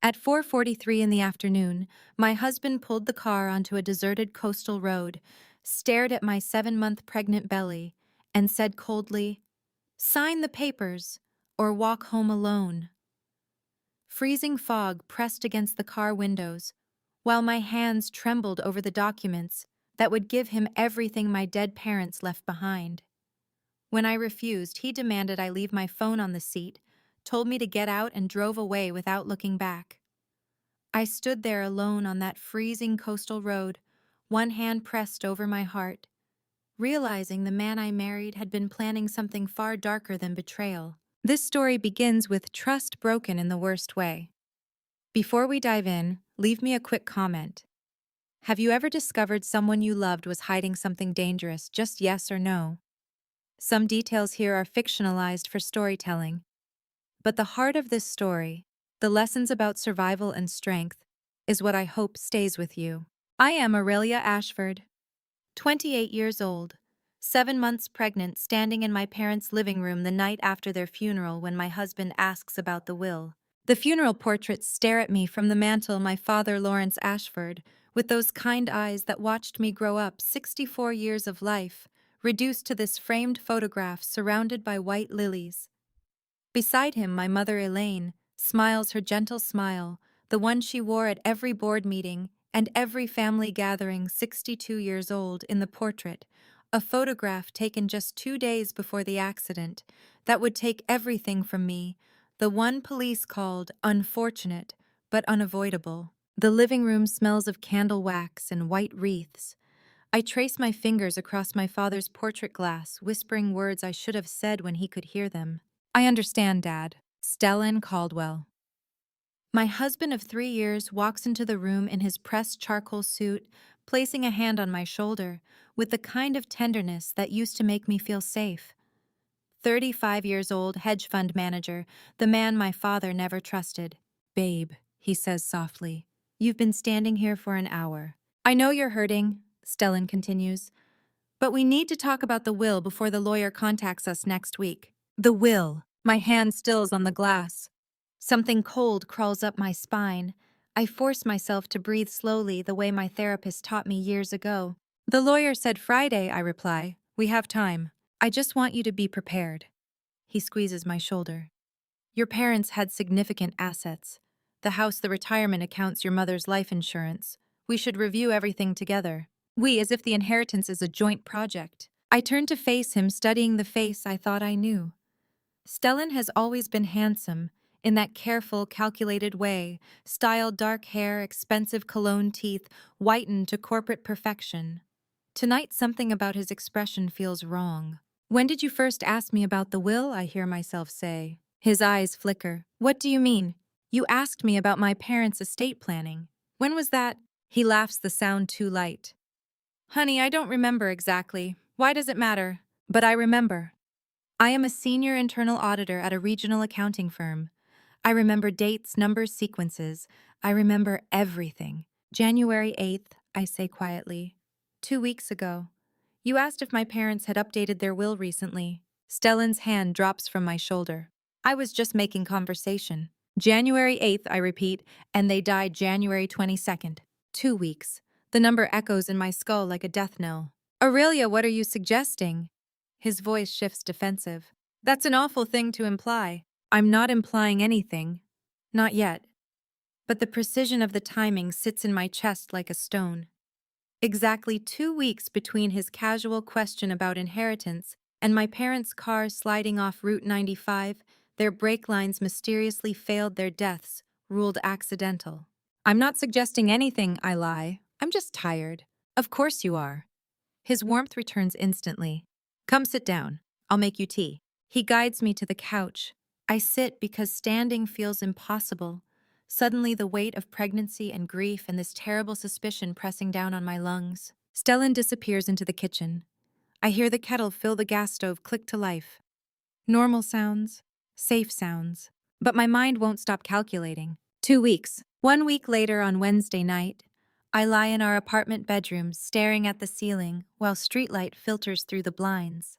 At 4:43 in the afternoon, my husband pulled the car onto a deserted coastal road, stared at my 7-month pregnant belly, and said coldly, "Sign the papers, or walk home alone." Freezing fog pressed against the car windows, while my hands trembled over the documents that would give him everything my dead parents left behind. When I refused, he demanded I leave my phone on the seat, told me to get out, and drove away without looking back. I stood there alone on that freezing coastal road, one hand pressed over my heart, realizing the man I married had been planning something far darker than betrayal. This story begins with trust broken in the worst way. Before we dive in, leave me a quick comment. Have you ever discovered someone you loved was hiding something dangerous, just yes or no? Some details here are fictionalized for storytelling, but the heart of this story, the lessons about survival and strength, is what I hope stays with you. I am Aurelia Ashford, 28 years old, 7 months pregnant, standing in my parents' living room the night after their funeral when my husband asks about the will. The funeral portraits stare at me from the mantel, my father, Lawrence Ashford, with those kind eyes that watched me grow up, 64 years of life, reduced to this framed photograph surrounded by white lilies. Beside him, my mother, Elaine, smiles her gentle smile, the one she wore at every board meeting and every family gathering, 62 years old, in the portrait, a photograph taken just 2 days before the accident that would take everything from me, the one police called unfortunate but unavoidable. The living room smells of candle wax and white wreaths. I trace my fingers across my father's portrait glass, whispering words I should have said when he could hear them. "I understand, Dad." Stellan Caldwell. My husband of 3 years walks into the room in his pressed charcoal suit, placing a hand on my shoulder with the kind of tenderness that used to make me feel safe. 35 years old, hedge fund manager, the man my father never trusted. "Babe," he says softly, "you've been standing here for an hour. I know you're hurting," Stellan continues, "but we need to talk about the will before the lawyer contacts us next week." The will. My hand stills on the glass. Something cold crawls up my spine. I force myself to breathe slowly, the way my therapist taught me years ago. "The lawyer said Friday," I reply. "We have time. I just want you to be prepared." He squeezes my shoulder. "Your parents had significant assets. The house, the retirement accounts, your mother's life insurance. We should review everything together." We, as if the inheritance is a joint project. I turn to face him, studying the face I thought I knew. Stellan has always been handsome, in that careful, calculated way, styled dark hair, expensive cologne teeth, whitened to corporate perfection. Tonight, something about his expression feels wrong. "When did you first ask me about the will?" I hear myself say. His eyes flicker. "What do you mean? You asked me about my parents' estate planning. When was that?" He laughs, the sound too light. "Honey, I don't remember exactly. Why does it matter?" But I remember. I am a senior internal auditor at a regional accounting firm. I remember dates, numbers, sequences. I remember everything. "January 8th, I say quietly. 2 weeks ago. You asked if my parents had updated their will recently." Stellan's hand drops from my shoulder. I was just making conversation. "January 8th, I repeat, and they died January 22nd. 2 weeks. The number echoes in my skull like a death knell. "Aurelia, what are you suggesting?" His voice shifts defensive. "That's an awful thing to imply." "I'm not implying anything. Not yet." But the precision of the timing sits in my chest like a stone. Exactly 2 weeks between his casual question about inheritance and my parents' car sliding off Route 95, their brake lines mysteriously failed, their deaths ruled accidental. "I'm not suggesting anything," I lie. "I'm just tired." "Of course you are." His warmth returns instantly. "Come sit down. I'll make you tea." He guides me to the couch. I sit because standing feels impossible. Suddenly, the weight of pregnancy and grief and this terrible suspicion pressing down on my lungs. Stellan disappears into the kitchen. I hear the kettle fill, the gas stove click to life. Normal sounds, safe sounds. But my mind won't stop calculating. 2 weeks. 1 week later, on Wednesday night, I lie in our apartment bedroom, staring at the ceiling while streetlight filters through the blinds.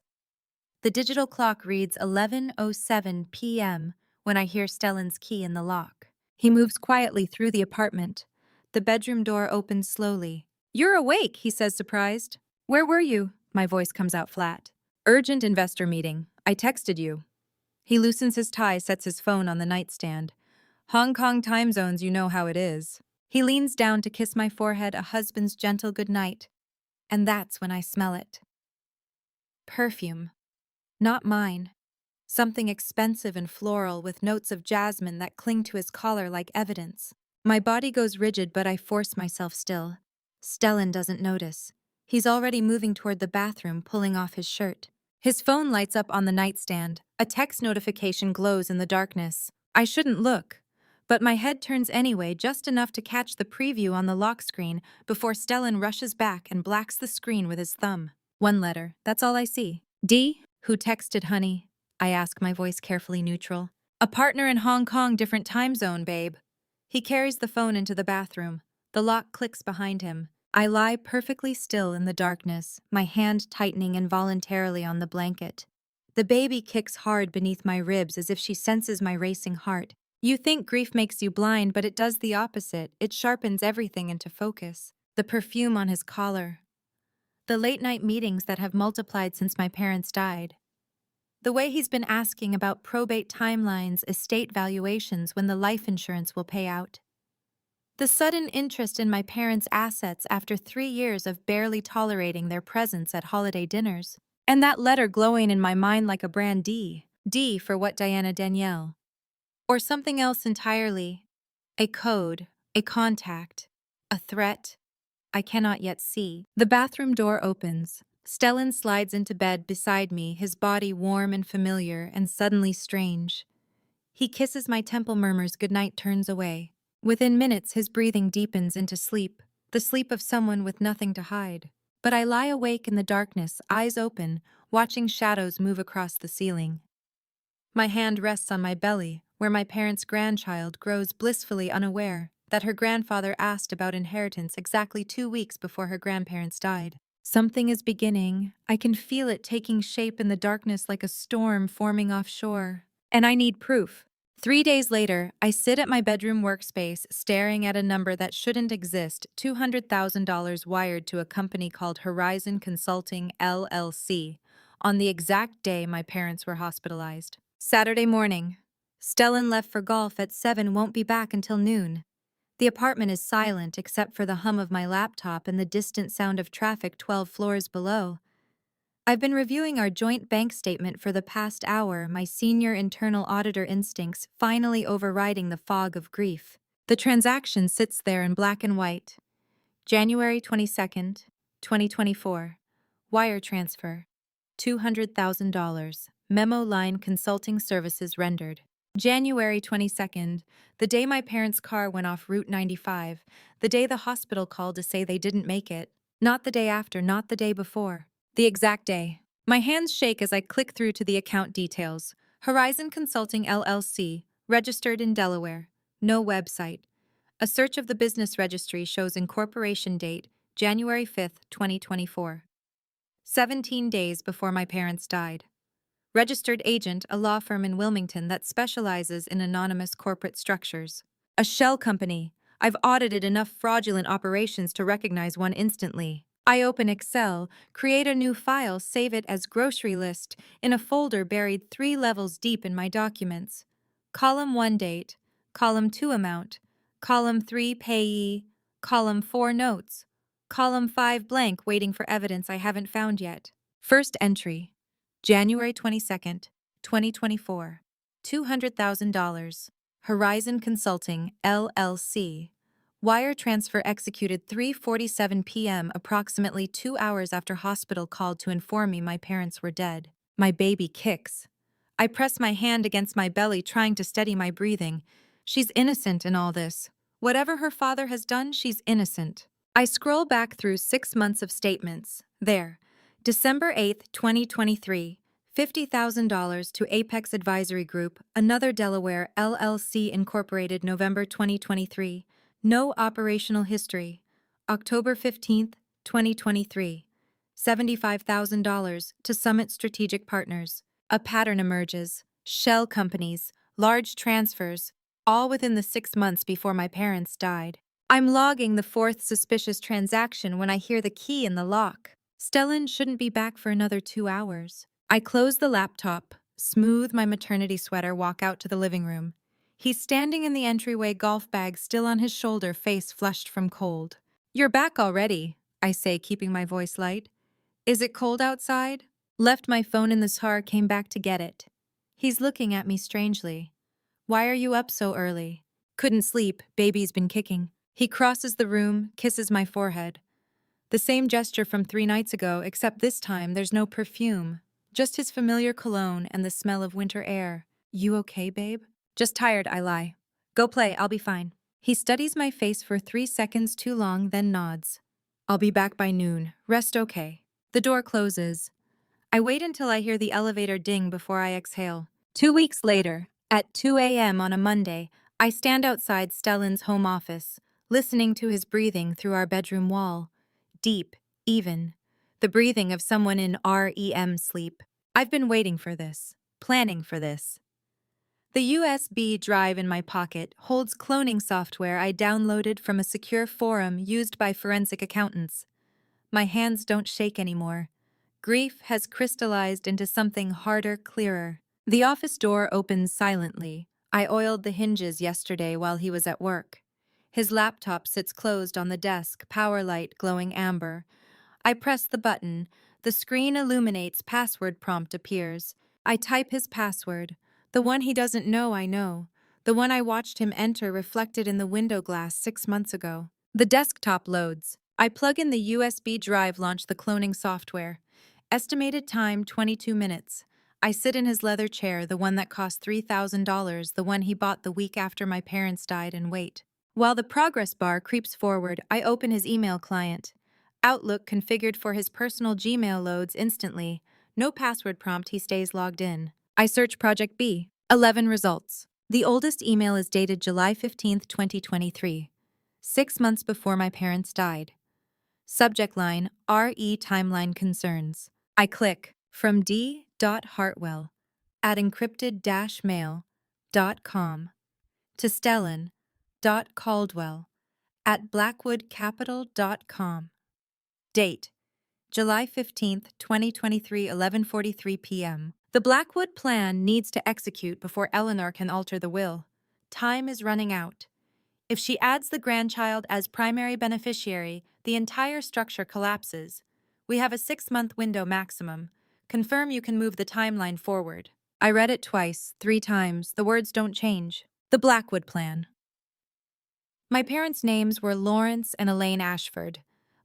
The digital clock reads 11:07 p.m. when I hear Stellan's key in the lock. He moves quietly through the apartment. The bedroom door opens slowly. "You're awake," he says, surprised. "Where were you?" My voice comes out flat. "Urgent investor meeting. I texted you." He loosens his tie, sets his phone on the nightstand. "Hong Kong time zones, you know how it is." He leans down to kiss my forehead, a husband's gentle goodnight. And that's when I smell it. Perfume. Not mine. Something expensive and floral with notes of jasmine that cling to his collar like evidence. My body goes rigid, but I force myself still. Stellan doesn't notice. He's already moving toward the bathroom, pulling off his shirt. His phone lights up on the nightstand. A text notification glows in the darkness. I shouldn't look. But my head turns anyway, just enough to catch the preview on the lock screen before Stellan rushes back and blacks the screen with his thumb. One letter, that's all I see. "D? Who texted, honey?" I ask, my voice carefully neutral. "A partner in Hong Kong, different time zone, babe." He carries the phone into the bathroom. The lock clicks behind him. I lie perfectly still in the darkness, my hand tightening involuntarily on the blanket. The baby kicks hard beneath my ribs as if she senses my racing heart. You think grief makes you blind, but it does the opposite. It sharpens everything into focus. The perfume on his collar. The late-night meetings that have multiplied since my parents died. The way he's been asking about probate timelines, estate valuations, when the life insurance will pay out. The sudden interest in my parents' assets after 3 years of barely tolerating their presence at holiday dinners. And that letter glowing in my mind like a brand D. D for what, Diana Danielle? Or something else entirely. A code, a contact, a threat I cannot yet see. The bathroom door opens. Stellan slides into bed beside me, his body warm and familiar and suddenly strange. He kisses my temple, murmurs goodnight, turns away. Within minutes, his breathing deepens into sleep, the sleep of someone with nothing to hide. But I lie awake in the darkness, eyes open, watching shadows move across the ceiling. My hand rests on my belly, where my parents' grandchild grows blissfully unaware that her grandfather asked about inheritance exactly 2 weeks before her grandparents died. Something is beginning. I can feel it taking shape in the darkness like a storm forming offshore. And I need proof. 3 days later, I sit at my bedroom workspace staring at a number that shouldn't exist, $200,000 wired to a company called Horizon Consulting, LLC, on the exact day my parents were hospitalized. Saturday morning. Stellan left for golf at 7, won't be back until noon. The apartment is silent except for the hum of my laptop and the distant sound of traffic 12 floors below. I've been reviewing our joint bank statement for the past hour, my senior internal auditor instincts finally overriding the fog of grief. The transaction sits there in black and white. January 22nd, 2024. Wire transfer. $200,000. Memo line consulting services rendered. January 22nd, the day my parents' car went off Route 95, the day the hospital called to say they didn't make it. Not the day after, not the day before. The exact day. My hands shake as I click through to the account details. Horizon Consulting LLC, registered in Delaware. No website. A search of the business registry shows incorporation date, January 5th, 2024. 17 days before my parents died. Registered agent, a law firm in Wilmington that specializes in anonymous corporate structures. A shell company. I've audited enough fraudulent operations to recognize one instantly. I open Excel, create a new file, save it as grocery list in a folder buried 3 levels deep in my documents. Column 1 date, column 2 amount, column 3 payee, column 4 notes, column 5 blank waiting for evidence I haven't found yet. First entry. January 22nd, 2024. $200,000. Horizon Consulting, LLC. Wire transfer executed 3:47 p.m., approximately 2 hours after hospital called to inform me my parents were dead. My baby kicks. I press my hand against my belly, trying to steady my breathing. She's innocent in all this. Whatever her father has done, she's innocent. I scroll back through 6 months of statements. There. December 8th, 2023, $50,000 to Apex Advisory Group, another Delaware, LLC Incorporated, November 2023. No operational history. October 15th, 2023. $75,000 to Summit Strategic Partners. A pattern emerges. Shell companies, large transfers, all within the 6 months before my parents died. I'm logging the fourth suspicious transaction when I hear the key in the lock. Stellan shouldn't be back for another 2 hours. I close the laptop, smooth my maternity sweater, walk out to the living room. He's standing in the entryway, golf bag still on his shoulder, face flushed from cold. "You're back already," I say, keeping my voice light. "Is it cold outside?" Left my phone in the car, came back to get it. He's looking at me strangely. "Why are you up so early?" "Couldn't sleep, baby's been kicking." He crosses the room, kisses my forehead. The same gesture from 3 nights ago, except this time there's no perfume. Just his familiar cologne and the smell of winter air. "You okay, babe?" "Just tired," I lie. "Go play, I'll be fine." He studies my face for 3 seconds too long, then nods. "I'll be back by noon. Rest okay." The door closes. I wait until I hear the elevator ding before I exhale. 2 weeks later, at 2 a.m. on a Monday, I stand outside Stellan's home office, listening to his breathing through our bedroom wall. Deep, even. The breathing of someone in REM sleep. I've been waiting for this, planning for this. The USB drive in my pocket holds cloning software I downloaded from a secure forum used by forensic accountants. My hands don't shake anymore. Grief has crystallized into something harder, clearer. The office door opens silently. I oiled the hinges yesterday while he was at work. His laptop sits closed on the desk, power light glowing amber. I press the button. The screen illuminates, password prompt appears. I type his password. The one he doesn't know I know. The one I watched him enter reflected in the window glass 6 months ago. The desktop loads. I plug in the USB drive, launch the cloning software. Estimated time 22 minutes. I sit in his leather chair, the one that cost $3,000, the one he bought the week after my parents died, and wait. While the progress bar creeps forward, I open his email client. Outlook configured for his personal Gmail loads instantly. No password prompt, he stays logged in. I search Project B. 11 results. The oldest email is dated July 15, 2023. 6 months before my parents died. Subject line, RE timeline concerns. I click, from D.Hartwell at encrypted-mail.com to Stellan.Caldwell at blackwoodcapital.com. Date, July 15th, 2023, 11:43 p.m. The Blackwood plan needs to execute before Eleanor can alter the will. Time is running out. If she adds the grandchild as primary beneficiary, the entire structure collapses. We have a 6-month window maximum. Confirm you can move the timeline forward. I read it twice, 3 times. The words don't change. The Blackwood plan. My parents' names were Lawrence and Elaine Ashford.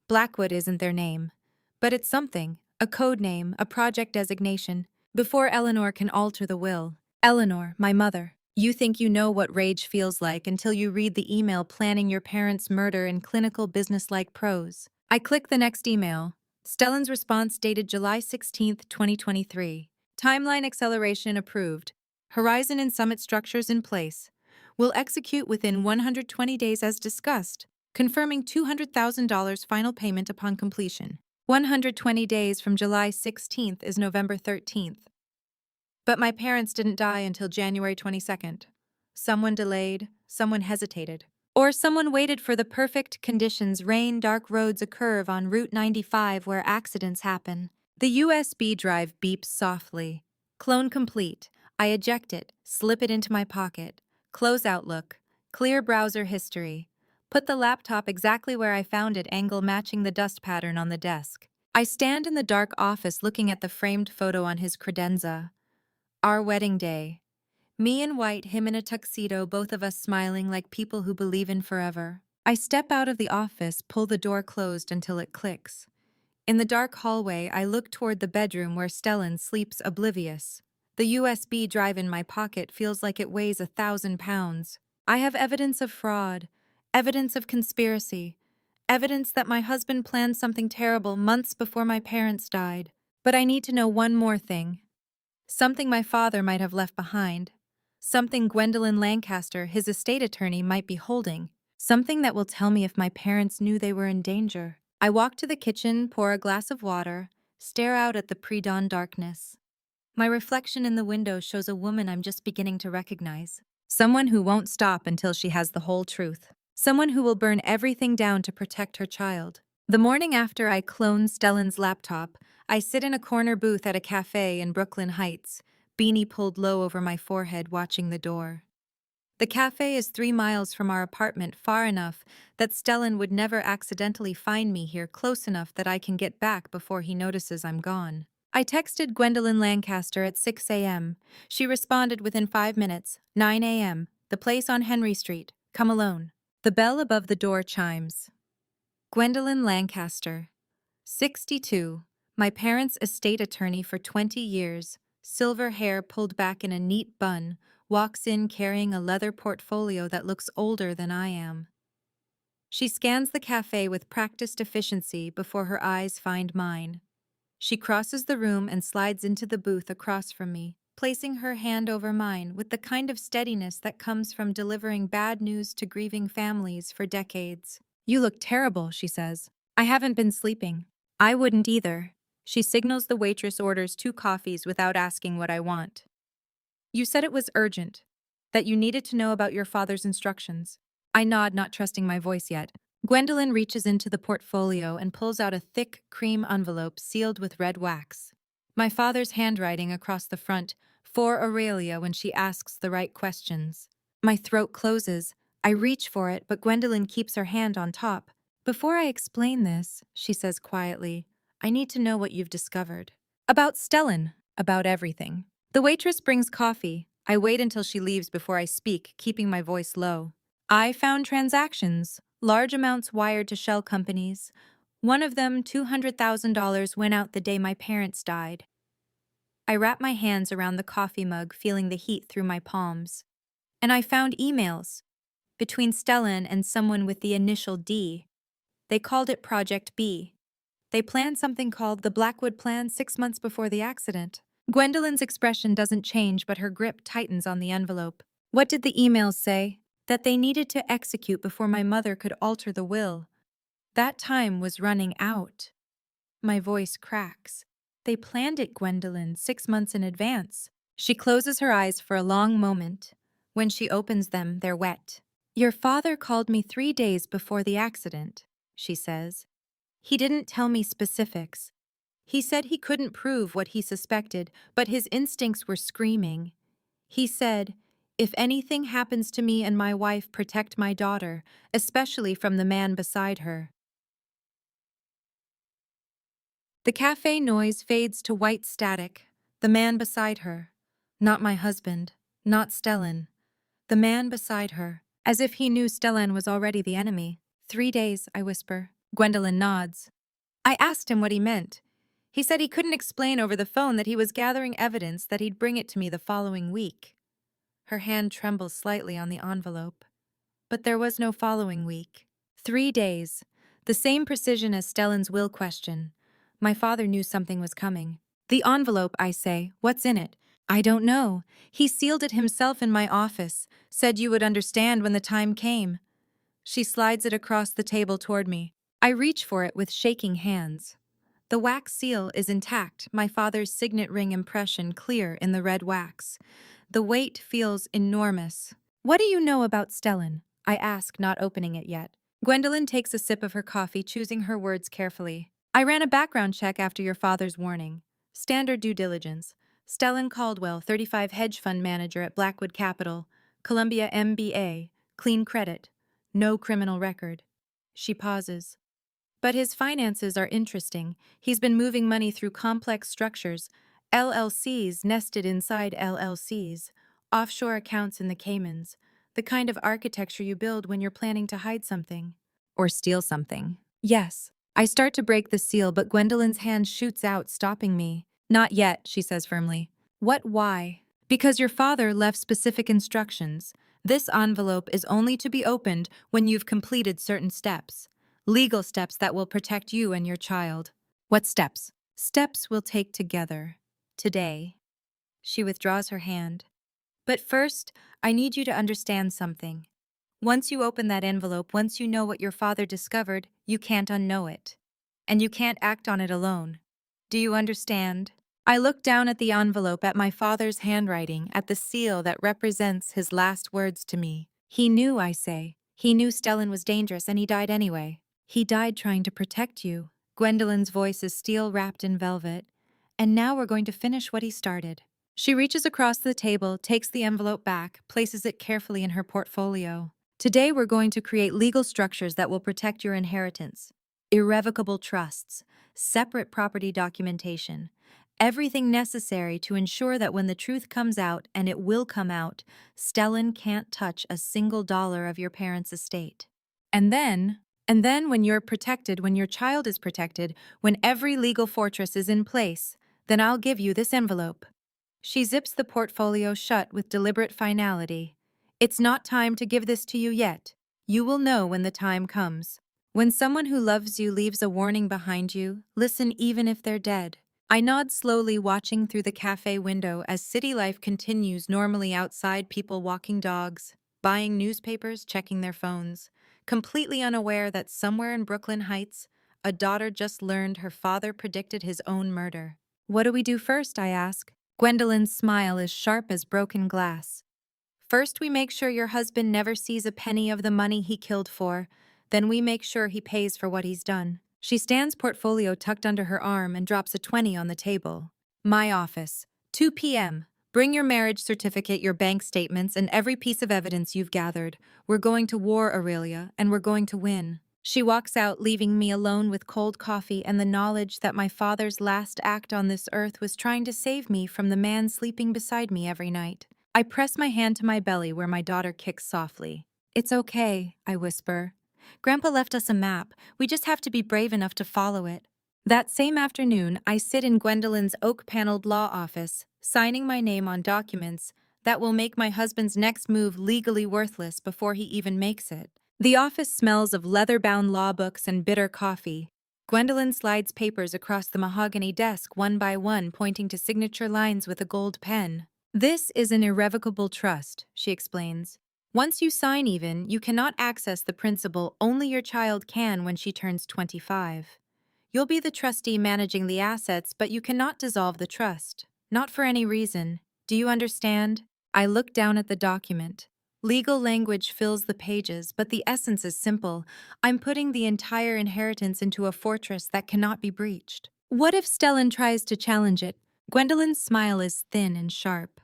Blackwood isn't their name. But it's something, a code name, a project designation. Before Eleanor can alter the will. Eleanor, my mother. You think you know what rage feels like until you read the email planning your parents' murder in clinical business-like prose. I click the next email. Stellan's response dated July 16th, 2023. Timeline acceleration approved. Horizon and Summit structures in place. Will execute within 120 days as discussed, confirming $200,000 final payment upon completion. 120 days from July 16th is November 13th. But my parents didn't die until January 22nd. Someone delayed, someone hesitated. Or someone waited for the perfect conditions, rain, dark roads, a curve on Route 95 where accidents happen. The USB drive beeps softly. Clone complete. I eject it, slip it into my pocket. Close Outlook. Clear browser history. Put the laptop exactly where I found it, angle matching the dust pattern on the desk. I stand in the dark office looking at the framed photo on his credenza. Our wedding day. Me in white, him in a tuxedo, both of us smiling like people who believe in forever. I step out of the office, pull the door closed until it clicks. In the dark hallway, I look toward the bedroom where Stellan sleeps oblivious. The USB drive in my pocket feels like it weighs 1,000 pounds. I have evidence of fraud, evidence of conspiracy, evidence that my husband planned something terrible months before my parents died. But I need to know one more thing. Something my father might have left behind. Something Gwendolyn Lancaster, his estate attorney, might be holding. Something that will tell me if my parents knew they were in danger. I walk to the kitchen, pour a glass of water, stare out at the pre-dawn darkness. My reflection in the window shows a woman I'm just beginning to recognize. Someone who won't stop until she has the whole truth. Someone who will burn everything down to protect her child. The morning after I clone Stellan's laptop, I sit in a corner booth at a cafe in Brooklyn Heights, beanie pulled low over my forehead, watching the door. The cafe is 3 miles from our apartment, far enough that Stellan would never accidentally find me here, close enough that I can get back before he notices I'm gone. I texted Gwendolyn Lancaster at 6 a.m. She responded within 5 minutes, 9 a.m., the place on Henry Street, come alone. The bell above the door chimes. Gwendolyn Lancaster, 62, my parents' estate attorney for 20 years, silver hair pulled back in a neat bun, walks in carrying a leather portfolio that looks older than I am. She scans the cafe with practiced efficiency before her eyes find mine. She crosses the room and slides into the booth across from me, placing her hand over mine with the kind of steadiness that comes from delivering bad news to grieving families for decades. You look terrible, she says. I haven't been sleeping. I wouldn't either. She signals the waitress orders 2 coffees without asking what I want. You said it was urgent, that you needed to know about your father's instructions. I nod, not trusting my voice yet. Gwendolyn reaches into the portfolio and pulls out a thick cream envelope sealed with red wax. My father's handwriting across the front, for Aurelia when she asks the right questions. My throat closes. I reach for it, but Gwendolyn keeps her hand on top. Before I explain this, she says quietly, I need to know what you've discovered. About Stellan, about everything. The waitress brings coffee. I wait until she leaves before I speak, keeping my voice low. I found transactions, large amounts wired to shell companies. One of them, $200,000, went out the day my parents died. I wrap my hands around the coffee mug, feeling the heat through my palms. And I found emails between Stellan and someone with the initial D. They called it Project B. They planned something called the Blackwood Plan 6 months before the accident. Gwendolyn's expression doesn't change, but her grip tightens on the envelope. What did the emails say? That they needed to execute before my mother could alter the will. That time was running out. My voice cracks. They planned it, Gwendolyn, 6 months in advance. She closes her eyes for a long moment. When she opens them, they're wet. Your father called me 3 days before the accident, she says. He didn't tell me specifics. He said he couldn't prove what he suspected, but his instincts were screaming. He said, if anything happens to me and my wife, protect my daughter, especially from the man beside her. The cafe noise fades to white static. The man beside her. Not my husband. Not Stellan. The man beside her. As if he knew Stellan was already the enemy. 3 days, I whisper. Gwendolyn nods. I asked him what he meant. He said he couldn't explain over the phone, that he was gathering evidence, that he'd bring it to me the following week. Her hand trembles slightly on the envelope. But there was no following week. 3 days. The same precision as Stellan's will question. My father knew something was coming. The envelope, I say. What's in it? I don't know. He sealed it himself in my office. Said you would understand when the time came. She slides it across the table toward me. I reach for it with shaking hands. The wax seal is intact, my father's signet ring impression clear in the red wax. The weight feels enormous. What do you know about Stellan? I ask, not opening it yet. Gwendolyn takes a sip of her coffee, choosing her words carefully. I ran a background check after your father's warning. Standard due diligence. Stellan Caldwell, 35, hedge fund manager at Blackwood Capital, Columbia MBA, clean credit, no criminal record. She pauses. But his finances are interesting. He's been moving money through complex structures, LLCs nested inside LLCs, offshore accounts in the Caymans, the kind of architecture you build when you're planning to hide something. Or steal something. Yes. I start to break the seal, but Gwendolyn's hand shoots out, stopping me. Not yet, she says firmly. What, why? Because your father left specific instructions. This envelope is only to be opened when you've completed certain steps. Legal steps that will protect you and your child. What steps? Steps we'll take together. Today. She withdraws her hand. But first, I need you to understand something. Once you open that envelope, once you know what your father discovered, you can't unknow it. And you can't act on it alone. Do you understand? I look down at the envelope at my father's handwriting, at the seal that represents his last words to me. He knew, I say. He knew Stellan was dangerous and he died anyway. He died trying to protect you. Gwendolyn's voice is steel wrapped in velvet. And now we're going to finish what he started. She reaches across the table, takes the envelope back, places it carefully in her portfolio. Today we're going to create legal structures that will protect your inheritance. Irrevocable trusts, separate property documentation, everything necessary to ensure that when the truth comes out, and it will come out, Stellan can't touch a single dollar of your parents' estate. And then when you're protected, when your child is protected, when every legal fortress is in place, then I'll give you this envelope. She zips the portfolio shut with deliberate finality. It's not time to give this to you yet. You will know when the time comes. When someone who loves you leaves a warning behind you, listen even if they're dead. I nod slowly, watching through the cafe window as city life continues normally outside, people walking dogs, buying newspapers, checking their phones, completely unaware that somewhere in Brooklyn Heights, a daughter just learned her father predicted his own murder. What do we do first, I ask. Gwendolyn's smile is sharp as broken glass. First, we make sure your husband never sees a penny of the money he killed for. Then we make sure he pays for what he's done. She stands, portfolio tucked under her arm, and drops a 20 on the table. My office, 2 p.m. Bring your marriage certificate, your bank statements, and every piece of evidence you've gathered. We're going to war, Aurelia, and we're going to win. She walks out, leaving me alone with cold coffee and the knowledge that my father's last act on this earth was trying to save me from the man sleeping beside me every night. I press my hand to my belly where my daughter kicks softly. It's okay, I whisper. Grandpa left us a map. We just have to be brave enough to follow it. That same afternoon, I sit in Gwendolyn's oak-paneled law office, signing my name on documents that will make my husband's next move legally worthless before he even makes it. The office smells of leather-bound law books and bitter coffee. Gwendolyn slides papers across the mahogany desk one by one, pointing to signature lines with a gold pen. This is an irrevocable trust, she explains. Once you sign even, you cannot access the principal. Only your child can when she turns 25. You'll be the trustee managing the assets, but you cannot dissolve the trust. Not for any reason. Do you understand? I look down at the document. Legal language fills the pages, but the essence is simple. I'm putting the entire inheritance into a fortress that cannot be breached. What if Stellan tries to challenge it? Gwendolyn's smile is thin and sharp.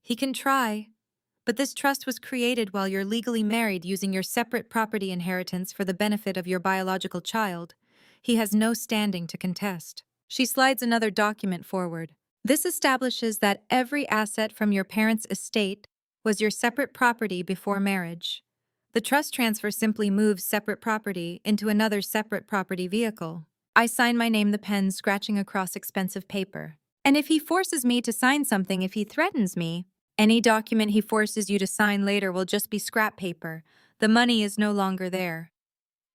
He can try. But this trust was created while you're legally married, using your separate property inheritance for the benefit of your biological child. He has no standing to contest. She slides another document forward. This establishes that every asset from your parents' estate was your separate property before marriage. The trust transfer simply moves separate property into another separate property vehicle. I sign my name, the pen scratching across expensive paper. And if he forces me to sign something, if he threatens me, any document he forces you to sign later will just be scrap paper. The money is no longer there.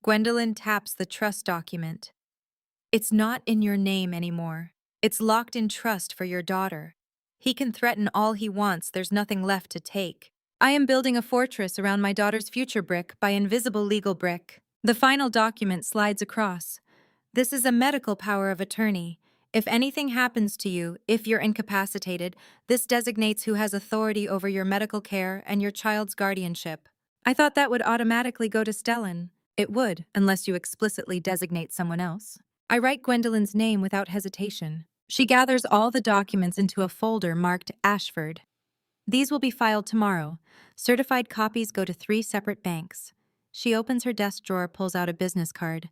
Gwendolyn taps the trust document. It's not in your name anymore. It's locked in trust for your daughter. He can threaten all he wants, there's nothing left to take. I am building a fortress around my daughter's future brick by invisible legal brick. The final document slides across. This is a medical power of attorney. If anything happens to you, if you're incapacitated, this designates who has authority over your medical care and your child's guardianship. I thought that would automatically go to Stellan. It would, unless you explicitly designate someone else. I write Gwendolyn's name without hesitation. She gathers all the documents into a folder marked Ashford. These will be filed tomorrow. Certified copies go to 3 separate banks. She opens her desk drawer, pulls out a business card.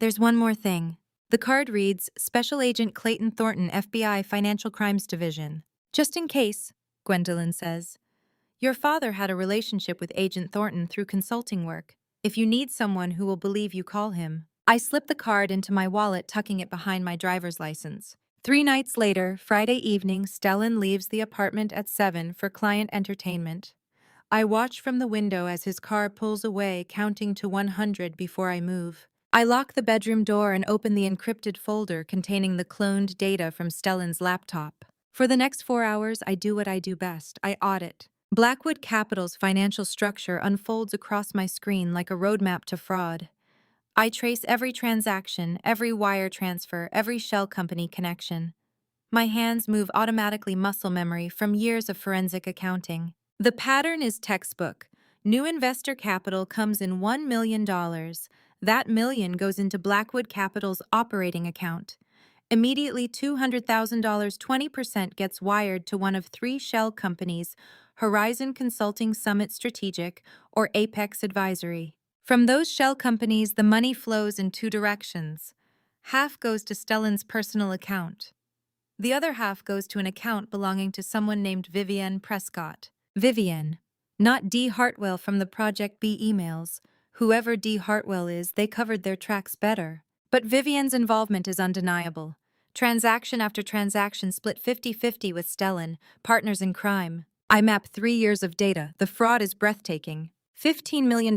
There's one more thing. The card reads, Special Agent Clayton Thornton, FBI Financial Crimes Division. Just in case, Gwendolyn says. Your father had a relationship with Agent Thornton through consulting work. If you need someone who will believe you, call him. I slip the card into my wallet, tucking it behind my driver's license. 3 nights later, Friday evening, Stellan leaves the apartment at 7 for client entertainment. I watch from the window as his car pulls away, counting to 100 before I move. I lock the bedroom door and open the encrypted folder containing the cloned data from Stellan's laptop. For the next 4 hours, I do what I do best. I audit. Blackwood Capital's financial structure unfolds across my screen like a roadmap to fraud. I trace every transaction, every wire transfer, every shell company connection. My hands move automatically muscle memory from years of forensic accounting. The pattern is textbook. New investor capital comes in $1 million. That million goes into Blackwood Capital's operating account. Immediately $200,000, 20% gets wired to one of three shell companies, Horizon Consulting, Summit Strategic, or Apex Advisory. From those shell companies, the money flows in two directions. Half goes to Stellan's personal account. The other half goes to an account belonging to someone named Vivienne Prescott. Vivienne, not D. Hartwell from the Project B emails. Whoever D. Hartwell is, they covered their tracks better. But Vivienne's involvement is undeniable. Transaction after transaction split 50-50 with Stellan, partners in crime. I map 3 years of data. The fraud is breathtaking. $15 million.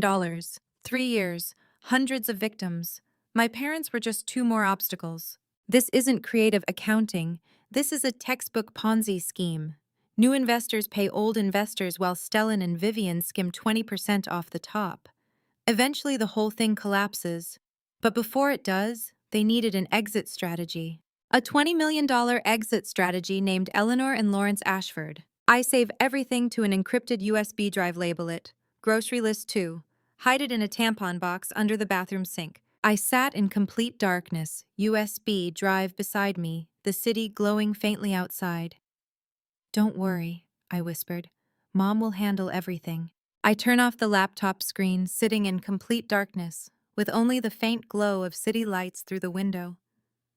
3 years. Hundreds of victims. My parents were just two more obstacles. This isn't creative accounting. This is a textbook Ponzi scheme. New investors pay old investors while Stellan and Vivienne skim 20% off the top. Eventually, the whole thing collapses. But before it does, they needed an exit strategy. A $20 million exit strategy named Eleanor and Lawrence Ashford. I save everything to an encrypted USB drive, label it. Grocery list 2. Hide it in a tampon box under the bathroom sink. I sat in complete darkness, USB drive beside me, the city glowing faintly outside. Don't worry, I whispered. Mom will handle everything. I turn off the laptop screen, sitting in complete darkness, with only the faint glow of city lights through the window.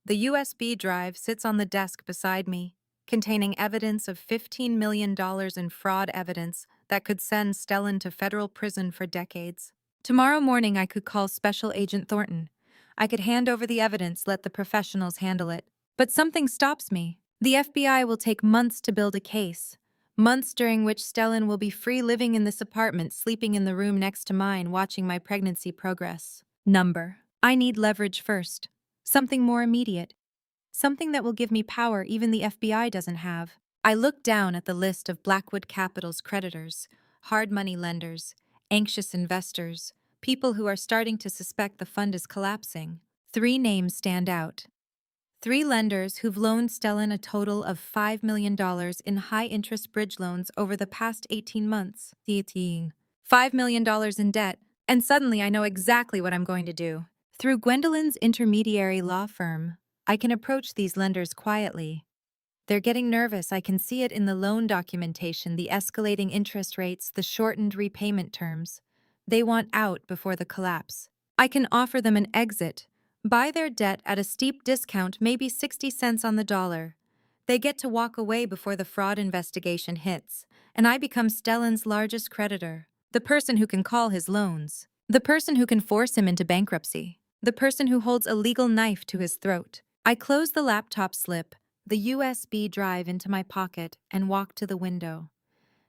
The USB drive sits on the desk beside me, containing evidence of $15 million in fraud evidence that could send Stellan to federal prison for decades. Tomorrow morning I could call Special Agent Thornton. I could hand over the evidence, let the professionals handle it. But something stops me. The FBI will take months to build a case. Months during which Stellan will be free, living in this apartment, sleeping in the room next to mine, watching my pregnancy progress. I need leverage first. Something more immediate. Something that will give me power even the FBI doesn't have. I look down at the list of Blackwood Capital's creditors, hard money lenders, anxious investors, people who are starting to suspect the fund is collapsing. 3 names stand out. 3 lenders who've loaned Stellan a total of $5 million in high-interest bridge loans over the past 18 months. $5 million in debt, and suddenly I know exactly what I'm going to do. Through Gwendolyn's intermediary law firm, I can approach these lenders quietly. They're getting nervous. I can see it in the loan documentation, the escalating interest rates, the shortened repayment terms. They want out before the collapse. I can offer them an exit, buy their debt at a steep discount, maybe 60 cents on the dollar. They get to walk away before the fraud investigation hits, and I become Stellan's largest creditor. The person who can call his loans. The person who can force him into bankruptcy. The person who holds a legal knife to his throat. I close the laptop, slip the USB drive into my pocket, and walk to the window.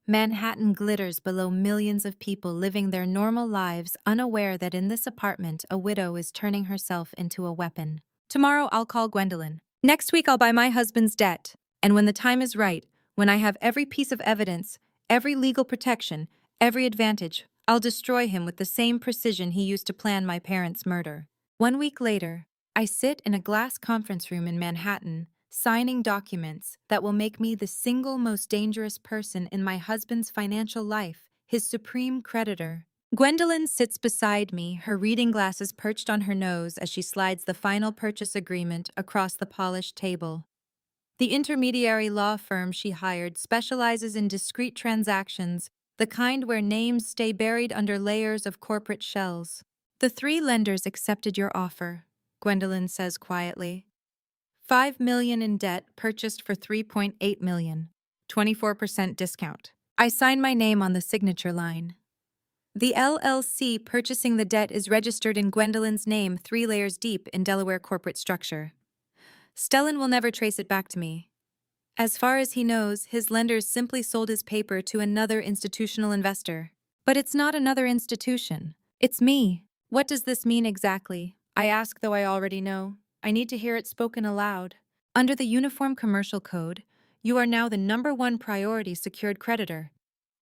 Manhattan glitters below millions of people living their normal lives, unaware that in this apartment a widow is turning herself into a weapon. Tomorrow I'll call Gwendolyn. Next week I'll buy my husband's debt. And when the time is right, when I have every piece of evidence, every legal protection, every advantage, I'll destroy him with the same precision he used to plan my parents' murder. 1 week later, I sit in a glass conference room in Manhattan, signing documents that will make me the single most dangerous person in my husband's financial life, his supreme creditor. Gwendolyn sits beside me, her reading glasses perched on her nose as she slides the final purchase agreement across the polished table. The intermediary law firm she hired specializes in discrete transactions, the kind where names stay buried under layers of corporate shells. The 3 lenders accepted your offer, Gwendolyn says quietly. $5 million in debt purchased for $3.8 million, 24% discount. I sign my name on the signature line. The LLC purchasing the debt is registered in Gwendolyn's name 3 layers deep in Delaware corporate structure. Stellan will never trace it back to me. As far as he knows, his lenders simply sold his paper to another institutional investor. But it's not another institution. It's me. What does this mean exactly? I ask, though I already know. I need to hear it spoken aloud. Under the Uniform Commercial Code, you are now the #1 priority secured creditor.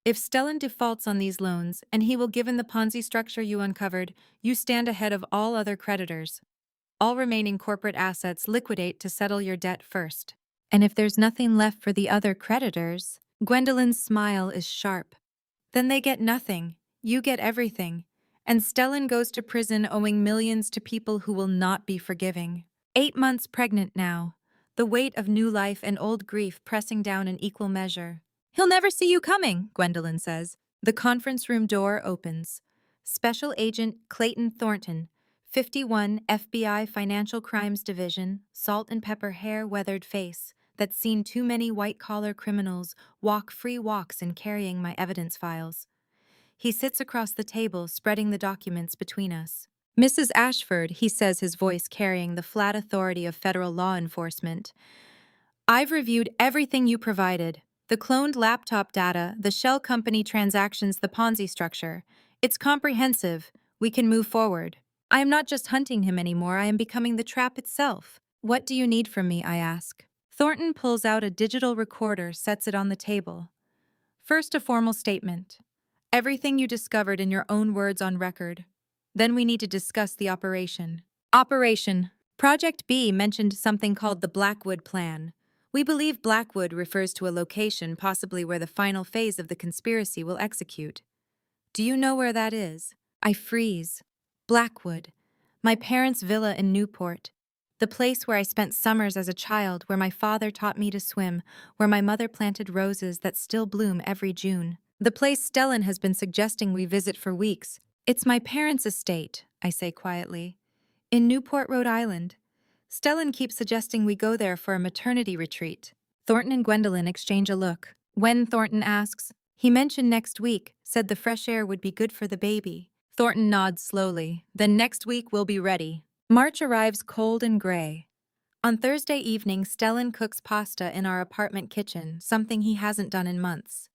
If Stellan defaults on these loans, and he will, given the Ponzi structure you uncovered, you stand ahead of all other creditors. All remaining corporate assets liquidate to settle your debt first. And if there's nothing left for the other creditors, Gwendolyn's smile is sharp. Then they get nothing. You get everything. And Stellan goes to prison owing millions to people who will not be forgiving. 8 months pregnant now. The weight of new life and old grief pressing down in equal measure. He'll never see you coming, Gwendolyn says. The conference room door opens. Special Agent Clayton Thornton, 51 FBI Financial Crimes Division, salt and pepper hair, weathered face, that's seen too many white-collar criminals walk free walks in carrying my evidence files. He sits across the table, spreading the documents between us. Mrs. Ashford, he says, his voice carrying the flat authority of federal law enforcement. I've reviewed everything you provided. The cloned laptop data, the shell company transactions, the Ponzi structure. It's comprehensive. We can move forward. I am not just hunting him anymore, I am becoming the trap itself. What do you need from me, I ask. Thornton pulls out a digital recorder, sets it on the table. First, a formal statement. Everything you discovered in your own words on record. Then we need to discuss the operation. Operation. Project B mentioned something called the Blackwood Plan. We believe Blackwood refers to a location possibly where the final phase of the conspiracy will execute. Do you know where that is? I freeze. Blackwood. My parents' villa in Newport. The place where I spent summers as a child, where my father taught me to swim, where my mother planted roses that still bloom every June. The place Stellan has been suggesting we visit for weeks. It's my parents' estate, I say quietly. In Newport, Rhode Island. Stellan keeps suggesting we go there for a maternity retreat. Thornton and Gwendolyn exchange a look. When, Thornton asks. He mentioned next week, said the fresh air would be good for the baby. Thornton nods slowly. Then next week we'll be ready. March arrives cold and gray. On Thursday evening, Stellan cooks pasta in our apartment kitchen, something he hasn't done in months.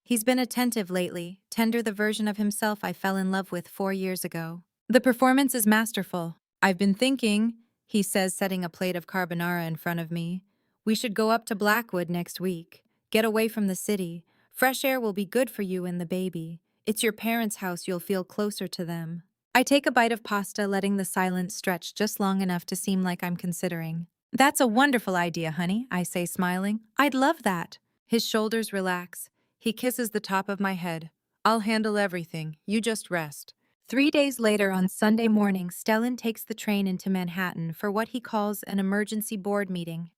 He's been attentive lately, tender, the version of himself I fell in love with 4 years ago. The performance is masterful. I've been thinking, he says, setting a plate of carbonara in front of me. We should go up to Blackwood next week. Get away from the city. Fresh air will be good for you and the baby. It's your parents' house, you'll feel closer to them. I take a bite of pasta, letting the silence stretch just long enough to seem like I'm considering. That's a wonderful idea, honey, I say, smiling. I'd love that. His shoulders relax. He kisses the top of my head. I'll handle everything. You just rest. 3 days later, on Sunday morning, Stellan takes the train into Manhattan for what he calls an emergency board meeting.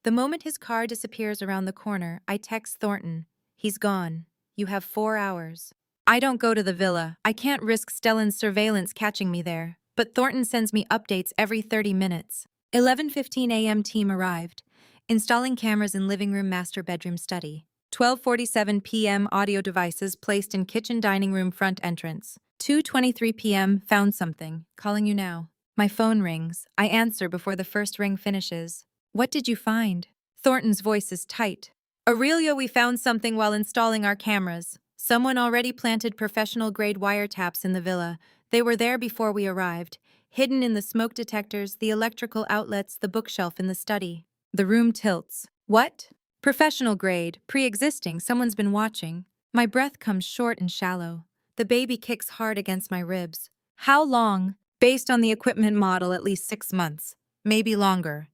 The moment his car disappears around the corner, I text Thornton. He's gone. You have 4 hours. I don't go to the villa. I can't risk Stellan's surveillance catching me there. But Thornton sends me updates every 30 minutes. 11:15 a.m. team arrived. Installing cameras in living room, master bedroom, study. 12:47 p.m. audio devices placed in kitchen, dining room, front entrance. 2:23 p.m. found something. Calling you now. My phone rings. I answer before the first ring finishes. What did you find? Thornton's voice is tight. Aurelia, we found something while installing our cameras. Someone already planted professional-grade wiretaps in the villa. They were there before we arrived, hidden in the smoke detectors, the electrical outlets, the bookshelf in the study. The room tilts. What? Professional grade, pre-existing, someone's been watching. My breath comes short and shallow. The baby kicks hard against my ribs. How long? Based on the equipment model, at least 6 months. Maybe longer.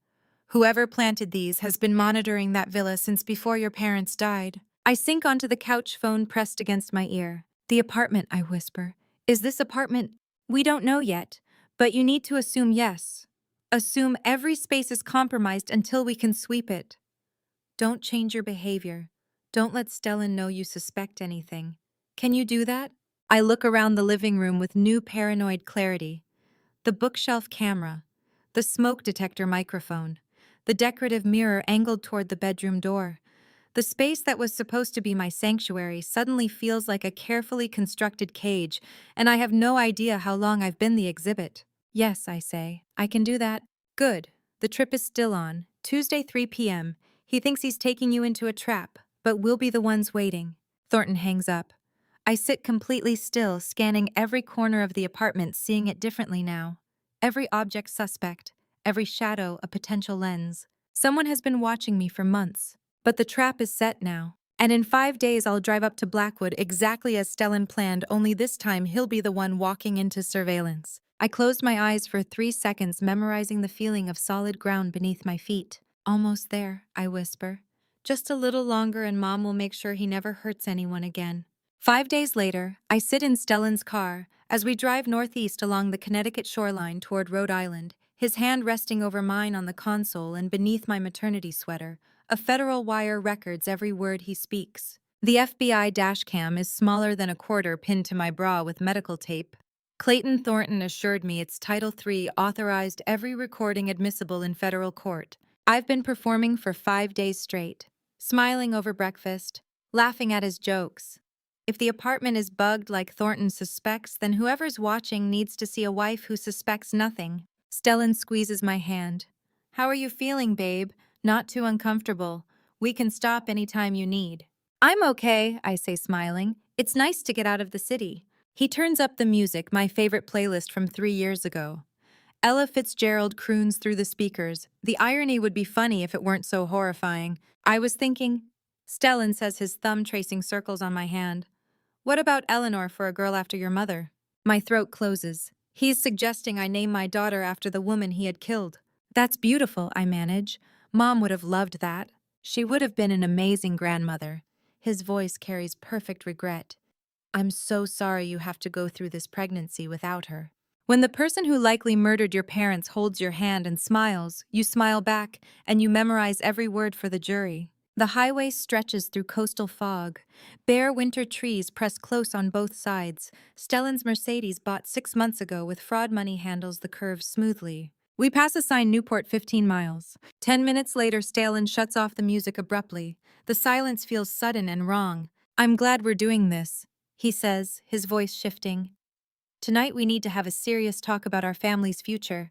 Whoever planted these has been monitoring that villa since before your parents died. I sink onto the couch, phone pressed against my ear. The apartment, I whisper. Is this apartment? We don't know yet, but you need to assume yes. Assume every space is compromised until we can sweep it. Don't change your behavior. Don't let Stellan know you suspect anything. Can you do that? I look around the living room with new paranoid clarity. The bookshelf camera, the smoke detector microphone, the decorative mirror angled toward the bedroom door. The space that was supposed to be my sanctuary suddenly feels like a carefully constructed cage, and I have no idea how long I've been the exhibit. Yes, I say. I can do that. Good. The trip is still on. Tuesday, 3 p.m. He thinks he's taking you into a trap, but we'll be the ones waiting. Thornton hangs up. I sit completely still, scanning every corner of the apartment, seeing it differently now. Every object suspect, every shadow a potential lens. Someone has been watching me for months. But the trap is set now. And in 5 days I'll drive up to Blackwood exactly as Stellan planned, only this time he'll be the one walking into surveillance. I closed my eyes for 3 seconds, memorizing the feeling of solid ground beneath my feet. Almost there, I whisper. Just a little longer and Mom will make sure he never hurts anyone again. 5 days later, I sit in Stellan's car as we drive northeast along the Connecticut shoreline toward Rhode Island, his hand resting over mine on the console and beneath my maternity sweater. A federal wire records every word he speaks. The FBI dashcam is smaller than a quarter pinned to my bra with medical tape. Clayton Thornton assured me it's Title III authorized every recording admissible in federal court. I've been performing for 5 days straight, smiling over breakfast, laughing at his jokes. If the apartment is bugged like Thornton suspects, then whoever's watching needs to see a wife who suspects nothing. Stellan squeezes my hand. How are you feeling, babe? Not too uncomfortable. We can stop anytime you need. I'm okay, I say smiling. It's nice to get out of the city. He turns up the music, my favorite playlist from 3 years ago. Ella Fitzgerald croons through the speakers. The irony would be funny if it weren't so horrifying. I was thinking. Stellan says, his thumb tracing circles on my hand. What about Eleanor for a girl after your mother? My throat closes. He's suggesting I name my daughter after the woman he had killed. That's beautiful, I manage. Mom would have loved that. She would have been an amazing grandmother. His voice carries perfect regret. I'm so sorry you have to go through this pregnancy without her. When the person who likely murdered your parents holds your hand and smiles, you smile back, and you memorize every word for the jury. The highway stretches through coastal fog. Bare winter trees press close on both sides. Stellan's Mercedes bought 6 months ago with fraud money handles the curves smoothly. We pass a sign Newport 15 miles. 10 minutes later, Stellan shuts off the music abruptly. The silence feels sudden and wrong. I'm glad we're doing this, he says, his voice shifting. Tonight we need to have a serious talk about our family's future.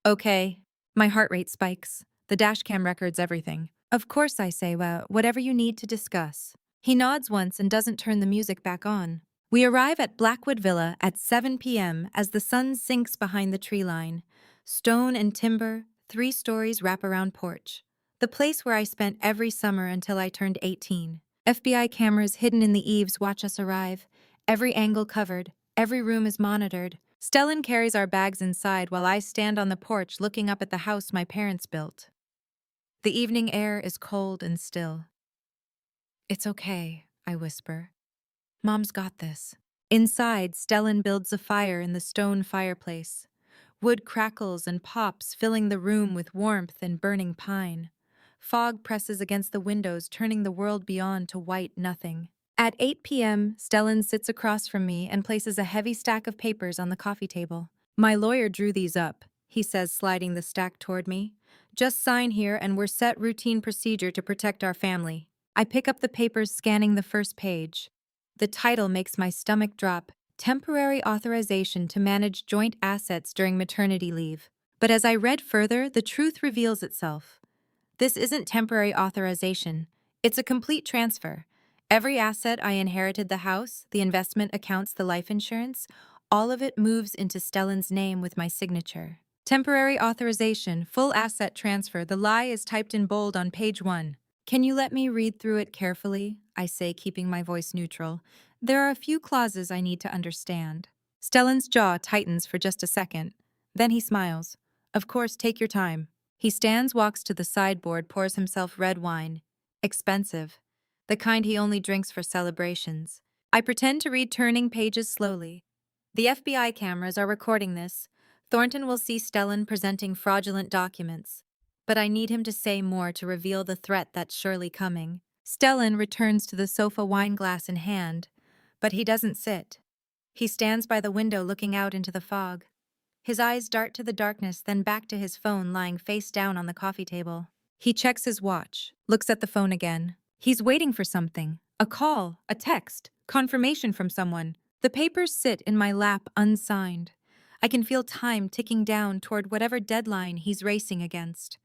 Okay. My heart rate spikes. The dashcam records everything. Of course, I say, well, whatever you need to discuss. He nods once and doesn't turn the music back on. We arrive at Blackwood Villa at 7 p.m. as the sun sinks behind the tree line. Stone and timber, 3 stories wraparound porch. The place where I spent every summer until I turned 18. FBI cameras hidden in the eaves watch us arrive. Every angle covered. Every room is monitored. Stellan carries our bags inside while I stand on the porch looking up at the house my parents built. The evening air is cold and still. It's okay, I whisper. Mom's got this. Inside, Stellan builds a fire in the stone fireplace. Wood crackles and pops, filling the room with warmth and burning pine. Fog presses against the windows, turning the world beyond to white nothing. At 8 p.m., Stellan sits across from me and places a heavy stack of papers on the coffee table. My lawyer drew these up, he says, sliding the stack toward me. Just sign here and we're set routine procedure to protect our family. I pick up the papers, scanning the first page. The title makes my stomach drop. Temporary authorization to manage joint assets during maternity leave. But as I read further, the truth reveals itself. This isn't temporary authorization. It's a complete transfer. Every asset I inherited, the house, the investment accounts, the life insurance, all of it moves into Stellan's name with my signature. Temporary authorization, full asset transfer. The lie is typed in bold on page 1. Can you let me read through it carefully? I say, keeping my voice neutral. There are a few clauses I need to understand. Stellan's jaw tightens for just a second. Then he smiles. Of course, take your time. He stands, walks to the sideboard, pours himself red wine. Expensive. The kind he only drinks for celebrations. I pretend to read, turning pages slowly. The FBI cameras are recording this. Thornton will see Stellan presenting fraudulent documents. But I need him to say more to reveal the threat that's surely coming. Stellan returns to the sofa, wine glass in hand. But he doesn't sit. He stands by the window looking out into the fog. His eyes dart to the darkness, then back to his phone lying face down on the coffee table. He checks his watch, looks at the phone again. He's waiting for something. A call, a text, confirmation from someone. The papers sit in my lap unsigned. I can feel time ticking down toward whatever deadline he's racing against.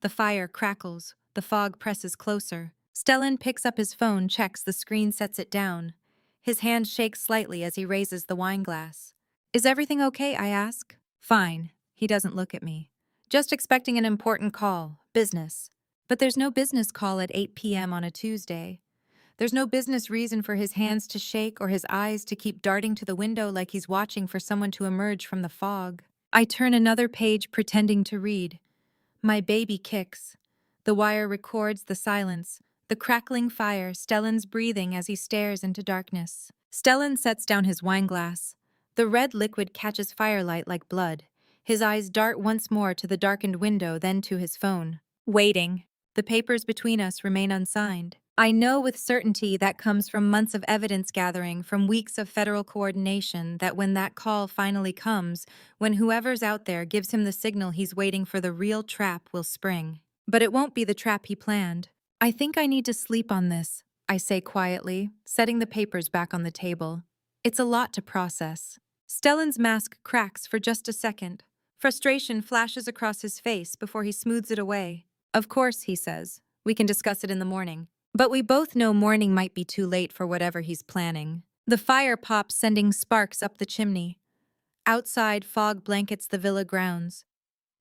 The fire crackles. The fog presses closer. Stellan picks up his phone, checks the screen, sets it down. His hand shakes slightly as he raises the wine glass. Is everything okay? I ask. Fine. He doesn't look at me. Just expecting an important call. Business. But there's no business call at 8 p.m. on a Tuesday. There's no business reason for his hands to shake or his eyes to keep darting to the window like he's watching for someone to emerge from the fog. I turn another page, pretending to read. My baby kicks. The wire records the silence, the crackling fire, Stellan's breathing as he stares into darkness. Stellan sets down his wineglass. The red liquid catches firelight like blood. His eyes dart once more to the darkened window, then to his phone. Waiting. The papers between us remain unsigned. I know with certainty that comes from months of evidence gathering, from weeks of federal coordination, that when that call finally comes, when whoever's out there gives him the signal he's waiting for, the real trap will spring. But it won't be the trap he planned. I think I need to sleep on this, I say quietly, setting the papers back on the table. It's a lot to process. Stellan's mask cracks for just a second. Frustration flashes across his face before he smooths it away. Of course, he says. We can discuss it in the morning. But we both know morning might be too late for whatever he's planning. The fire pops, sending sparks up the chimney. Outside, fog blankets the villa grounds.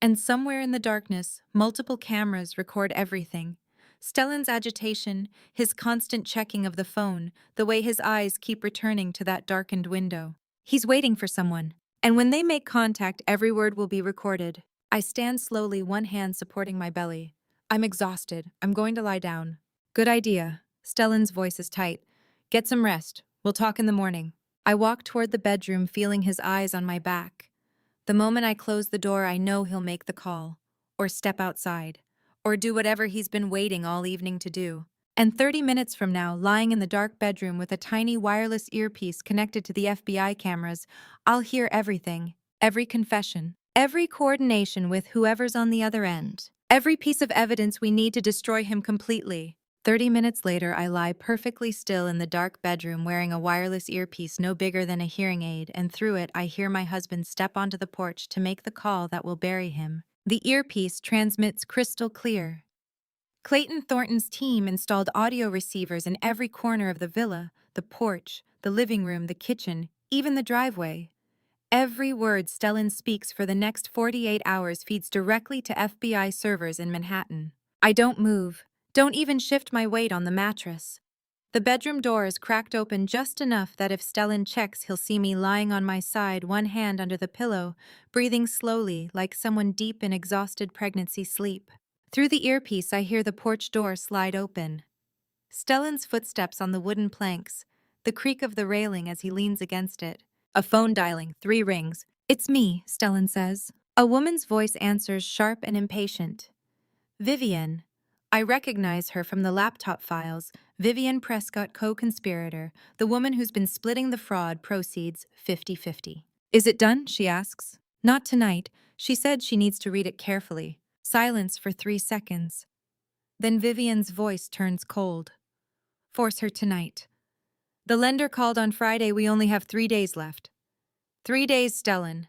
And somewhere in the darkness, multiple cameras record everything. Stellan's agitation, his constant checking of the phone, the way his eyes keep returning to that darkened window. He's waiting for someone. And when they make contact, every word will be recorded. I stand slowly, one hand supporting my belly. I'm exhausted. I'm going to lie down. Good idea. Stellan's voice is tight. Get some rest. We'll talk in the morning. I walk toward the bedroom, feeling his eyes on my back. The moment I close the door, I know he'll make the call, or step outside, or do whatever he's been waiting all evening to do. And 30 minutes from now, lying in the dark bedroom with a tiny wireless earpiece connected to the FBI cameras, I'll hear everything, every confession, every coordination with whoever's on the other end, every piece of evidence we need to destroy him completely. 30 minutes later, I lie perfectly still in the dark bedroom wearing a wireless earpiece no bigger than a hearing aid, and through it I hear my husband step onto the porch to make the call that will bury him. The earpiece transmits crystal clear. Clayton Thornton's team installed audio receivers in every corner of the villa, the porch, the living room, the kitchen, even the driveway. Every word Stellan speaks for the next 48 hours feeds directly to FBI servers in Manhattan. I don't move. Don't even shift my weight on the mattress. The bedroom door is cracked open just enough that if Stellan checks, he'll see me lying on my side, one hand under the pillow, breathing slowly like someone deep in exhausted pregnancy sleep. Through the earpiece, I hear the porch door slide open. Stellan's footsteps on the wooden planks, the creak of the railing as he leans against it. A phone dialing, 3 rings. It's me, Stellan says. A woman's voice answers, sharp and impatient. Vivian. I recognize her from the laptop files. Vivian Prescott, co-conspirator, the woman who's been splitting the fraud proceeds 50-50. Is it done? She asks. Not tonight. She said she needs to read it carefully. Silence for 3 seconds. Then Vivian's voice turns cold. Force her tonight. The lender called on Friday. We only have 3 days left. 3 days, Stellan.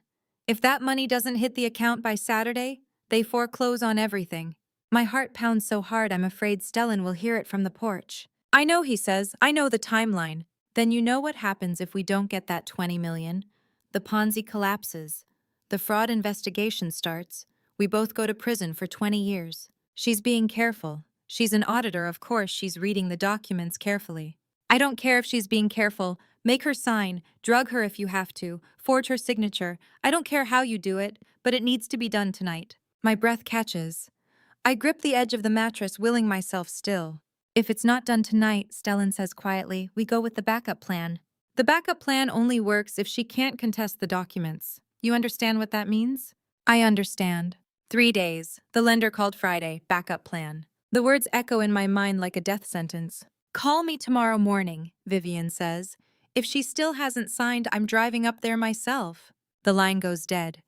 If that money doesn't hit the account by Saturday, they foreclose on everything. My heart pounds so hard I'm afraid Stellan will hear it from the porch. I know, he says. I know the timeline. Then you know what happens if we don't get that 20 million. The Ponzi collapses. The fraud investigation starts. We both go to prison for 20 years. She's being careful. She's an auditor, of course. She's reading the documents carefully. I don't care if she's being careful. Make her sign. Drug her if you have to. Forge her signature. I don't care how you do it, but it needs to be done tonight. My breath catches. I grip the edge of the mattress, willing myself still. If it's not done tonight, Stellan says quietly, we go with the backup plan. The backup plan only works if she can't contest the documents. You understand what that means? I understand. 3 days. The lender called Friday. Backup plan. The words echo in my mind like a death sentence. Call me tomorrow morning, Vivian says. If she still hasn't signed, I'm driving up there myself. The line goes dead.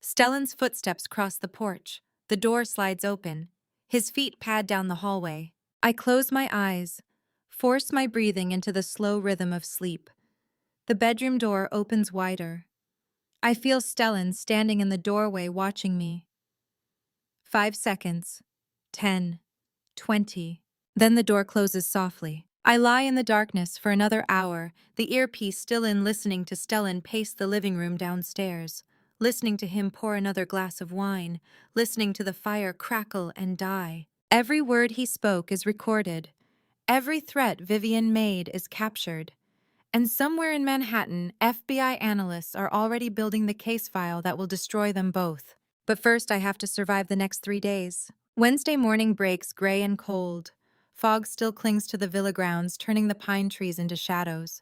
Stellan's footsteps cross the porch. The door slides open. His feet pad down the hallway. I close my eyes, force my breathing into the slow rhythm of sleep. The bedroom door opens wider. I feel Stellan standing in the doorway watching me. 5 seconds. 10. 20. Then the door closes softly. I lie in the darkness for another hour, the earpiece still in, listening to Stellan pace the living room downstairs. Listening to him pour another glass of wine, listening to the fire crackle and die. Every word he spoke is recorded. Every threat Vivian made is captured. And somewhere in Manhattan, FBI analysts are already building the case file that will destroy them both. But first I have to survive the next 3 days. Wednesday morning breaks gray and cold. Fog still clings to the villa grounds, turning the pine trees into shadows.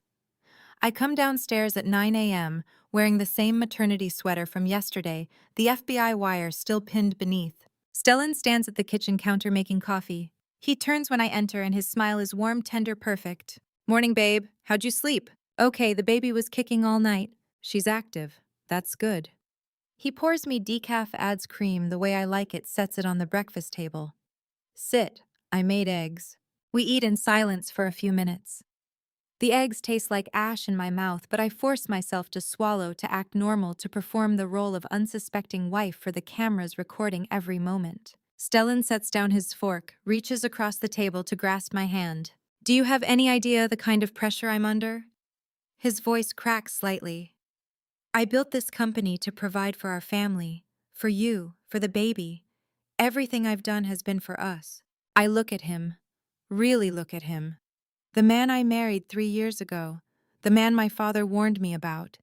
I come downstairs at 9 a.m., wearing the same maternity sweater from yesterday, the FBI wire still pinned beneath. Stellan stands at the kitchen counter making coffee. He turns when I enter and his smile is warm, tender, perfect. Morning, babe. How'd you sleep? Okay, the baby was kicking all night. She's active. That's good. He pours me decaf, adds cream the way I like it, sets it on the breakfast table. Sit. I made eggs. We eat in silence for a few minutes. The eggs taste like ash in my mouth, but I force myself to swallow to act normal, to perform the role of unsuspecting wife for the cameras recording every moment. Stellan sets down his fork, reaches across the table to grasp my hand. Do you have any idea the kind of pressure I'm under? His voice cracks slightly. I built this company to provide for our family, for you, for the baby. Everything I've done has been for us. I look at him, really look at him. The man I married 3 years ago, the man my father warned me about,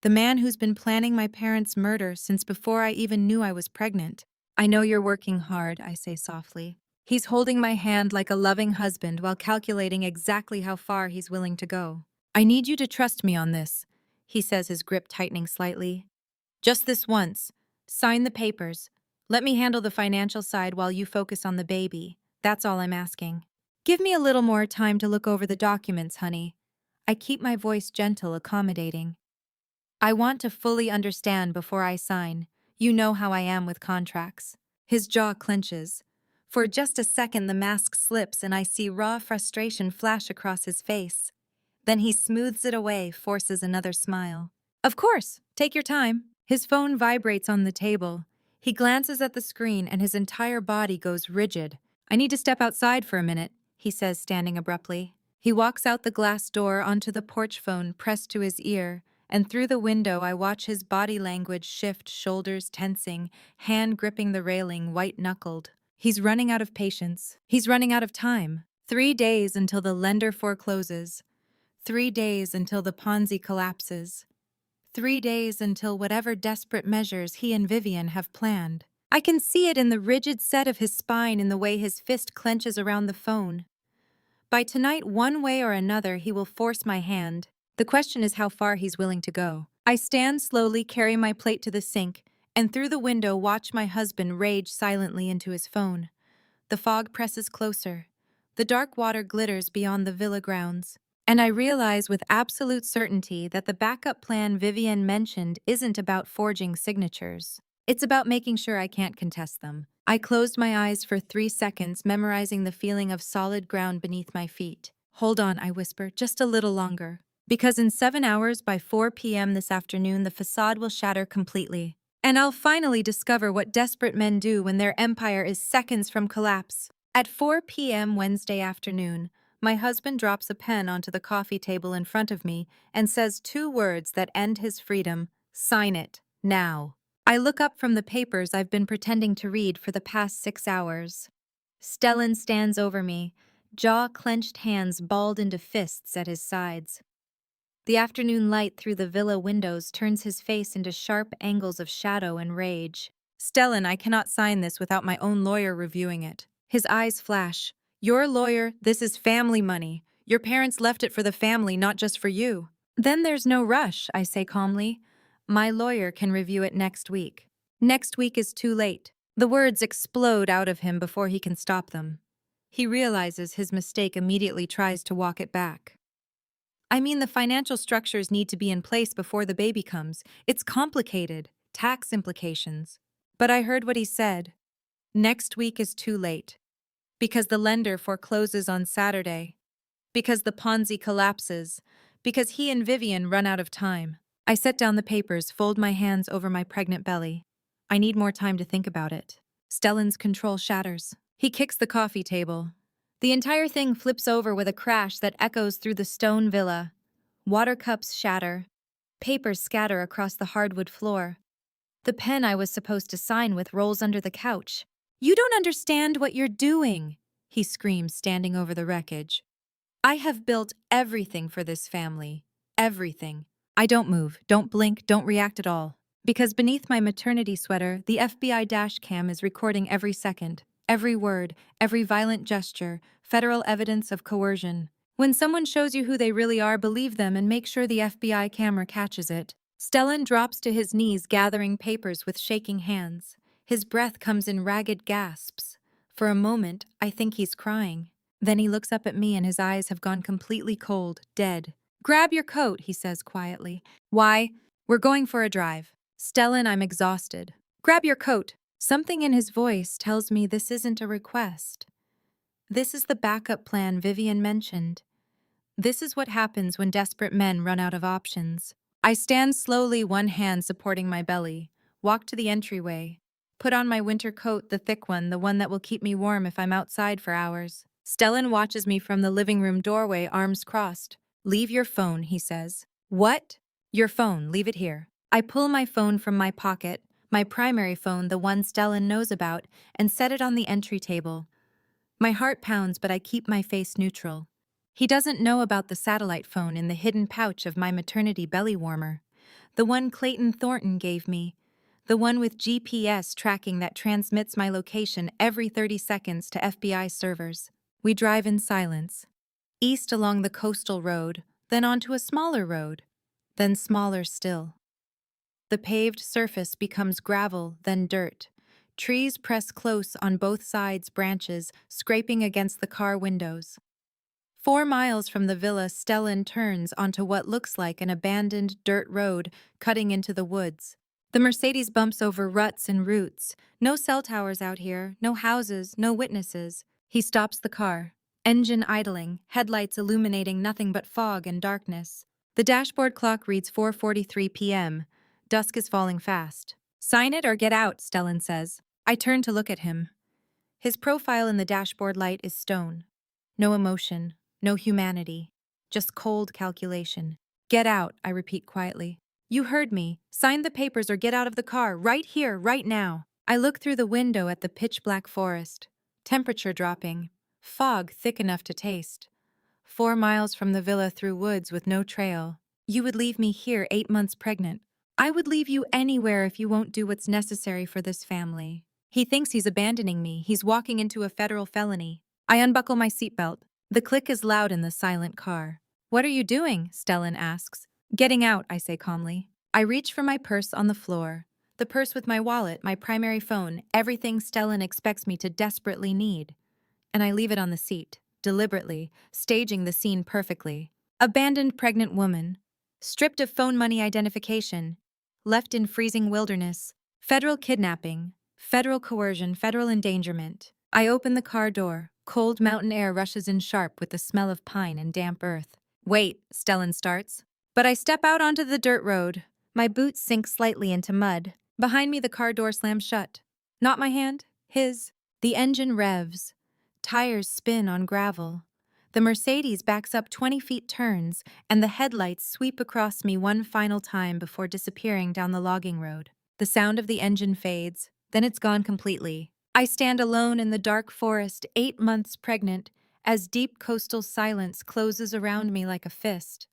the man who's been planning my parents' murder since before I even knew I was pregnant. I know you're working hard, I say softly. He's holding my hand like a loving husband while calculating exactly how far he's willing to go. I need you to trust me on this, he says, his grip tightening slightly. Just this once. Sign the papers. Let me handle the financial side while you focus on the baby. That's all I'm asking. Give me a little more time to look over the documents, honey. I keep my voice gentle, accommodating. I want to fully understand before I sign. You know how I am with contracts. His jaw clenches. For just a second, the mask slips and I see raw frustration flash across his face. Then he smooths it away, forces another smile. Of course, take your time. His phone vibrates on the table. He glances at the screen and his entire body goes rigid. I need to step outside for a minute, he says, standing abruptly. He walks out the glass door onto the porch, phone pressed to his ear, and through the window I watch his body language shift, shoulders tensing, hand gripping the railing, white-knuckled. He's running out of patience. He's running out of time. 3 days until the lender forecloses. 3 days until the Ponzi collapses. 3 days until whatever desperate measures he and Vivian have planned. I can see it in the rigid set of his spine, in the way his fist clenches around the phone. By tonight, one way or another, he will force my hand. The question is how far he's willing to go. I stand slowly, carry my plate to the sink, and through the window watch my husband rage silently into his phone. The fog presses closer. The dark water glitters beyond the villa grounds. And I realize with absolute certainty that the backup plan Vivian mentioned isn't about forging signatures. It's about making sure I can't contest them. I closed my eyes for 3 seconds, memorizing the feeling of solid ground beneath my feet. Hold on, I whisper, just a little longer. Because in 7 hours, by 4 p.m. this afternoon, the facade will shatter completely. And I'll finally discover what desperate men do when their empire is seconds from collapse. At 4 p.m. Wednesday afternoon, my husband drops a pen onto the coffee table in front of me and says 2 words that end his freedom: sign it, now. I look up from the papers I've been pretending to read for the past 6 hours. Stellan stands over me, jaw-clenched hands balled into fists at his sides. The afternoon light through the villa windows turns his face into sharp angles of shadow and rage. Stellan, I cannot sign this without my own lawyer reviewing it. His eyes flash. Your lawyer, this is family money. Your parents left it for the family, not just for you. Then there's no rush, I say calmly. My lawyer can review it next week. Next week is too late. The words explode out of him before he can stop them. He realizes his mistake, immediately tries to walk it back. I mean, the financial structures need to be in place before the baby comes. It's complicated, tax implications. But I heard what he said. Next week is too late. Because the lender forecloses on Saturday. Because the Ponzi collapses. Because he and Vivian run out of time. I set down the papers, fold my hands over my pregnant belly. I need more time to think about it. Stellan's control shatters. He kicks the coffee table. The entire thing flips over with a crash that echoes through the stone villa. Water cups shatter. Papers scatter across the hardwood floor. The pen I was supposed to sign with rolls under the couch. You don't understand what you're doing, he screams, standing over the wreckage. I have built everything for this family. Everything. I don't move, don't blink, don't react at all. Because beneath my maternity sweater, the FBI dash cam is recording every second. Every word, every violent gesture, federal evidence of coercion. When someone shows you who they really are, believe them and make sure the FBI camera catches it. Stellan drops to his knees, gathering papers with shaking hands. His breath comes in ragged gasps. For a moment, I think he's crying. Then he looks up at me and his eyes have gone completely cold, dead. "Grab your coat," he says quietly. "Why? We're going for a drive." "Stellan, I'm exhausted." "Grab your coat." Something in his voice tells me this isn't a request. This is the backup plan Vivian mentioned. This is what happens when desperate men run out of options. I stand slowly, one hand supporting my belly, walk to the entryway, put on my winter coat, the thick one, the one that will keep me warm if I'm outside for hours. Stellan watches me from the living room doorway, arms crossed. "Leave your phone," he says. "What?" "Your phone, leave it here." I pull my phone from my pocket, my primary phone, the one Stellan knows about, and set it on the entry table. My heart pounds, but I keep my face neutral. He doesn't know about the satellite phone in the hidden pouch of my maternity belly warmer. The one Clayton Thornton gave me. The one with GPS tracking that transmits my location every 30 seconds to FBI servers. We drive in silence. East along the coastal road, then onto a smaller road, then smaller still. The paved surface becomes gravel, then dirt. Trees press close on both sides, branches scraping against the car windows. 4 miles from the villa, Stellan turns onto what looks like an abandoned dirt road cutting into the woods. The Mercedes bumps over ruts and roots. No cell towers out here, no houses, no witnesses. He stops the car. Engine idling, headlights illuminating nothing but fog and darkness. The dashboard clock reads 4:43 p.m. Dusk is falling fast. "Sign it or get out," Stellan says. I turn to look at him. His profile in the dashboard light is stone. No emotion, no humanity, just cold calculation. "Get out," I repeat quietly. "You heard me. Sign the papers or get out of the car, right here, right now." I look through the window at the pitch-black forest. Temperature dropping. Fog thick enough to taste. 4 miles from the villa through woods with no trail. "You would leave me here 8 months pregnant. I would leave you anywhere if you won't do what's necessary for this family." He thinks he's abandoning me. He's walking into a federal felony. I unbuckle my seatbelt. The click is loud in the silent car. "What are you doing?" Stellan asks. "Getting out," I say calmly. I reach for my purse on the floor. The purse with my wallet, my primary phone, everything Stellan expects me to desperately need. And I leave it on the seat, deliberately, staging the scene perfectly. Abandoned pregnant woman. Stripped of phone, money, identification. Left in freezing wilderness. Federal kidnapping. Federal coercion, federal endangerment. I open the car door. Cold mountain air rushes in sharp with the smell of pine and damp earth. "Wait," Stellan starts. But I step out onto the dirt road. My boots sink slightly into mud. Behind me, the car door slams shut. Not my hand, his. The engine revs. Tires spin on gravel. The Mercedes backs up 20 feet, turns, and the headlights sweep across me one final time before disappearing down the logging road. The sound of the engine fades, then it's gone completely. I stand alone in the dark forest, 8 months pregnant, as deep coastal silence closes around me like a fist.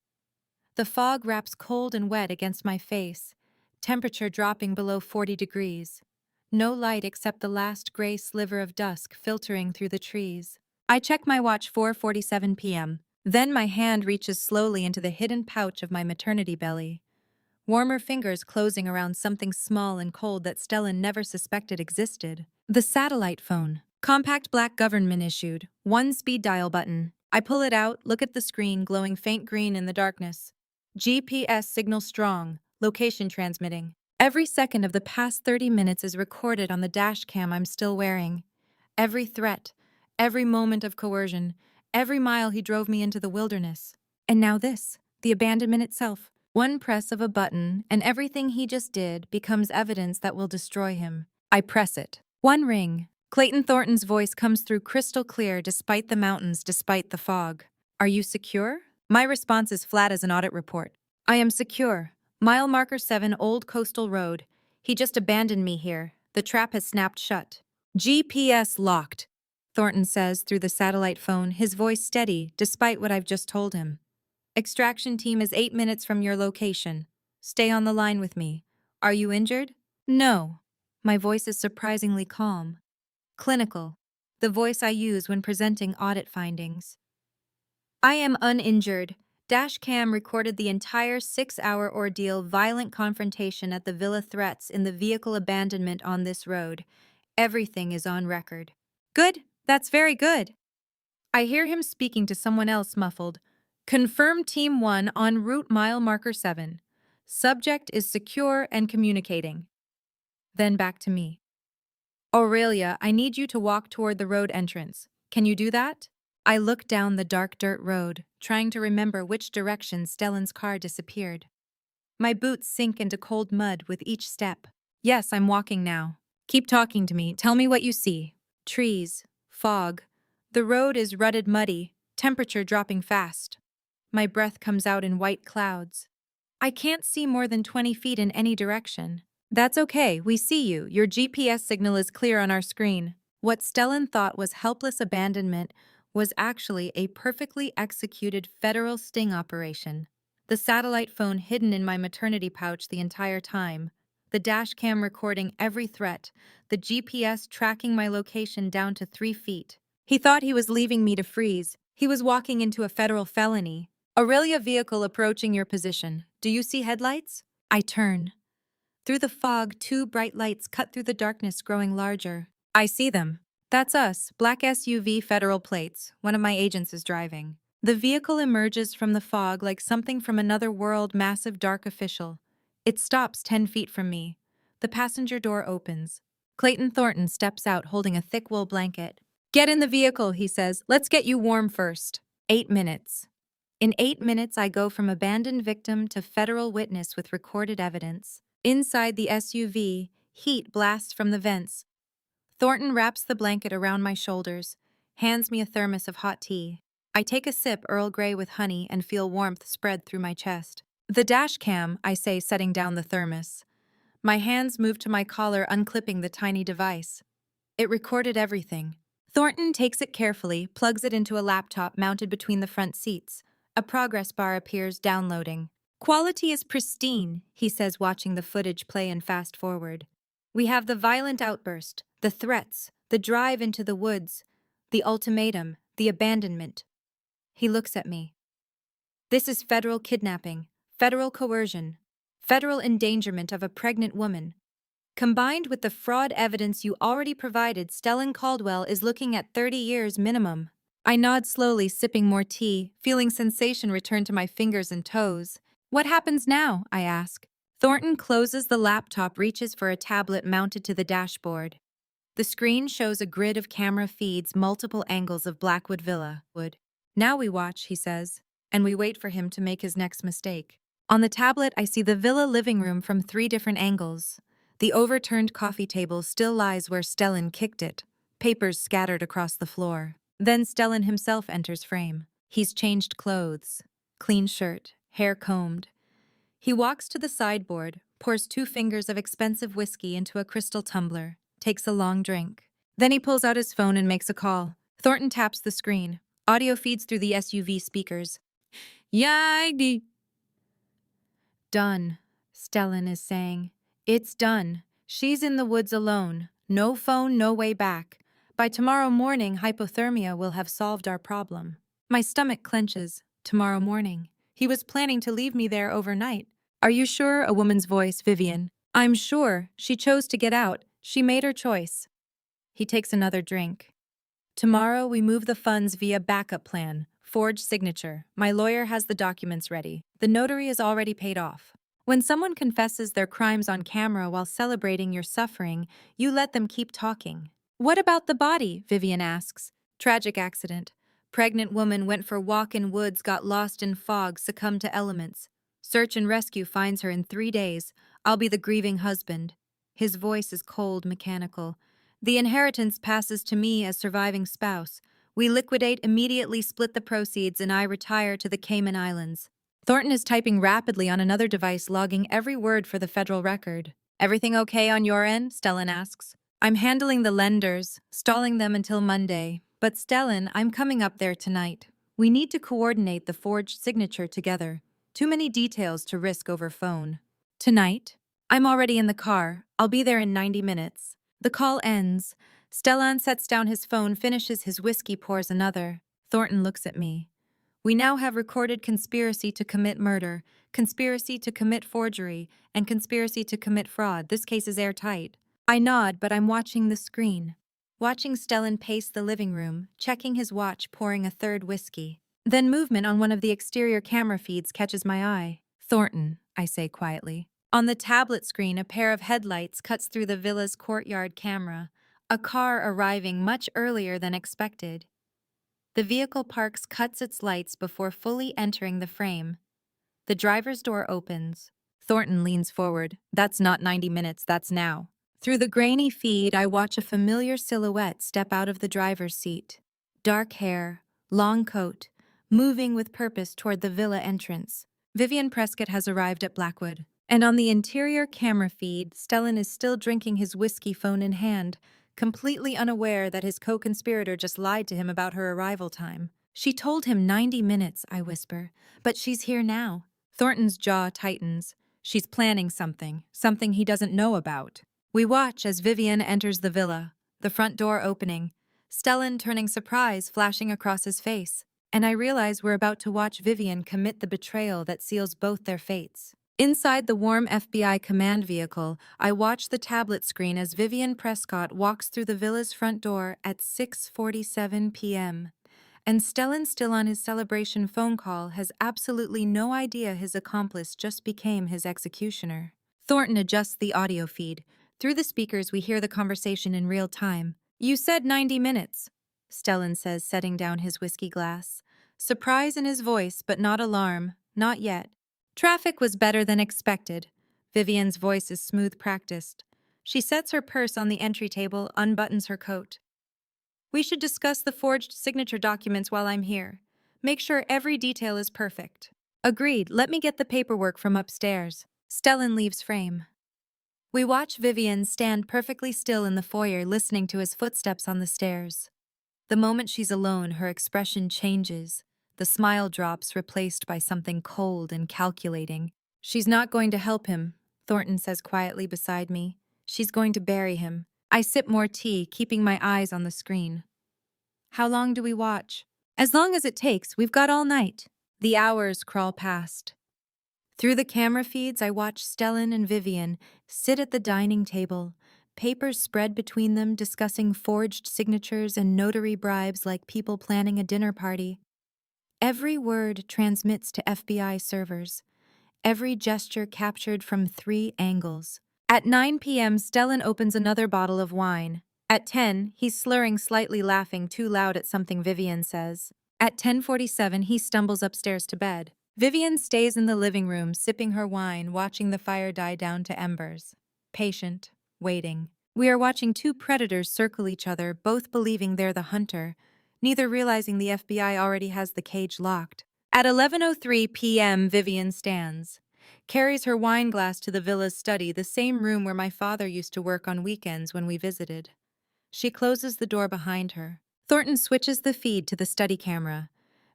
The fog wraps cold and wet against my face, temperature dropping below 40 degrees. No light except the last gray sliver of dusk filtering through the trees. I check my watch, 4:47 p.m. Then my hand reaches slowly into the hidden pouch of my maternity belly. Warmer fingers closing around something small and cold that Stellan never suspected existed. The satellite phone. Compact black, government issued. 1 speed dial button. I pull it out, look at the screen glowing faint green in the darkness. GPS signal strong. Location transmitting. Every second of the past 30 minutes is recorded on the dash cam I'm still wearing. Every threat, every moment of coercion, every mile he drove me into the wilderness. And now this, the abandonment itself. One press of a button, and everything he just did becomes evidence that will destroy him. I press it. One ring. Clayton Thornton's voice comes through crystal clear despite the mountains, despite the fog. "Are you secure?" My response is flat as an audit report. "I am secure. Mile marker 7, Old Coastal Road. He just abandoned me here. The trap has snapped shut." "GPS locked," Thornton says through the satellite phone, his voice steady despite what I've just told him. "Extraction team is 8 minutes from your location. Stay on the line with me. Are you injured?" "No." My voice is surprisingly calm. "Clinical." the voice I use when presenting audit findings. I am uninjured. Dashcam recorded the entire 6-hour ordeal, violent confrontation at the villa, threats in the vehicle abandonment on this road. Everything is on record. Good, that's very good. I hear him speaking to someone else, muffled. Confirm Team 1 en route, mile marker 7. Subject is secure and communicating. Then back to me. Aurelia, I need you to walk toward the road entrance. Can you do that? I look down the dark dirt road, trying to remember which direction Stellan's car disappeared. My boots sink into cold mud with each step. Yes, I'm walking now. Keep talking to me. Tell me what you see. Trees, fog. The road is rutted, muddy, temperature dropping fast. My breath comes out in white clouds. I can't see more than 20 feet in any direction. That's okay, we see you. Your GPS signal is clear on our screen. What Stellan thought was helpless abandonment was actually a perfectly executed federal sting operation. The satellite phone hidden in my maternity pouch the entire time, the dash cam recording every threat, the GPS tracking my location down to 3 feet. He thought he was leaving me to freeze. He was walking into a federal felony. Aurelia, vehicle approaching your position. Do you see headlights? I turn. Through the fog, 2 bright lights cut through the darkness, growing larger. I see them. That's us, black SUV, federal plates. One of my agents is driving. The vehicle emerges from the fog like something from another world, massive, dark, official. It stops 10 feet from me. The passenger door opens. Clayton Thornton steps out holding a thick wool blanket. Get in the vehicle, he says. Let's get you warm first. 8 minutes. In 8 minutes, I go from abandoned victim to federal witness with recorded evidence. Inside the SUV, heat blasts from the vents. Thornton wraps the blanket around my shoulders, hands me a thermos of hot tea. I take a sip, Earl Grey with honey, and feel warmth spread through my chest. The dash cam, I say, setting down the thermos. My hands move to my collar, unclipping the tiny device. It recorded everything. Thornton takes it carefully, plugs it into a laptop mounted between the front seats. A progress bar appears, downloading. Quality is pristine, he says, watching the footage play and fast forward. We have the violent outburst, the threats, the drive into the woods, the ultimatum, the abandonment. He looks at me. This is federal kidnapping, federal coercion, federal endangerment of a pregnant woman. Combined with the fraud evidence you already provided, Stellan Caldwell is looking at 30 years minimum. I nod slowly, sipping more tea, feeling sensation return to my fingers and toes. What happens now? I ask. Thornton closes the laptop, reaches for a tablet mounted to the dashboard. The screen shows a grid of camera feeds, multiple angles of Blackwood Villa. Now we watch, he says, and we wait for him to make his next mistake. On the tablet, I see the villa living room from 3 different angles. The overturned coffee table still lies where Stellan kicked it, papers scattered across the floor. Then Stellan himself enters frame. He's changed clothes, clean shirt, hair combed. He walks to the sideboard, pours 2 fingers of expensive whiskey into a crystal tumbler, takes a long drink. Then he pulls out his phone and makes a call. Thornton taps the screen. Audio feeds through the SUV speakers. Yidi. Done, Stellan is saying. It's done. She's in the woods alone. No phone, no way back. By tomorrow morning, hypothermia will have solved our problem. My stomach clenches. Tomorrow morning. He was planning to leave me there overnight. Are you sure? A woman's voice, Vivian. I'm sure. She chose to get out. She made her choice. He takes another drink. Tomorrow we move the funds via backup plan. Forged signature. My lawyer has the documents ready. The notary is already paid off. When someone confesses their crimes on camera while celebrating your suffering, you let them keep talking. What about the body? Vivian asks. Tragic accident. Pregnant woman went for walk in woods, got lost in fog, succumbed to elements. Search and rescue finds her in 3 days. I'll be the grieving husband. His voice is cold, mechanical. The inheritance passes to me as surviving spouse. We liquidate, immediately split the proceeds, and I retire to the Cayman Islands. Thornton is typing rapidly on another device, logging every word for the federal record. Everything okay on your end? Stellan asks. I'm handling the lenders, stalling them until Monday. But Stellan, I'm coming up there tonight. We need to coordinate the forged signature together. Too many details to risk over phone. Tonight? I'm already in the car. I'll be there in 90 minutes. The call ends. Stellan sets down his phone, finishes his whiskey, pours another. Thornton looks at me. We now have recorded conspiracy to commit murder, conspiracy to commit forgery, and conspiracy to commit fraud. This case is airtight. I nod, but I'm watching the screen. Watching Stellan pace the living room, checking his watch, pouring a third whiskey. Then movement on one of the exterior camera feeds catches my eye. Thornton, I say quietly. On the tablet screen, a pair of headlights cuts through the villa's courtyard camera, a car arriving much earlier than expected. The vehicle parks, cuts its lights before fully entering the frame. The driver's door opens. Thornton leans forward. That's not 90 minutes, that's now. Through the grainy feed, I watch a familiar silhouette step out of the driver's seat. Dark hair, long coat, moving with purpose toward the villa entrance. Vivian Prescott has arrived at Blackwood. And on the interior camera feed, Stellan is still drinking his whiskey, phone in hand, completely unaware that his co-conspirator just lied to him about her arrival time. She told him 90 minutes, I whisper, but she's here now. Thornton's jaw tightens. She's planning something he doesn't know about. We watch as Vivian enters the villa, the front door opening, Stellan turning surprise flashing across his face. And I realize we're about to watch Vivian commit the betrayal that seals both their fates. Inside the warm FBI command vehicle, I watch the tablet screen as Vivian Prescott walks through the villa's front door at 6:47 p.m. And Stellan, still on his celebration phone call, has absolutely no idea his accomplice just became his executioner. Thornton adjusts the audio feed. Through the speakers, we hear the conversation in real time. You said 90 minutes, Stellan says, setting down his whiskey glass. Surprise in his voice, but not alarm. Not yet. Traffic was better than expected. Vivian's voice is smooth, practiced. She sets her purse on the entry table, unbuttons her coat. We should discuss the forged signature documents while I'm here. Make sure every detail is perfect. Agreed. Let me get the paperwork from upstairs. Stellan leaves frame. We watch Vivian stand perfectly still in the foyer, listening to his footsteps on the stairs. The moment she's alone, her expression changes. The smile drops, replaced by something cold and calculating. She's not going to help him, Thornton says quietly beside me. She's going to bury him. I sip more tea, keeping my eyes on the screen. How long do we watch? As long as it takes, we've got all night. The hours crawl past. Through the camera feeds, I watch Stellan and Vivian sit at the dining table, papers spread between them discussing forged signatures and notary bribes like people planning a dinner party. Every word transmits to FBI servers, every gesture captured from 3 angles. At 9 p.m., Stellan opens another bottle of wine. At 10, he's slurring, slightly laughing too loud at something Vivian says. At 10:47, he stumbles upstairs to bed. Vivian stays in the living room, sipping her wine, watching the fire die down to embers. Patient, waiting. We are watching 2 predators circle each other, both believing they're the hunter, neither realizing the FBI already has the cage locked. At 11:03 p.m., Vivian stands, carries her wine glass to the villa's study, the same room where my father used to work on weekends when we visited. She closes the door behind her. Thornton switches the feed to the study camera.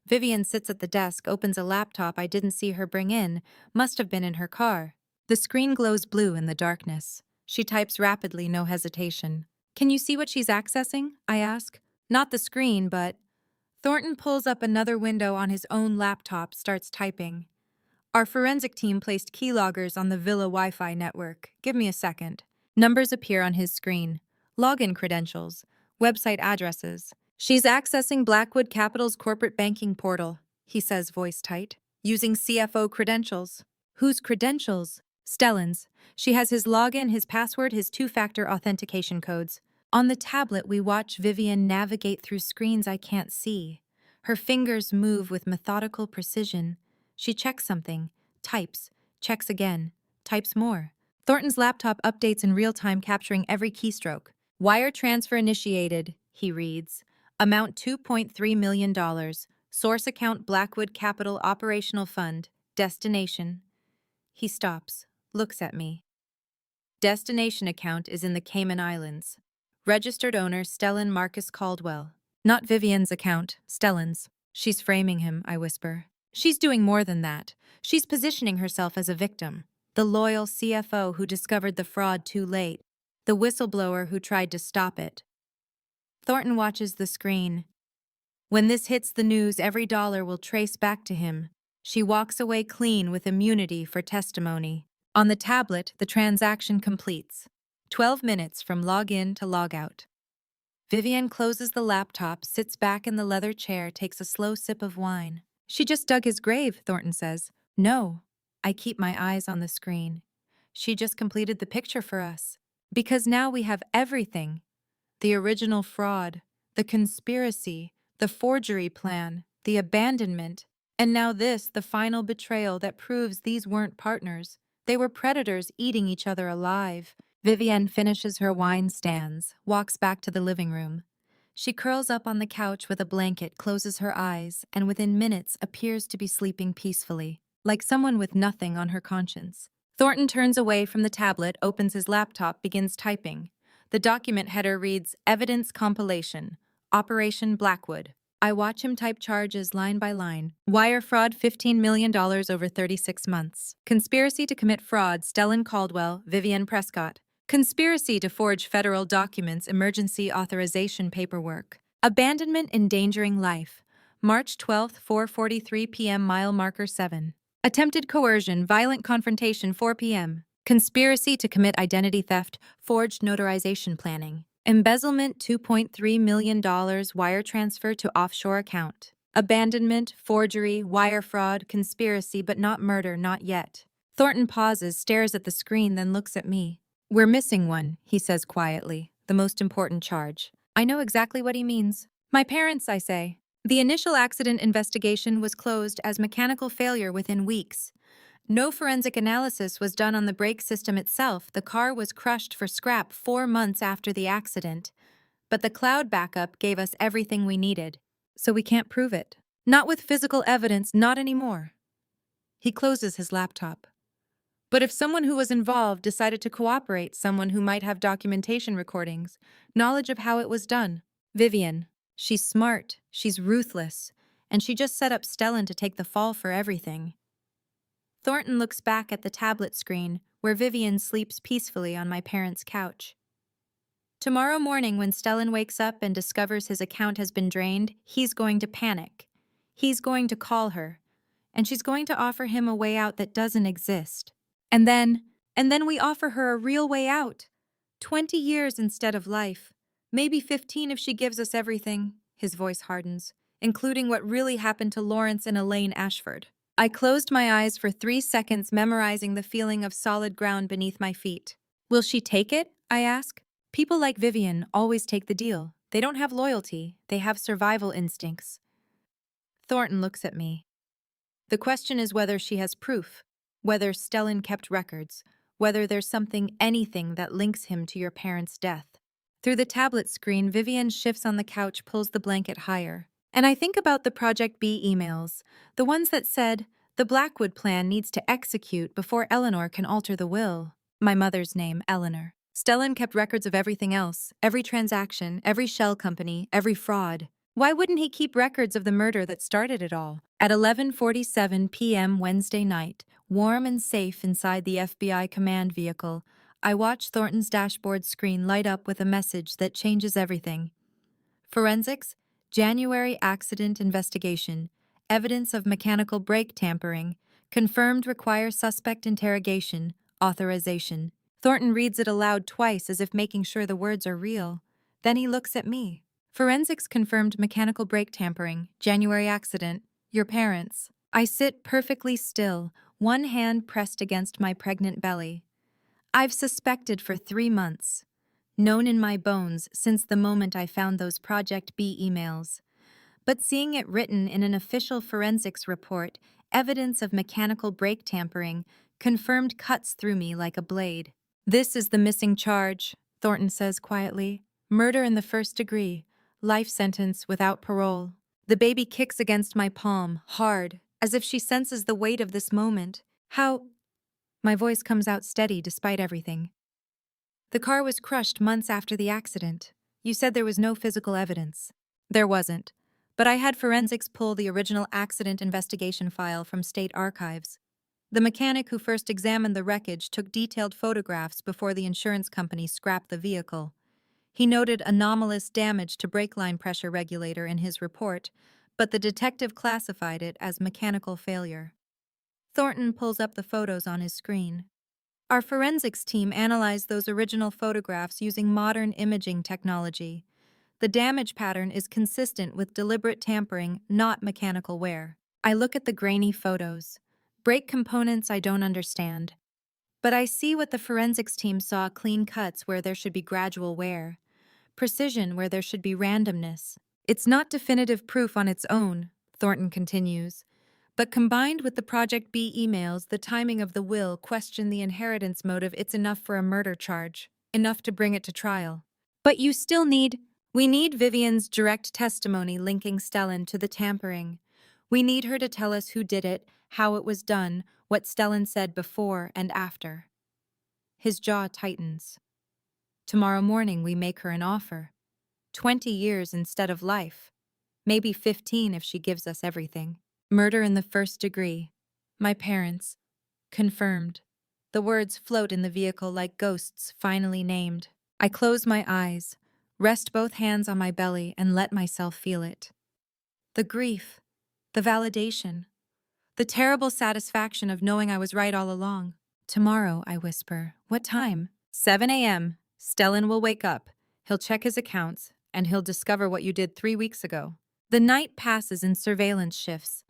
Vivian sits at the desk, opens a laptop I didn't see her bring in, must have been in her car. The screen glows blue in the darkness. She types rapidly, no hesitation. Can you see what she's accessing? I ask. Not the screen, but... Thornton pulls up another window on his own laptop, starts typing. Our forensic team placed keyloggers on the Villa Wi-Fi network. Give me a second. Numbers appear on his screen. Login credentials. Website addresses. She's accessing Blackwood Capital's corporate banking portal, he says, voice tight, using CFO credentials. Whose credentials? Stellan's. She has his login, his password, his 2-factor authentication codes. On the tablet, we watch Vivian navigate through screens I can't see. Her fingers move with methodical precision. She checks something, types, checks again, types more. Thornton's laptop updates in real time, capturing every keystroke. Wire transfer initiated, he reads. Amount $2.3 million. Source account Blackwood Capital Operational Fund. Destination. He stops, looks at me. Destination account is in the Cayman Islands. Registered owner Stellan Marcus Caldwell. Not Vivian's account, Stellan's. She's framing him, I whisper. She's doing more than that. She's positioning herself as a victim. The loyal CFO who discovered the fraud too late. The whistleblower who tried to stop it. Thornton watches the screen. When this hits the news, every dollar will trace back to him. She walks away clean with immunity for testimony. On the tablet, the transaction completes. 12 minutes from log in to log out. Vivian closes the laptop, sits back in the leather chair, takes a slow sip of wine. She just dug his grave, Thornton says. No. I keep my eyes on the screen. She just completed the picture for us. Because now we have everything. The original fraud, the conspiracy, the forgery plan, the abandonment, and now this, the final betrayal that proves these weren't partners. They were predators eating each other alive. Vivienne finishes her wine stands, walks back to the living room. She curls up on the couch with a blanket, closes her eyes, and within minutes appears to be sleeping peacefully, like someone with nothing on her conscience. Thornton turns away from the tablet, opens his laptop, begins typing. The document header reads, Evidence Compilation, Operation Blackwood. I watch him type charges line by line. Wire fraud, $15 million over 36 months. Conspiracy to commit fraud, Stellan Caldwell, Vivienne Prescott. Conspiracy to forge federal documents, emergency authorization paperwork. Abandonment endangering life. March 12, 4:43 p.m. mile marker 7. Attempted coercion, violent confrontation, 4 p.m. Conspiracy to commit identity theft, forged notarization planning. Embezzlement, $2.3 million, wire transfer to offshore account. Abandonment, forgery, wire fraud, conspiracy, but not murder, not yet. Thornton pauses, stares at the screen, then looks at me. We're missing one, he says quietly, the most important charge. I know exactly what he means. My parents, I say. The initial accident investigation was closed as mechanical failure within weeks. No forensic analysis was done on the brake system itself. The car was crushed for scrap 4 months after the accident. But the cloud backup gave us everything we needed. So we can't prove it. Not with physical evidence, not anymore. He closes his laptop. But if someone who was involved decided to cooperate, someone who might have documentation recordings, knowledge of how it was done. Vivian, she's smart, she's ruthless, and she just set up Stellan to take the fall for everything. Thornton looks back at the tablet screen, where Vivian sleeps peacefully on my parents' couch. Tomorrow morning, when Stellan wakes up and discovers his account has been drained, he's going to panic. He's going to call her, and she's going to offer him a way out that doesn't exist. And then we offer her a real way out. 20 years instead of life. Maybe 15 if she gives us everything. His voice hardens, including what really happened to Lawrence and Elaine Ashford. I closed my eyes for 3 seconds, memorizing the feeling of solid ground beneath my feet. Will she take it? I ask. People like Vivian always take the deal. They don't have loyalty. They have survival instincts. Thornton looks at me. The question is whether she has proof, whether Stellan kept records, whether there's anything that links him to your parents' death. Through the tablet screen, Vivian shifts on the couch, pulls the blanket higher. And I think about the Project B emails, the ones that said, the Blackwood plan needs to execute before Eleanor can alter the will. My mother's name, Eleanor. Stellan kept records of everything else, every transaction, every shell company, every fraud. Why wouldn't he keep records of the murder that started it all? At 11:47 p.m. Wednesday night, warm and safe inside the FBI command vehicle, I watch Thornton's dashboard screen light up with a message that changes everything. Forensics, January accident investigation, evidence of mechanical brake tampering, confirmed require suspect interrogation, authorization. Thornton reads it aloud twice as if making sure the words are real. Then he looks at me. Forensics confirmed mechanical brake tampering, January accident, your parents. I sit perfectly still, one hand pressed against my pregnant belly. I've suspected for 3 months. Known in my bones since the moment I found those Project B emails. But seeing it written in an official forensics report, evidence of mechanical brake tampering, confirmed cuts through me like a blade. This is the missing charge, Thornton says quietly. Murder in the first degree, life sentence without parole. The baby kicks against my palm, hard, as if she senses the weight of this moment. How? My voice comes out steady despite everything. The car was crushed months after the accident. You said there was no physical evidence. There wasn't. But I had forensics pull the original accident investigation file from state archives. The mechanic who first examined the wreckage took detailed photographs before the insurance company scrapped the vehicle. He noted anomalous damage to brake line pressure regulator in his report, but the detective classified it as mechanical failure. Thornton pulls up the photos on his screen. Our forensics team analyzed those original photographs using modern imaging technology. The damage pattern is consistent with deliberate tampering, not mechanical wear. I look at the grainy photos. Brake components I don't understand. But I see what the forensics team saw: clean cuts where there should be gradual wear, precision where there should be randomness. It's not definitive proof on its own, Thornton continues, but combined with the Project B emails, the timing of the will, question the inheritance motive, it's enough for a murder charge, enough to bring it to trial. But we need Vivian's direct testimony linking Stellan to the tampering. We need her to tell us who did it, how it was done, what Stellan said before and after. His jaw tightens. Tomorrow morning we make her an offer. 20 years instead of life. Maybe 15 if she gives us everything. Murder in the first degree. My parents. Confirmed. The words float in the vehicle like ghosts finally named. I close my eyes, rest both hands on my belly, and let myself feel it. The grief, the validation, the terrible satisfaction of knowing I was right all along. Tomorrow, I whisper. What time? 7 a.m. Stellan will wake up. He'll check his accounts, and he'll discover what you did 3 weeks ago. The night passes in surveillance shifts.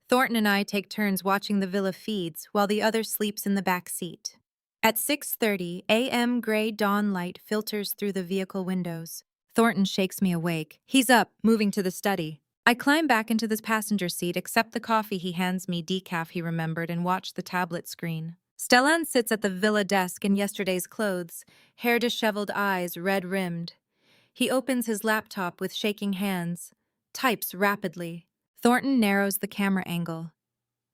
Thornton and I take turns watching the villa feeds while the other sleeps in the back seat. At 6:30 a.m., gray dawn light filters through the vehicle windows. Thornton shakes me awake. He's up, moving to the study. I climb back into the passenger seat, accept the coffee he hands me, decaf he remembered, and watch the tablet screen. Stellan sits at the villa desk in yesterday's clothes, hair disheveled, eyes red-rimmed. He opens his laptop with shaking hands, types rapidly. Thornton narrows the camera angle.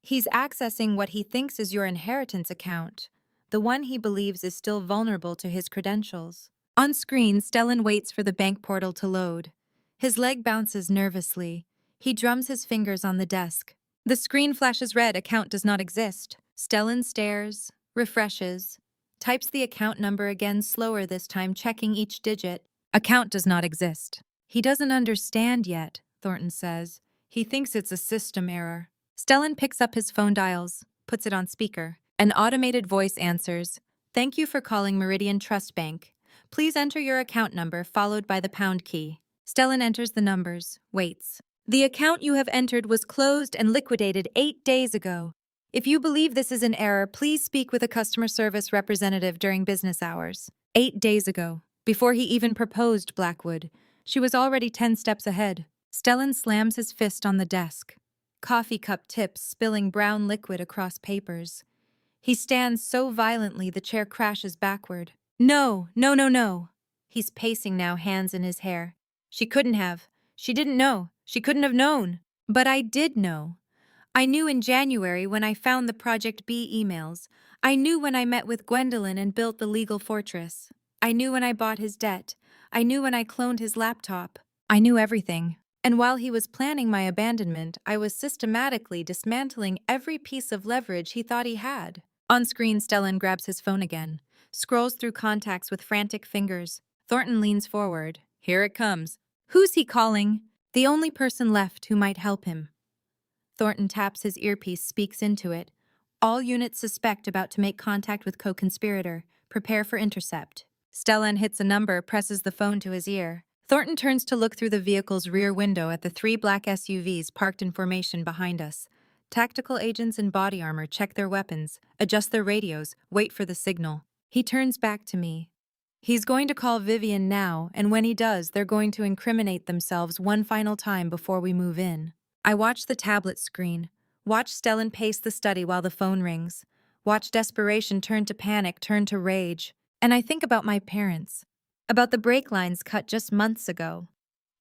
He's accessing what he thinks is your inheritance account, the one he believes is still vulnerable to his credentials. On screen, Stellan waits for the bank portal to load. His leg bounces nervously. He drums his fingers on the desk. The screen flashes red. Account does not exist. Stellan stares, refreshes, types the account number again, slower this time, checking each digit. Account does not exist. He doesn't understand yet, Thornton says. He thinks it's a system error. Stellan picks up his phone, dials, puts it on speaker. An automated voice answers. Thank you for calling Meridian Trust Bank. Please enter your account number followed by the pound key. Stellan enters the numbers, waits. The account you have entered was closed and liquidated 8 days ago. If you believe this is an error, please speak with a customer service representative during business hours. 8 days ago, before he even proposed Blackwood, she was already 10 steps ahead. Stellan slams his fist on the desk. Coffee cup tips, spilling brown liquid across papers. He stands so violently the chair crashes backward. No, no, no, no. He's pacing now, hands in his hair. She couldn't have. She didn't know. She couldn't have known. But I did know. I knew in January when I found the Project B emails. I knew when I met with Gwendolyn and built the legal fortress. I knew when I bought his debt. I knew when I cloned his laptop. I knew everything. And while he was planning my abandonment, I was systematically dismantling every piece of leverage he thought he had. On screen, Stellan grabs his phone again, scrolls through contacts with frantic fingers. Thornton leans forward. Here it comes. Who's he calling? The only person left who might help him. Thornton taps his earpiece, speaks into it. All units suspect about to make contact with co-conspirator. Prepare for intercept. Stellan hits a number, presses the phone to his ear. Thornton turns to look through the vehicle's rear window at the 3 black SUVs parked in formation behind us. Tactical agents in body armor check their weapons, adjust their radios, wait for the signal. He turns back to me. He's going to call Vivian now, and when he does, they're going to incriminate themselves one final time before we move in. I watch the tablet screen, watch Stellan pace the study while the phone rings, watch desperation turn to panic, turn to rage, and I think about my parents. About the brake lines cut just months ago.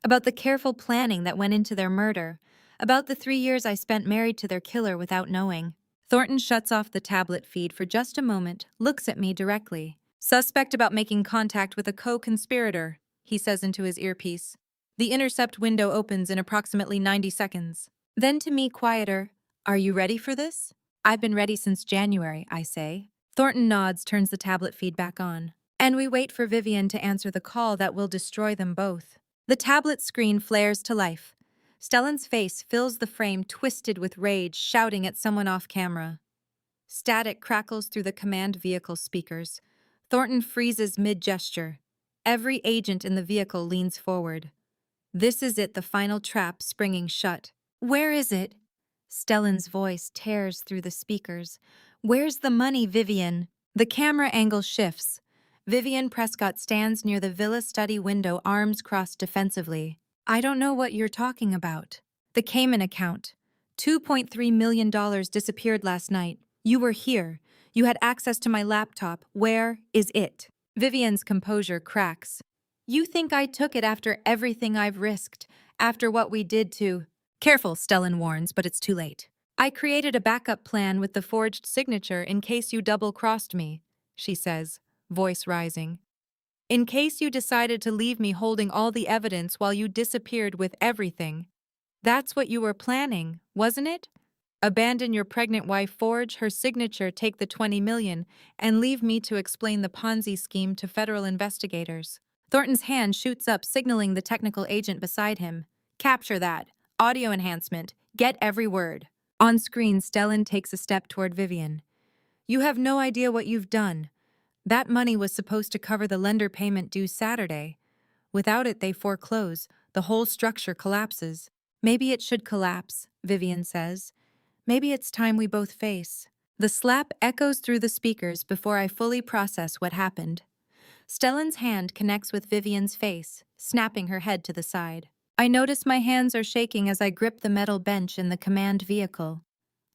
About the careful planning that went into their murder. About the 3 years I spent married to their killer without knowing. Thornton shuts off the tablet feed for just a moment, looks at me directly. Suspect about making contact with a co-conspirator, he says into his earpiece. The intercept window opens in approximately 90 seconds. Then to me, quieter, are you ready for this? I've been ready since January, I say. Thornton nods, turns the tablet feed back on. And we wait for Vivian to answer the call that will destroy them both. The tablet screen flares to life. Stellan's face fills the frame, twisted with rage, shouting at someone off camera. Static crackles through the command vehicle speakers. Thornton freezes mid-gesture. Every agent in the vehicle leans forward. This is it, the final trap springing shut. Where is it? Stellan's voice tears through the speakers. Where's the money, Vivian? The camera angle shifts. Vivian Prescott stands near the villa study window, arms crossed defensively. I don't know what you're talking about. The Cayman account. $2.3 million disappeared last night. You were here. You had access to my laptop. Where is it? Vivian's composure cracks. You think I took it after everything I've risked, after what we did to... Careful, Stellan warns, but it's too late. I created a backup plan with the forged signature in case you double-crossed me, she says, voice rising. In case you decided to leave me holding all the evidence while you disappeared with everything. That's what you were planning, wasn't it? Abandon your pregnant wife, forge her signature, take the $20 million, and leave me to explain the Ponzi scheme to federal investigators. Thornton's hand shoots up, signaling the technical agent beside him. Capture that. Audio enhancement. Get every word. On screen, Stellan takes a step toward Vivian. You have no idea what you've done. That money was supposed to cover the lender payment due Saturday. Without it, they foreclose. The whole structure collapses. Maybe it should collapse, Vivian says. Maybe it's time we both face. The slap echoes through the speakers before I fully process what happened. Stellan's hand connects with Vivian's face, snapping her head to the side. I notice my hands are shaking as I grip the metal bench in the command vehicle.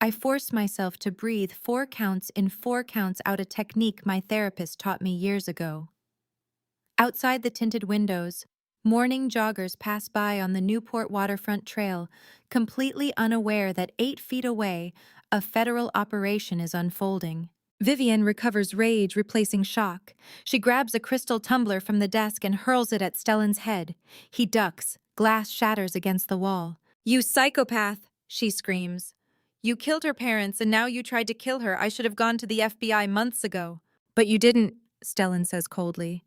I force myself to breathe 4 counts in, 4 counts out, a technique my therapist taught me years ago. Outside the tinted windows, morning joggers pass by on the Newport waterfront trail, completely unaware that 8 feet away, a federal operation is unfolding. Vivian recovers rage, replacing shock. She grabs a crystal tumbler from the desk and hurls it at Stellan's head. He ducks. Glass shatters against the wall. You psychopath, she screams. You killed her parents and now you tried to kill her. I should have gone to the FBI months ago. But you didn't, Stellan says coldly.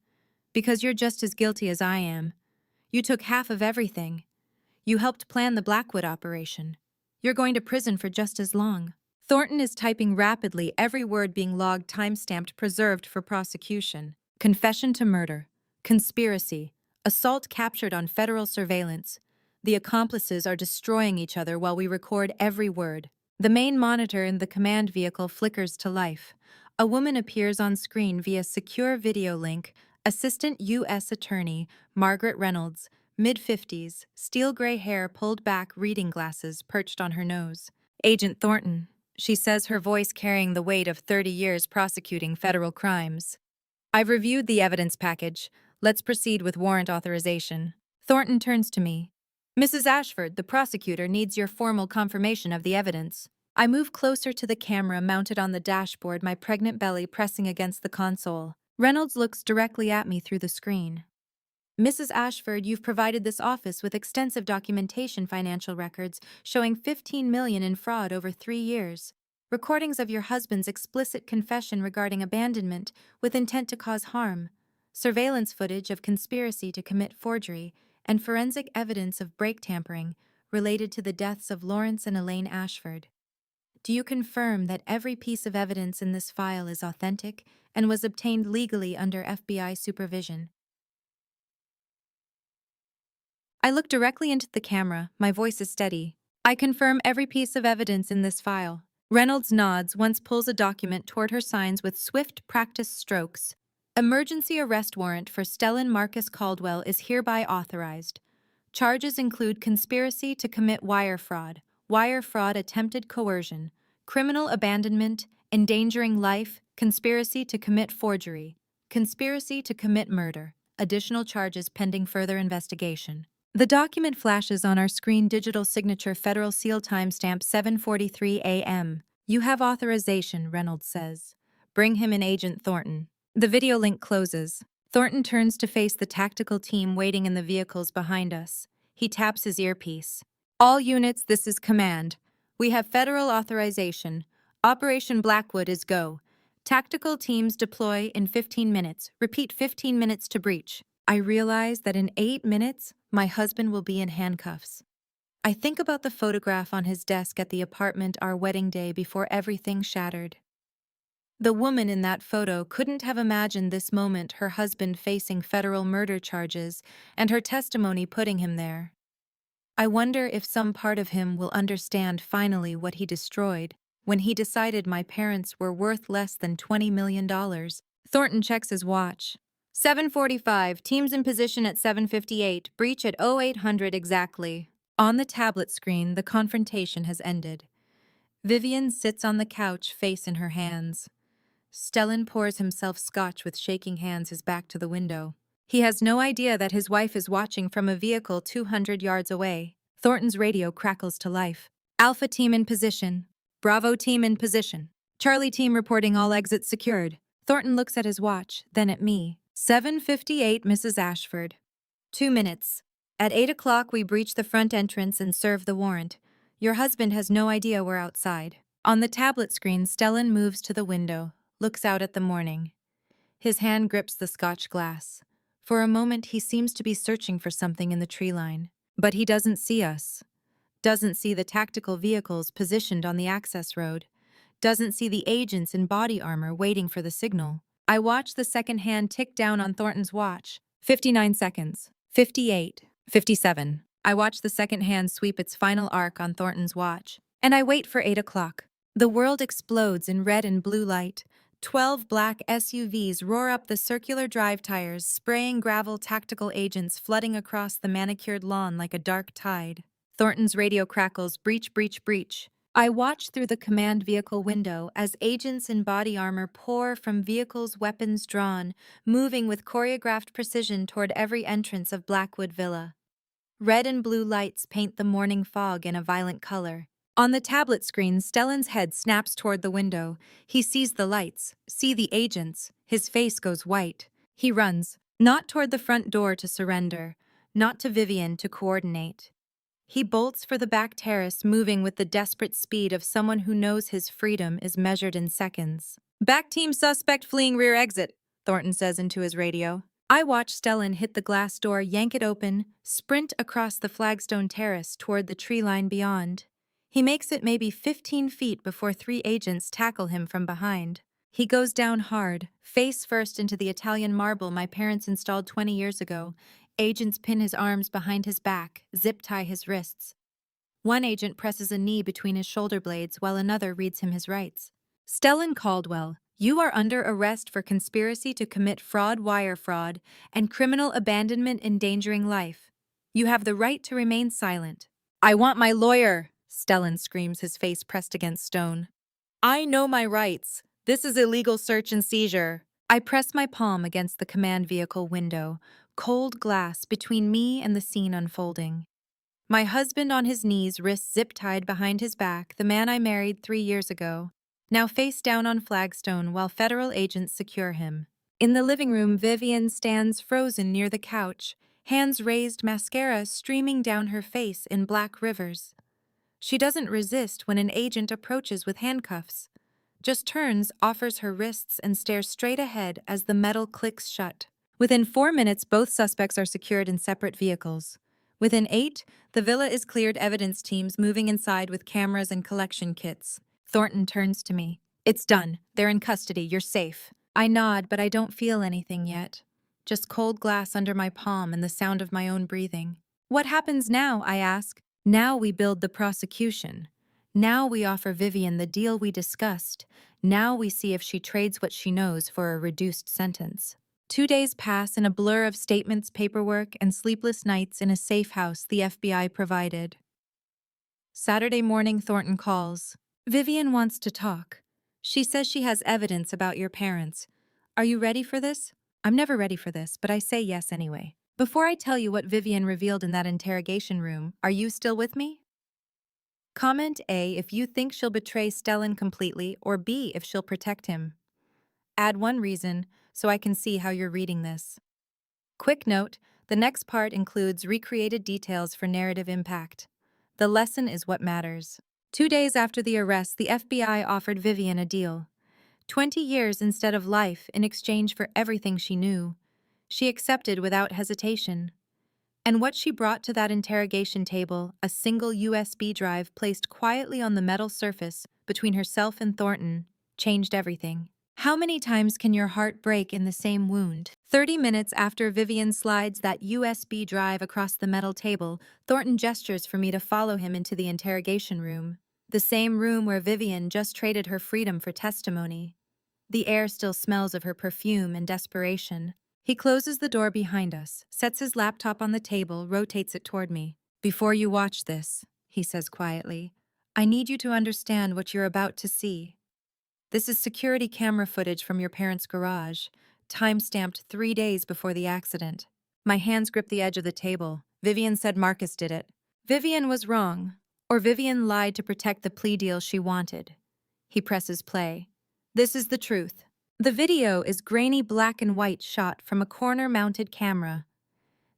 Because you're just as guilty as I am. You took half of everything. You helped plan the Blackwood operation. You're going to prison for just as long. Thornton is typing rapidly, every word being logged, time-stamped, preserved for prosecution. Confession to murder. Conspiracy. Assault captured on federal surveillance. The accomplices are destroying each other while we record every word. The main monitor in the command vehicle flickers to life. A woman appears on screen via secure video link. Assistant U.S. Attorney Margaret Reynolds, mid-50s, steel gray hair pulled back, reading glasses perched on her nose. Agent Thornton, she says, her voice carrying the weight of 30 years prosecuting federal crimes. I've reviewed the evidence package. Let's proceed with warrant authorization. Thornton turns to me. Mrs. Ashford, the prosecutor, needs your formal confirmation of the evidence. I move closer to the camera mounted on the dashboard, my pregnant belly pressing against the console. Reynolds looks directly at me through the screen. Mrs. Ashford, you've provided this office with extensive documentation, financial records showing $15 million in fraud over 3 years. Recordings of your husband's explicit confession regarding abandonment with intent to cause harm. Surveillance footage of conspiracy to commit forgery, and forensic evidence of brake tampering related to the deaths of Lawrence and Elaine Ashford. Do you confirm that every piece of evidence in this file is authentic and was obtained legally under FBI supervision? I look directly into the camera, my voice is steady. I confirm every piece of evidence in this file. Reynolds nods, once pulls a document toward her, signs with swift, practiced strokes. Emergency arrest warrant for Stellan Marcus Caldwell is hereby authorized. Charges include conspiracy to commit wire fraud attempted coercion, criminal abandonment, endangering life, conspiracy to commit forgery, conspiracy to commit murder. Additional charges pending further investigation. The document flashes on our screen, digital signature, federal seal, timestamp 7:43 a.m. You have authorization, Reynolds says. Bring him in, Agent Thornton. The video link closes. Thornton turns to face the tactical team waiting in the vehicles behind us. He taps his earpiece. All units, this is command. We have federal authorization. Operation Blackwood is go. Tactical teams deploy in 15 minutes. Repeat 15 minutes to breach. I realize that in 8 minutes, my husband will be in handcuffs. I think about the photograph on his desk at the apartment our wedding day before everything shattered. The woman in that photo couldn't have imagined this moment, her husband facing federal murder charges and her testimony putting him there. I wonder if some part of him will understand finally what he destroyed when he decided my parents were worth less than $20 million. Thornton checks his watch. 7:45, teams in position at 7:58, breach at 0800 exactly. On the tablet screen, the confrontation has ended. Vivian sits on the couch, face in her hands. Stellan pours himself scotch with shaking hands, his back to the window. He has no idea that his wife is watching from a vehicle 200 yards away. Thornton's radio crackles to life. Alpha team in position. Bravo team in position. Charlie team reporting all exits secured. Thornton looks at his watch, then at me. 7:58, Mrs. Ashford. 2 minutes. At 8 o'clock, we breach the front entrance and serve the warrant. Your husband has no idea we're outside. On the tablet screen, Stellan moves to the window, looks out at the morning. His hand grips the Scotch glass. For a moment, he seems to be searching for something in the tree line. But he doesn't see us. Doesn't see the tactical vehicles positioned on the access road. Doesn't see the agents in body armor waiting for the signal. I watch the second hand tick down on Thornton's watch. 59 seconds. 58. 57. I watch the second hand sweep its final arc on Thornton's watch. And I wait for 8 o'clock. The world explodes in red and blue light. 12 black SUVs roar up the circular drive tires, spraying gravel, tactical agents flooding across the manicured lawn like a dark tide. Thornton's radio crackles, breach, breach, breach. I watch through the command vehicle window as agents in body armor pour from vehicles, weapons drawn, moving with choreographed precision toward every entrance of Blackwood Villa. Red and blue lights paint the morning fog in a violent color. On the tablet screen, Stellan's head snaps toward the window. He sees the lights, see the agents. His face goes white. He runs, not toward the front door to surrender, not to Vivian to coordinate. He bolts for the back terrace, moving with the desperate speed of someone who knows his freedom is measured in seconds. Back team suspect fleeing rear exit, Thornton says into his radio. I watch Stellan hit the glass door, yank it open, sprint across the flagstone terrace toward the tree line beyond. He makes it maybe 15 feet before 3 agents tackle him from behind. He goes down hard, face first into the Italian marble my parents installed 20 years ago. Agents pin his arms behind his back, zip-tie his wrists. One agent presses a knee between his shoulder blades while another reads him his rights. Stellan Caldwell, you are under arrest for conspiracy to commit fraud, wire fraud, and criminal abandonment endangering life. You have the right to remain silent. I want my lawyer, Stellan screams, his face pressed against stone. I know my rights. This is illegal search and seizure. I press my palm against the command vehicle window, cold glass between me and the scene unfolding. My husband on his knees, wrists zip-tied behind his back, the man I married 3 years ago, now face down on flagstone while federal agents secure him. In the living room, Vivian stands frozen near the couch, hands raised, mascara streaming down her face in black rivers. She doesn't resist when an agent approaches with handcuffs, just turns, offers her wrists, and stares straight ahead as the metal clicks shut. Within 4 minutes, both suspects are secured in separate vehicles. Within 8, the villa is cleared, evidence teams moving inside with cameras and collection kits. Thornton turns to me. It's done. They're in custody. You're safe. I nod, but I don't feel anything yet. Just cold glass under my palm and the sound of my own breathing. What happens now, I ask. Now we build the prosecution. Now we offer Vivian the deal we discussed. Now we see if she trades what she knows for a reduced sentence. 2 days pass in a blur of statements, paperwork, and sleepless nights in a safe house the FBI provided. Saturday morning, Thornton calls. Vivian wants to talk. She says she has evidence about your parents. Are you ready for this? I'm never ready for this, but I say yes anyway. Before I tell you what Vivian revealed in that interrogation room, are you still with me? Comment A if you think she'll betray Stellan completely, or B if she'll protect him. Add one reason so I can see how you're reading this. Quick note, the next part includes recreated details for narrative impact. The lesson is what matters. 2 days after the arrest, the FBI offered Vivian a deal. 20 years instead of life in exchange for everything she knew. She accepted without hesitation. And what she brought to that interrogation table, a single USB drive placed quietly on the metal surface between herself and Thornton, changed everything. How many times can your heart break in the same wound? 30 minutes after Vivian slides that USB drive across the metal table, Thornton gestures for me to follow him into the interrogation room. The same room where Vivian just traded her freedom for testimony. The air still smells of her perfume and desperation. He closes the door behind us, sets his laptop on the table, rotates it toward me. "Before you watch this," he says quietly, "I need you to understand what you're about to see. This is security camera footage from your parents' garage, time-stamped 3 days before the accident." My hands grip the edge of the table. Vivian said Marcus did it. Vivian was wrong, or Vivian lied to protect the plea deal she wanted. He presses play. This is the truth. The video is grainy black and white shot from a corner-mounted camera.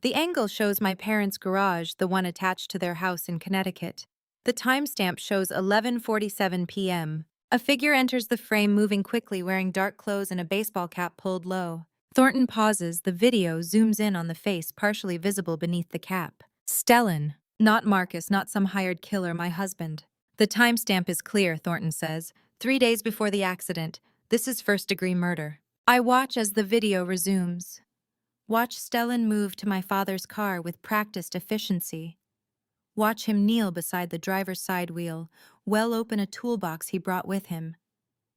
The angle shows my parents' garage, the one attached to their house in Connecticut. The timestamp shows 11:47 p.m. A figure enters the frame moving quickly, wearing dark clothes and a baseball cap pulled low. Thornton pauses. The video zooms in on the face partially visible beneath the cap. Stellan. Not Marcus, not some hired killer, my husband. The timestamp is clear, Thornton says. 3 days before the accident. This is first-degree murder. I watch as the video resumes. Watch Stellan move to my father's car with practiced efficiency. Watch him kneel beside the driver's side wheel, well open a toolbox he brought with him.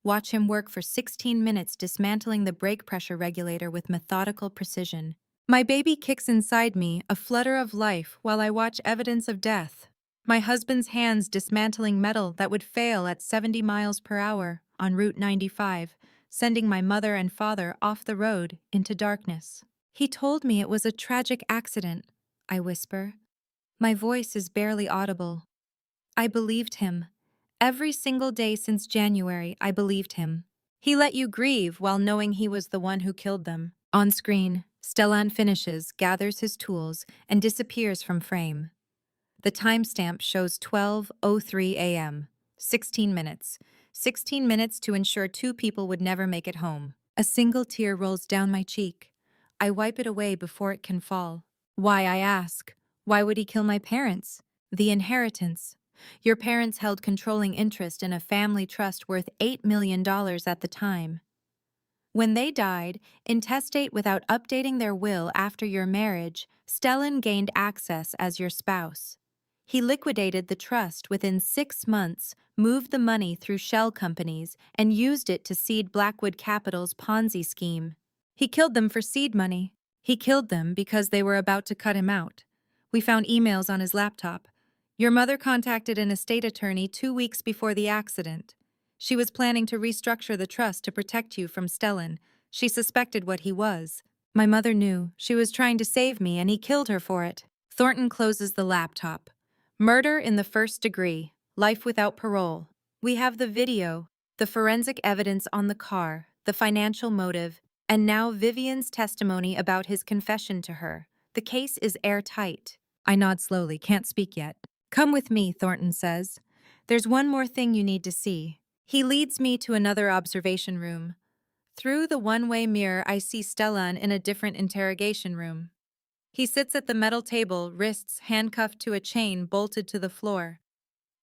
Watch him work for 16 minutes dismantling the brake pressure regulator with methodical precision. My baby kicks inside me, a flutter of life, while I watch evidence of death. My husband's hands dismantling metal that would fail at 70 miles per hour on Route 95, sending my mother and father off the road into darkness. He told me it was a tragic accident, I whisper. My voice is barely audible. I believed him. Every single day since January, I believed him. He let you grieve while knowing he was the one who killed them. On screen, Stellan finishes, gathers his tools, and disappears from frame. The timestamp shows 12:03 a.m. 16 minutes. 16 minutes to ensure 2 people would never make it home. A single tear rolls down my cheek. I wipe it away before it can fall. Why, I ask? Why would he kill my parents? The inheritance. Your parents held controlling interest in a family trust worth $8 million at the time. When they died, intestate without updating their will after your marriage, Stellan gained access as your spouse. He liquidated the trust within 6 months, moved the money through shell companies, and used it to seed Blackwood Capital's Ponzi scheme. He killed them for seed money. He killed them because they were about to cut him out. We found emails on his laptop. Your mother contacted an estate attorney 2 weeks before the accident. She was planning to restructure the trust to protect you from Stellan. She suspected what he was. My mother knew. She was trying to save me, and he killed her for it. Thornton closes the laptop. Murder in the first degree. Life without parole. We have the video, the forensic evidence on the car, the financial motive, and now Vivian's testimony about his confession to her. The case is airtight. I nod slowly, can't speak yet. Come with me, Thornton says. There's one more thing you need to see. He leads me to another observation room. Through the one-way mirror, I see Stellan in a different interrogation room. He sits at the metal table, wrists handcuffed to a chain bolted to the floor.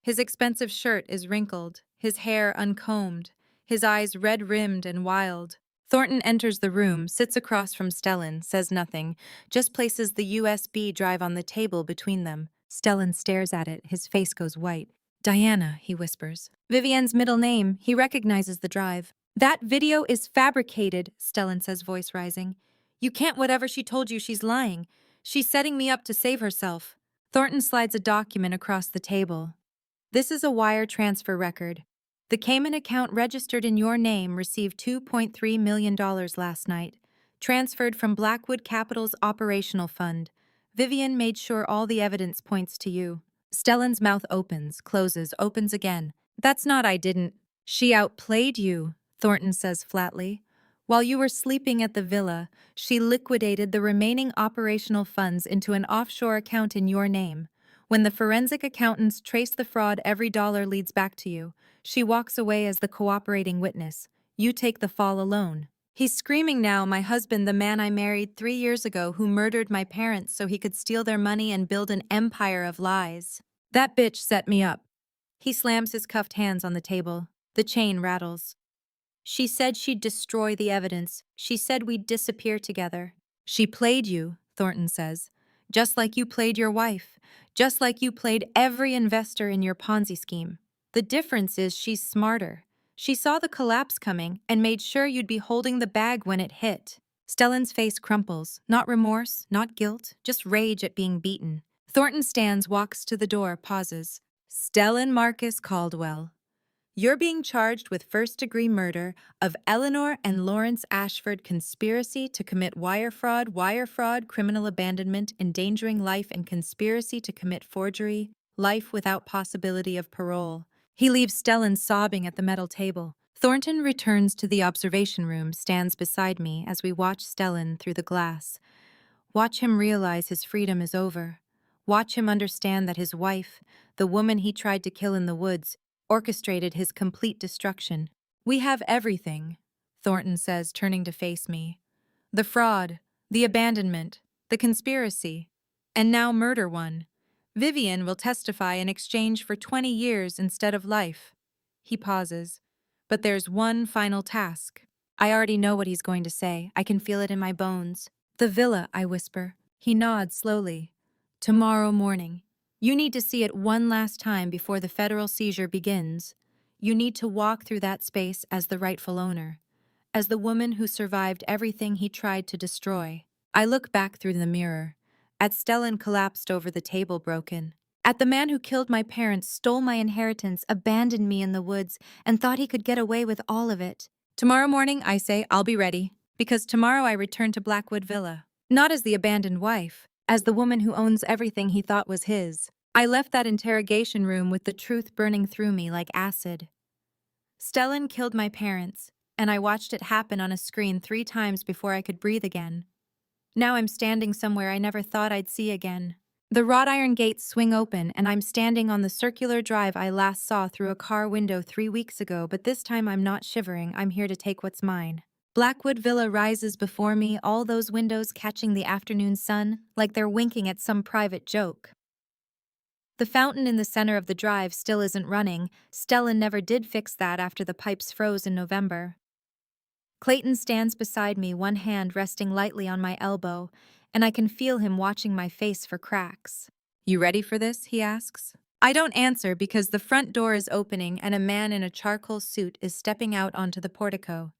His expensive shirt is wrinkled, his hair uncombed, his eyes red-rimmed and wild. Thornton enters the room, sits across from Stellan, says nothing, just places the USB drive on the table between them. Stellan stares at it, his face goes white. Diana, he whispers. Vivian's middle name, he recognizes the drive. That video is fabricated, Stellan says, voice rising. You can't whatever she told you, she's lying. She's setting me up to save herself. Thornton slides a document across the table. This is a wire transfer record. The Cayman account registered in your name received $2.3 million last night, transferred from Blackwood Capital's operational fund. Vivian made sure all the evidence points to you. Stellan's mouth opens, closes, opens again. That's not I didn't. She outplayed you, Thornton says flatly. While you were sleeping at the villa, she liquidated the remaining operational funds into an offshore account in your name. When the forensic accountants trace the fraud, every dollar leads back to you. She walks away as the cooperating witness. You take the fall alone. He's screaming now, my husband, the man I married 3 years ago who murdered my parents so he could steal their money and build an empire of lies. That bitch set me up. He slams his cuffed hands on the table. The chain rattles. She said she'd destroy the evidence. She said we'd disappear together. She played you, Thornton says. Just like you played your wife. Just like you played every investor in your Ponzi scheme. The difference is she's smarter. She saw the collapse coming and made sure you'd be holding the bag when it hit. Stellan's face crumples. Not remorse, not guilt, just rage at being beaten. Thornton stands, walks to the door, pauses. Stellan Marcus Caldwell. You're being charged with first-degree murder of Eleanor and Lawrence Ashford, conspiracy to commit wire fraud, criminal abandonment, endangering life, and conspiracy to commit forgery, life without possibility of parole. He leaves Stellan sobbing at the metal table. Thornton returns to the observation room, stands beside me as we watch Stellan through the glass. Watch him realize his freedom is over. Watch him understand that his wife, the woman he tried to kill in the woods, orchestrated his complete destruction. We have everything, Thornton says, turning to face me. The fraud, the abandonment, the conspiracy, and now murder one. Vivian will testify in exchange for 20 years instead of life. He pauses. But there's one final task. I already know what he's going to say. I can feel it in my bones. The villa, I whisper. He nods slowly. Tomorrow morning. You need to see it one last time before the federal seizure begins. You need to walk through that space as the rightful owner, as the woman who survived everything he tried to destroy. I look back through the mirror, at Stellan collapsed over the table broken, at the man who killed my parents, stole my inheritance, abandoned me in the woods, and thought he could get away with all of it. Tomorrow morning, I say, I'll be ready, because tomorrow I return to Blackwood Villa, not as the abandoned wife, as the woman who owns everything he thought was his. I left that interrogation room with the truth burning through me like acid. Stellan killed my parents, and I watched it happen on a screen 3 times before I could breathe again. Now I'm standing somewhere I never thought I'd see again. The wrought iron gates swing open, and I'm standing on the circular drive I last saw through a car window 3 weeks ago, but this time I'm not shivering, I'm here to take what's mine. Blackwood Villa rises before me, all those windows catching the afternoon sun, like they're winking at some private joke. The fountain in the center of the drive still isn't running. Stellan never did fix that after the pipes froze in November. Clayton stands beside me, one hand resting lightly on my elbow, and I can feel him watching my face for cracks. You ready for this? He asks. I don't answer because the front door is opening and a man in a charcoal suit is stepping out onto the portico.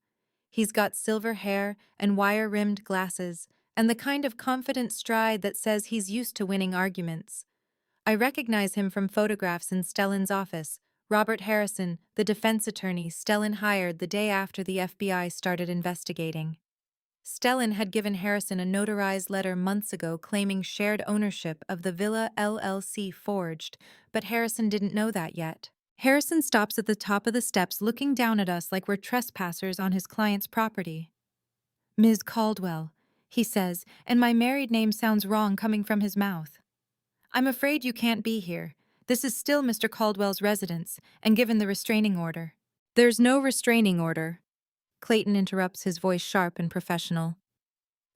He's got silver hair and wire-rimmed glasses, and the kind of confident stride that says he's used to winning arguments. I recognize him from photographs in Stellan's office. Robert Harrison, the defense attorney Stellan hired the day after the FBI started investigating. Stellan had given Harrison a notarized letter months ago claiming shared ownership of the Villa LLC forged, but Harrison didn't know that yet. Harrison stops at the top of the steps looking down at us like we're trespassers on his client's property. Ms. Caldwell, he says, and my married name sounds wrong coming from his mouth. I'm afraid you can't be here. This is still Mr. Caldwell's residence, and given the restraining order. There's no restraining order. Clayton interrupts, his voice sharp and professional.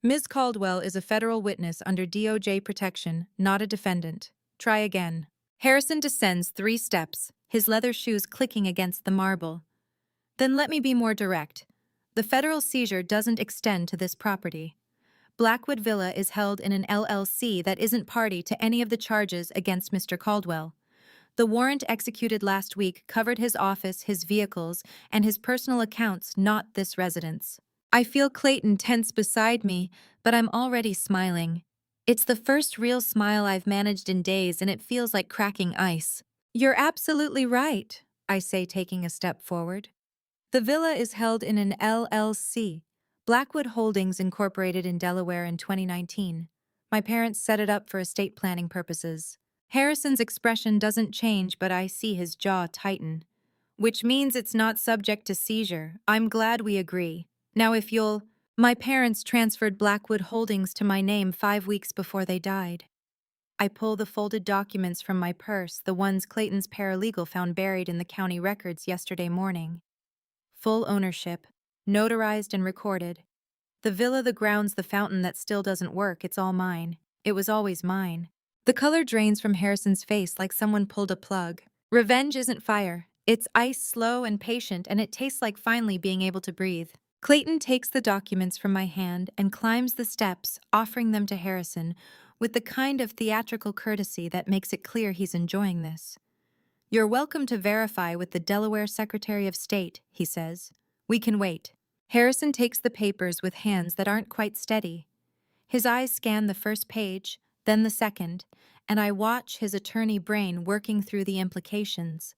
Ms. Caldwell is a federal witness under DOJ protection, not a defendant. Try again. Harrison descends 3 steps, his leather shoes clicking against the marble. Then let me be more direct. The federal seizure doesn't extend to this property. Blackwood Villa is held in an LLC that isn't party to any of the charges against Mr. Caldwell. The warrant executed last week covered his office, his vehicles, and his personal accounts, not this residence. I feel Clayton tense beside me, but I'm already smiling. It's the first real smile I've managed in days, and it feels like cracking ice. You're absolutely right, I say, taking a step forward. The villa is held in an LLC, Blackwood Holdings Incorporated in Delaware in 2019. My parents set it up for estate planning purposes. Harrison's expression doesn't change, but I see his jaw tighten. Which means it's not subject to seizure. I'm glad we agree. Now if you'll... My parents transferred Blackwood Holdings to my name 5 weeks before they died. I pull the folded documents from my purse, the ones Clayton's paralegal found buried in the county records yesterday morning. full ownership, notarized and recorded. The villa, the grounds, the fountain that still doesn't work, it's all mine. It was always mine. The color drains from Harrison's face like someone pulled a plug. Revenge isn't fire. It's ice, slow and patient, and it tastes like finally being able to breathe. Clayton takes the documents from my hand and climbs the steps, offering them to Harrison, with the kind of theatrical courtesy that makes it clear he's enjoying this. "You're welcome to verify with the Delaware Secretary of State," he says. "We can wait." Harrison takes the papers with hands that aren't quite steady. His eyes scan the first page, then the second, and I watch his attorney brain working through the implications.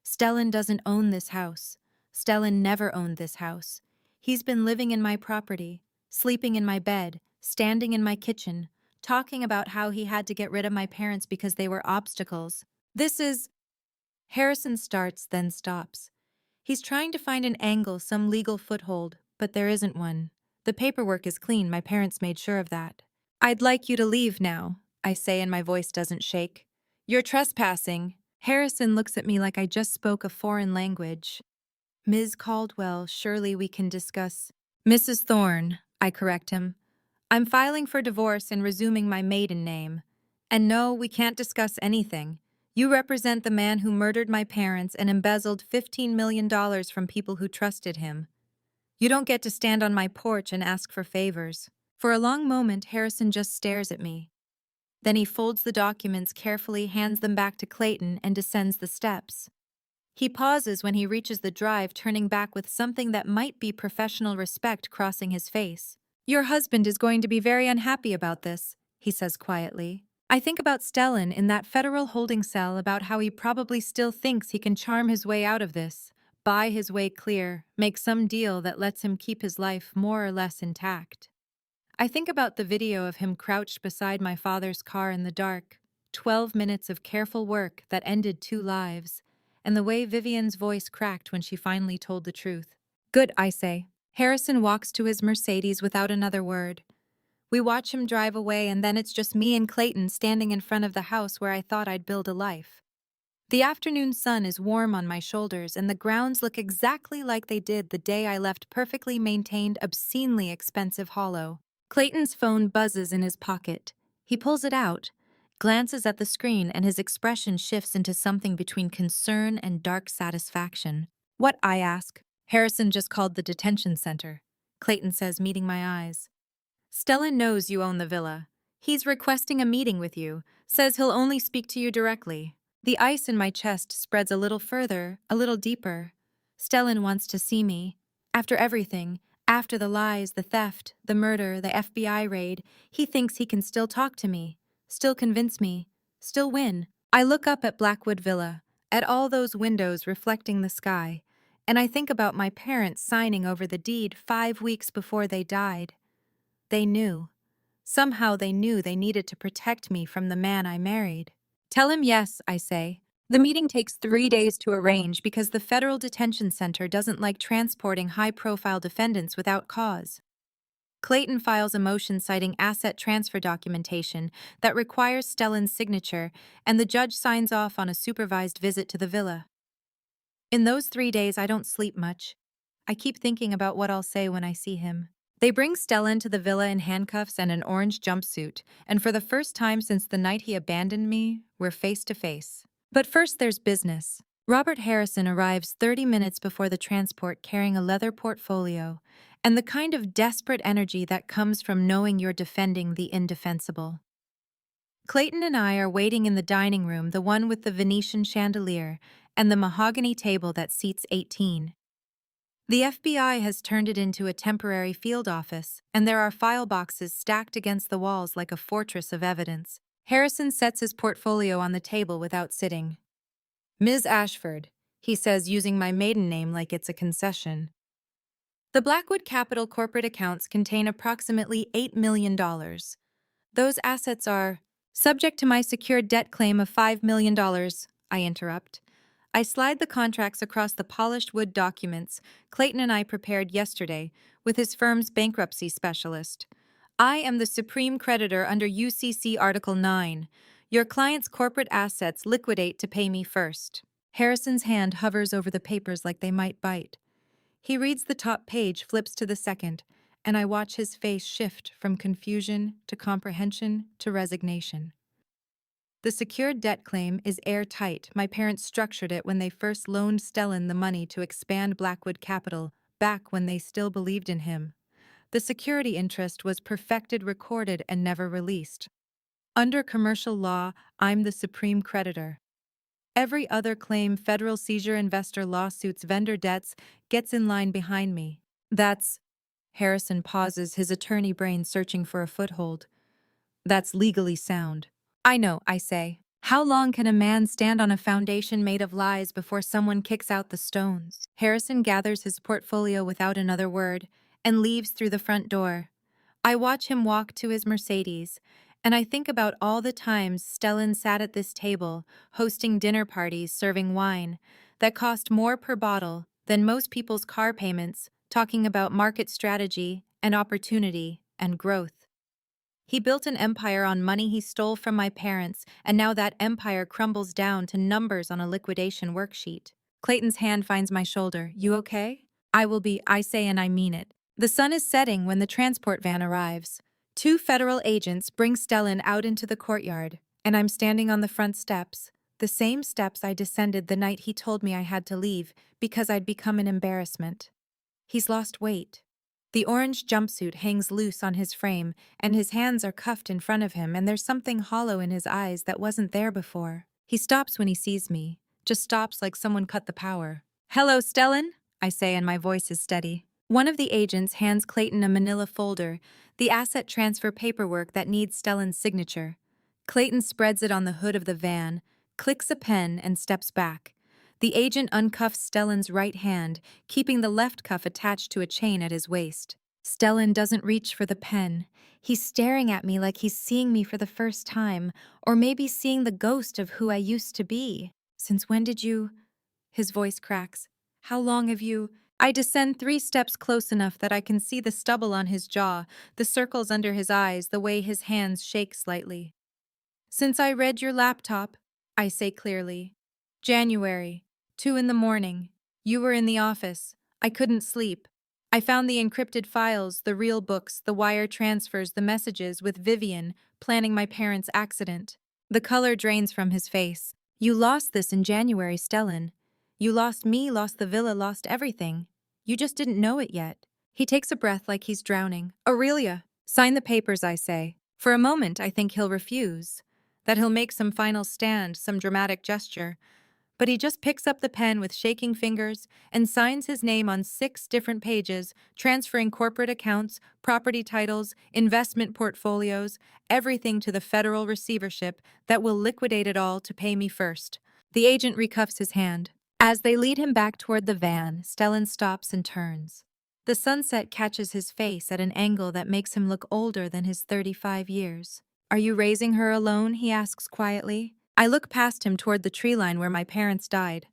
Stellan doesn't own this house. Stellan never owned this house. He's been living in my property, sleeping in my bed, standing in my kitchen, talking about how he had to get rid of my parents because they were obstacles. This is... Harrison starts, then stops. He's trying to find an angle, some legal foothold, but there isn't one. The paperwork is clean, my parents made sure of that. "I'd like you to leave now," I say, and my voice doesn't shake. "You're trespassing." Harrison looks at me like I just spoke a foreign language. "Ms. Caldwell, surely we can discuss." "Mrs. Thorne," I correct him. "I'm filing for divorce and resuming my maiden name. And no, we can't discuss anything. You represent the man who murdered my parents and embezzled $15 million from people who trusted him. You don't get to stand on my porch and ask for favors." For a long moment, Harrison just stares at me. Then he folds the documents carefully, hands them back to Clayton, and descends the steps. He pauses when he reaches the drive, turning back with something that might be professional respect crossing his face. "Your husband is going to be very unhappy about this," he says quietly. I think about Stellan in that federal holding cell, about how he probably still thinks he can charm his way out of this, buy his way clear, make some deal that lets him keep his life more or less intact. I think about the video of him crouched beside my father's car in the dark, 12 minutes of careful work that ended 2 lives, and the way Vivian's voice cracked when she finally told the truth. "Good," I say. Harrison walks to his Mercedes without another word. We watch him drive away, and then it's just me and Clayton standing in front of the house where I thought I'd build a life. The afternoon sun is warm on my shoulders, and the grounds look exactly like they did the day I left perfectly maintained, obscenely expensive Hollow. Clayton's phone buzzes in his pocket. He pulls it out, glances at the screen, and his expression shifts into something between concern and dark satisfaction. "What?" I ask. "Harrison just called the detention center," Clayton says, meeting my eyes. "Stellan knows you own the villa. He's requesting a meeting with you, says he'll only speak to you directly." The ice in my chest spreads a little further, a little deeper. Stellan wants to see me. After everything, after the lies, the theft, the murder, the FBI raid, he thinks he can still talk to me, still convince me, still win. I look up at Blackwood Villa, at all those windows reflecting the sky, and I think about my parents signing over the deed 5 weeks before they died. They knew. Somehow they knew they needed to protect me from the man I married. "Tell him yes," I say. "The meeting takes 3 days to arrange because the federal detention center doesn't like transporting high-profile defendants without cause." Clayton files a motion citing asset transfer documentation that requires Stellan's signature, and the judge signs off on a supervised visit to the villa. In those 3 days, I don't sleep much. I keep thinking about what I'll say when I see him. They bring Stellan to the villa in handcuffs and an orange jumpsuit, and for the first time since the night he abandoned me, we're face to face. But first there's business. Robert Harrison arrives 30 minutes before the transport carrying a leather portfolio, and the kind of desperate energy that comes from knowing you're defending the indefensible. Clayton and I are waiting in the dining room, the one with the Venetian chandelier and the mahogany table that seats 18. The FBI has turned it into a temporary field office, and there are file boxes stacked against the walls like a fortress of evidence. Harrison sets his portfolio on the table without sitting. "Ms. Ashford," he says, using my maiden name like it's a concession. "The Blackwood Capital corporate accounts contain approximately $8 million. Those assets are subject to my secured debt claim of $5 million, I interrupt. I slide the contracts across the polished wood documents Clayton and I prepared yesterday with his firm's bankruptcy specialist. "I am the supreme creditor under UCC Article 9. Your client's corporate assets liquidate to pay me first." Harrison's hand hovers over the papers like they might bite. He reads the top page, flips to the second, and I watch his face shift from confusion to comprehension to resignation. The secured debt claim is airtight. My parents structured it when they first loaned Stellan the money to expand Blackwood Capital, back when they still believed in him. The security interest was perfected, recorded, and never released. Under commercial law, I'm the supreme creditor. Every other claim, federal seizure, investor lawsuits, vendor debts, gets in line behind me. That's— Harrison pauses, his attorney brain searching for a foothold. That's legally sound. I know, I say. How long can a man stand on a foundation made of lies before someone kicks out the stones? Harrison gathers his portfolio without another word and leaves through the front door. I watch him walk to his Mercedes, and I think about all the times Stellan sat at this table, hosting dinner parties, serving wine, that cost more per bottle than most people's car payments, talking about market strategy and opportunity and growth. He built an empire on money he stole from my parents, and now that empire crumbles down to numbers on a liquidation worksheet. Clayton's hand finds my shoulder. You okay? I will be, I say, and I mean it. The sun is setting when the transport van arrives. Two federal agents bring Stellan out into the courtyard, and I'm standing on the front steps, the same steps I descended the night he told me I had to leave because I'd become an embarrassment. He's lost weight. The orange jumpsuit hangs loose on his frame, and his hands are cuffed in front of him, and there's something hollow in his eyes that wasn't there before. He stops when he sees me, just stops like someone cut the power. Hello, Stellan, I say, and my voice is steady. One of the agents hands Clayton a manila folder, the asset transfer paperwork that needs Stellan's signature. Clayton spreads it on the hood of the van, clicks a pen, and steps back. The agent uncuffs Stellan's right hand, keeping the left cuff attached to a chain at his waist. Stellan doesn't reach for the pen. He's staring at me like he's seeing me for the first time, or maybe seeing the ghost of who I used to be. Since when did you— His voice cracks. How long have you— I descend 3 steps close enough that I can see the stubble on his jaw, the circles under his eyes, the way his hands shake slightly. Since I read your laptop, I say clearly. January, 2 in the morning. You were in the office. I couldn't sleep. I found the encrypted files, the real books, the wire transfers, the messages with Vivian, planning my parents' accident. The color drains from his face. You lost this in January, Stellan. You lost me, lost the villa, lost everything. You just didn't know it yet. He takes a breath like he's drowning. Aurelia, sign the papers, I say. For a moment, I think he'll refuse, that he'll make some final stand, some dramatic gesture. But he just picks up the pen with shaking fingers and signs his name on 6 different pages, transferring corporate accounts, property titles, investment portfolios, everything to the federal receivership that will liquidate it all to pay me first. The agent recuffs his hand. As they lead him back toward the van, Stellan stops and turns. The sunset catches his face at an angle that makes him look older than his 35 years. Are you raising her alone? He asks quietly. I look past him toward the tree line where my parents died.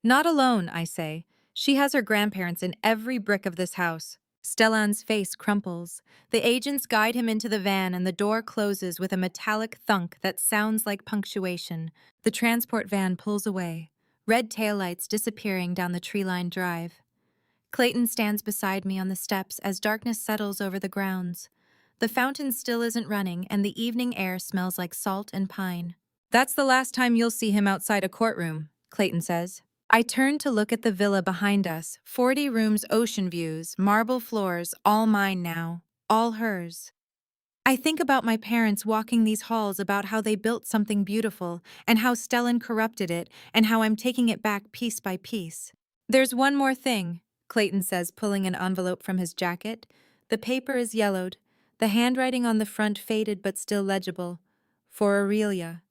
Not alone, I say. She has her grandparents in every brick of this house. Stellan's face crumples. The agents guide him into the van and the door closes with a metallic thunk that sounds like punctuation. The transport van pulls away, red taillights disappearing down the tree-lined drive. Clayton stands beside me on the steps as darkness settles over the grounds. The fountain still isn't running, and the evening air smells like salt and pine. That's the last time you'll see him outside a courtroom, Clayton says. I turn to look at the villa behind us, 40 rooms, ocean views, marble floors, all mine now, all hers. I think about my parents walking these halls, about how they built something beautiful, and how Stellan corrupted it, and how I'm taking it back piece by piece. There's one more thing, Clayton says, pulling an envelope from his jacket. The paper is yellowed, the handwriting on the front faded but still legible. For Aurelia.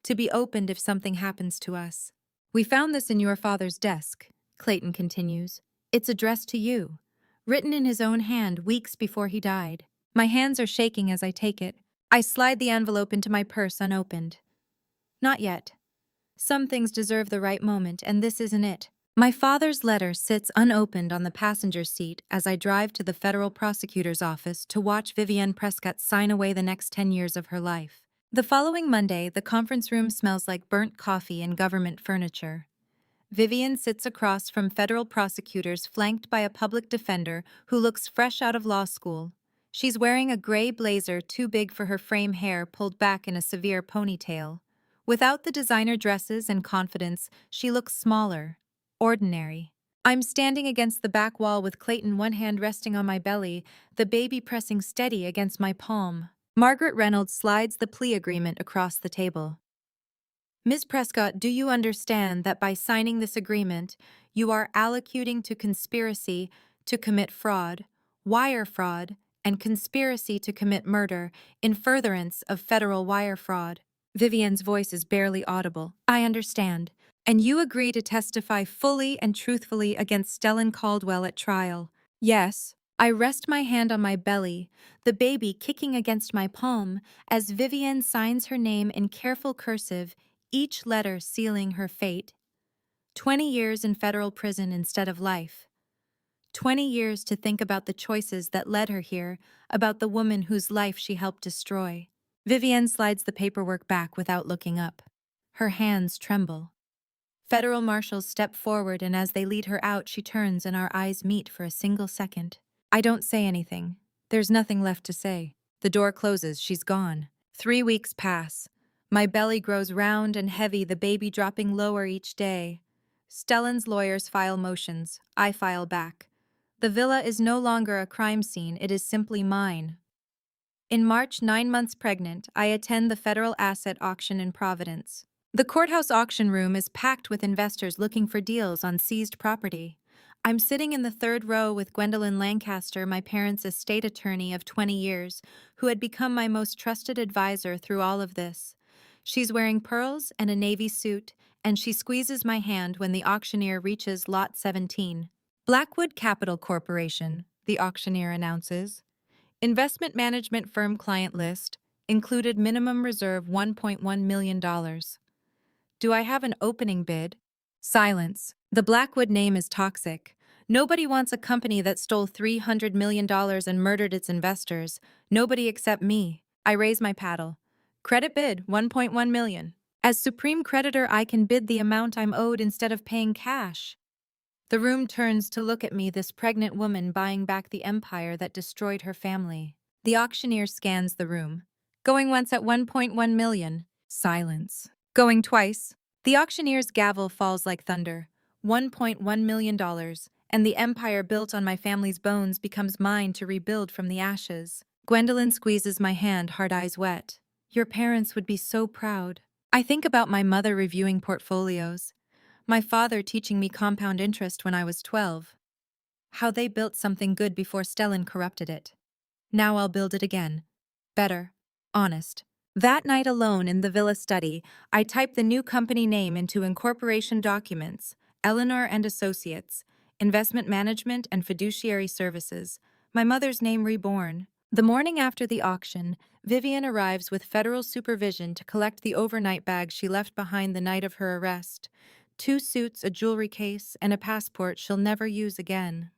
To be opened if something happens to us. We found this in your father's desk, Clayton continues. It's addressed to you, written in his own hand weeks before he died. My hands are shaking as I take it. I slide the envelope into my purse unopened. Not yet. Some things deserve the right moment, and this isn't it. My father's letter sits unopened on the passenger seat as I drive to the federal prosecutor's office to watch Vivienne Prescott sign away the next 10 years of her life. The following Monday, the conference room smells like burnt coffee and government furniture. Vivian sits across from federal prosecutors flanked by a public defender who looks fresh out of law school. She's wearing a gray blazer too big for her frame hair pulled back in a severe ponytail. Without the designer dresses and confidence, she looks smaller, ordinary. I'm standing against the back wall with Clayton one hand resting on my belly, the baby pressing steady against my palm. Margaret Reynolds slides the plea agreement across the table. Ms. Prescott, do you understand that by signing this agreement, you are allocuting to conspiracy to commit fraud, wire fraud, and conspiracy to commit murder in furtherance of federal wire fraud? Vivian's voice is barely audible. I understand. And you agree to testify fully and truthfully against Stellan Caldwell at trial? Yes. I rest my hand on my belly, the baby kicking against my palm, as Vivian signs her name in careful cursive, each letter sealing her fate. 20 years in federal prison instead of life. 20 years to think about the choices that led her here, about the woman whose life she helped destroy. Vivian slides the paperwork back without looking up. Her hands tremble. Federal marshals step forward, and as they lead her out, she turns and our eyes meet for a single second. I don't say anything. There's nothing left to say. The door closes, she's gone. 3 weeks pass. My belly grows round and heavy, the baby dropping lower each day. Stellan's lawyers file motions. I file back. The villa is no longer a crime scene, it is simply mine. In March, 9 months pregnant, I attend the federal asset auction in Providence. The courthouse auction room is packed with investors looking for deals on seized property. I'm sitting in the third row with Gwendolyn Lancaster, my parents' estate attorney of 20 years, who had become my most trusted advisor through all of this. She's wearing pearls and a navy suit, and she squeezes my hand when the auctioneer reaches lot 17. Blackwood Capital Corporation, the auctioneer announces. Investment management firm client list, included minimum reserve $1.1 million. Do I have an opening bid? Silence. The Blackwood name is toxic. Nobody wants a company that stole $300 million and murdered its investors. Nobody except me. I raise my paddle. Credit bid, $1.1 million. As supreme creditor, I can bid the amount I'm owed instead of paying cash. The room turns to look at me, this pregnant woman buying back the empire that destroyed her family. The auctioneer scans the room. Going once at $1.1 million. Silence. Going twice. The auctioneer's gavel falls like thunder. $1.1 million, and the empire built on my family's bones becomes mine to rebuild from the ashes. Gwendolyn squeezes my hand, hard eyes wet. Your parents would be so proud. I think about my mother reviewing portfolios. My father teaching me compound interest when I was 12. How they built something good before Stellan corrupted it. Now I'll build it again. Better. Honest. That night alone in the villa study, I typed the new company name into incorporation documents, Eleanor and Associates, Investment Management and Fiduciary Services, my mother's name reborn. The morning after the auction, Vivian arrives with federal supervision to collect the overnight bag she left behind the night of her arrest. 2 suits, a jewelry case, and a passport she'll never use again.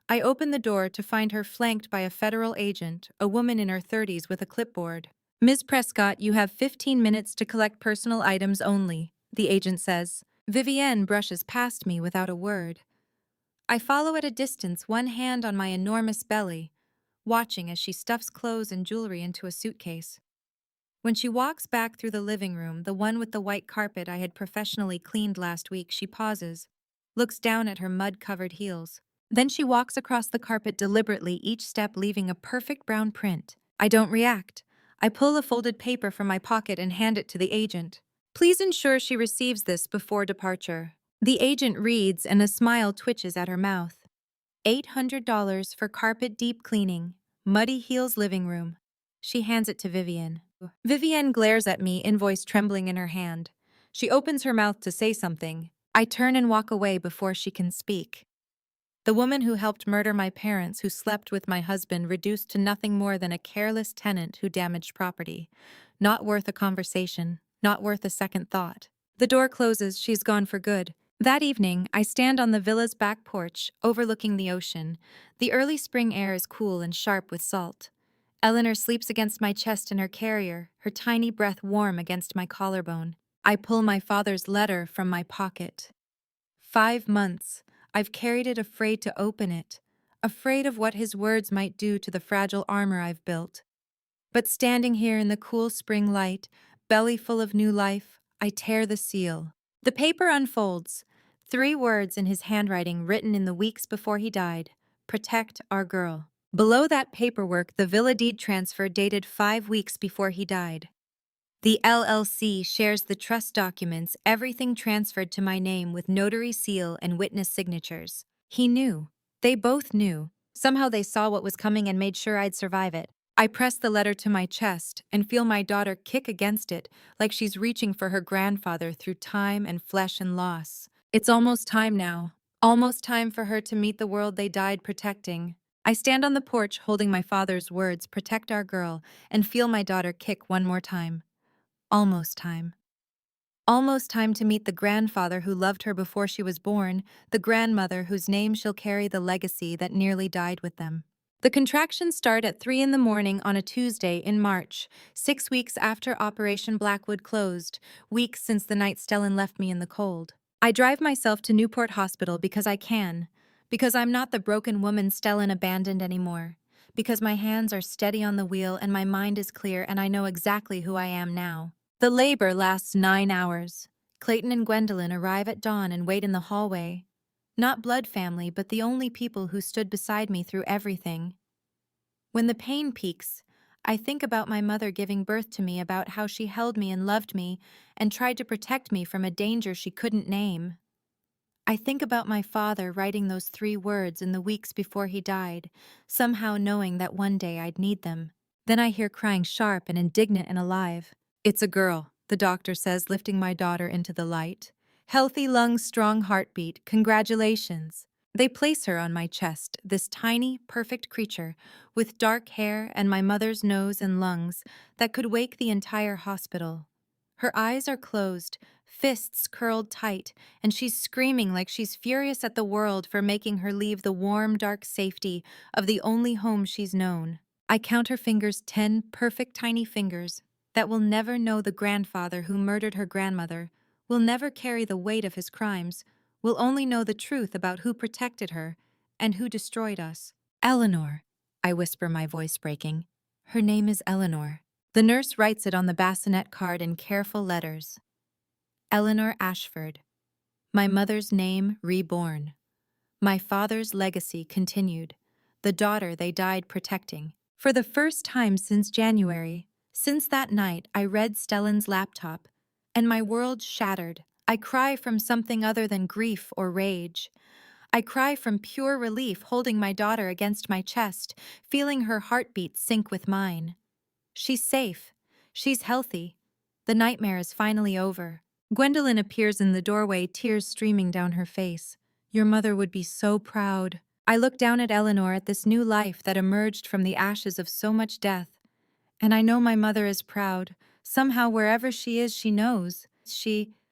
I open the door to find her flanked by a federal agent, a woman in her 30s with a clipboard. Ms. Prescott, you have 15 minutes to collect personal items only, the agent says. Vivienne brushes past me without a word. I follow at a distance, one hand on my enormous belly, watching as she stuffs clothes and jewelry into a suitcase. When she walks back through the living room, the one with the white carpet I had professionally cleaned last week, she pauses, looks down at her mud-covered heels. Then she walks across the carpet deliberately, each step leaving a perfect brown print. I don't react. I pull a folded paper from my pocket and hand it to the agent. Please ensure she receives this before departure. The agent reads and a smile twitches at her mouth. $800 for carpet deep cleaning, Muddy Heels living room. She hands it to Vivian. Vivian glares at me, invoice trembling in her hand. She opens her mouth to say something. I turn and walk away before she can speak. The woman who helped murder my parents, who slept with my husband, reduced to nothing more than a careless tenant who damaged property. Not worth a conversation, not worth a second thought. The door closes, she's gone for good. That evening, I stand on the villa's back porch, overlooking the ocean. The early spring air is cool and sharp with salt. Eleanor sleeps against my chest in her carrier, her tiny breath warm against my collarbone. I pull my father's letter from my pocket. 5 months. I've carried it afraid to open it, afraid of what his words might do to the fragile armor I've built. But standing here in the cool spring light, belly full of new life, I tear the seal. The paper unfolds. 3 words in his handwriting written in the weeks before he died. Protect our girl. Below that paperwork, the villa deed transfer dated 5 weeks before he died. The LLC shares the trust documents, everything transferred to my name with notary seal and witness signatures. He knew. They both knew. Somehow they saw what was coming and made sure I'd survive it. I press the letter to my chest and feel my daughter kick against it like she's reaching for her grandfather through time and flesh and loss. It's almost time now. Almost time for her to meet the world they died protecting. I stand on the porch holding my father's words, protect our girl, and feel my daughter kick one more time. Almost time. Almost time to meet the grandfather who loved her before she was born, the grandmother whose name she'll carry the legacy that nearly died with them. The contractions start at 3 in the morning on a Tuesday in March, 6 weeks after Operation Blackwood closed, weeks since the night Stellan left me in the cold. I drive myself to Newport Hospital because I can, because I'm not the broken woman Stellan abandoned anymore, because my hands are steady on the wheel and my mind is clear and I know exactly who I am now. The labor lasts 9 hours. Clayton and Gwendolyn arrive at dawn and wait in the hallway. Not blood family, but the only people who stood beside me through everything. When the pain peaks, I think about my mother giving birth to me, about how she held me and loved me and tried to protect me from a danger she couldn't name. I think about my father writing those 3 words in the weeks before he died, somehow knowing that one day I'd need them. Then I hear crying sharp and indignant and alive. It's a girl, the doctor says, lifting my daughter into the light. Healthy lungs, strong heartbeat, congratulations. They place her on my chest, this tiny, perfect creature, with dark hair and my mother's nose and lungs that could wake the entire hospital. Her eyes are closed, fists curled tight, and she's screaming like she's furious at the world for making her leave the warm, dark safety of the only home she's known. I count her fingers, 10 perfect tiny fingers that will never know the grandfather who murdered her grandmother, will never carry the weight of his crimes, will only know the truth about who protected her and who destroyed us. Eleanor, I whisper, my voice breaking. Her name is Eleanor. The nurse writes it on the bassinet card in careful letters. Aurelia Ashford. My mother's name reborn. My father's legacy continued. The daughter they died protecting. For the first time since January, since that night I read Stellan's laptop, and my world shattered. I cry from something other than grief or rage. I cry from pure relief, holding my daughter against my chest, feeling her heartbeat sync with mine. She's safe. She's healthy. The nightmare is finally over. Gwendolyn appears in the doorway, tears streaming down her face. Your mother would be so proud. I look down at Eleanor, at this new life that emerged from the ashes of so much death. And I know my mother is proud. Somehow, wherever she is, she knows.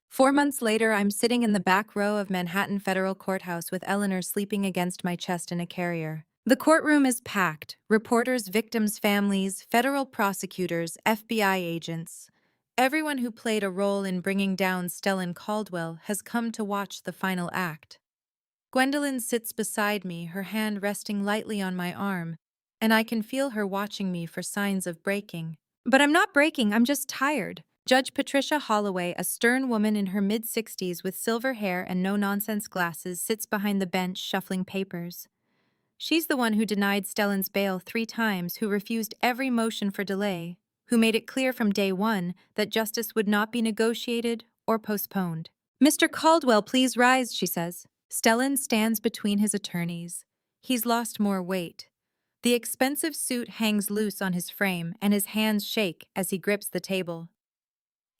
4 months later, I'm sitting in the back row of Manhattan Federal Courthouse with Eleanor sleeping against my chest in a carrier. The courtroom is packed. Reporters, victims' families, federal prosecutors, FBI agents. Everyone who played a role in bringing down Stellan Caldwell has come to watch the final act. Gwendolyn sits beside me, her hand resting lightly on my arm, and I can feel her watching me for signs of breaking. But I'm not breaking, I'm just tired. Judge Patricia Holloway, a stern woman in her mid-60s with silver hair and no-nonsense glasses, sits behind the bench shuffling papers. She's the one who denied Stellan's bail 3 times, who refused every motion for delay, who made it clear from day one that justice would not be negotiated or postponed. Mr. Caldwell, please rise, she says. Stellan stands between his attorneys. He's lost more weight. The expensive suit hangs loose on his frame, and his hands shake as he grips the table.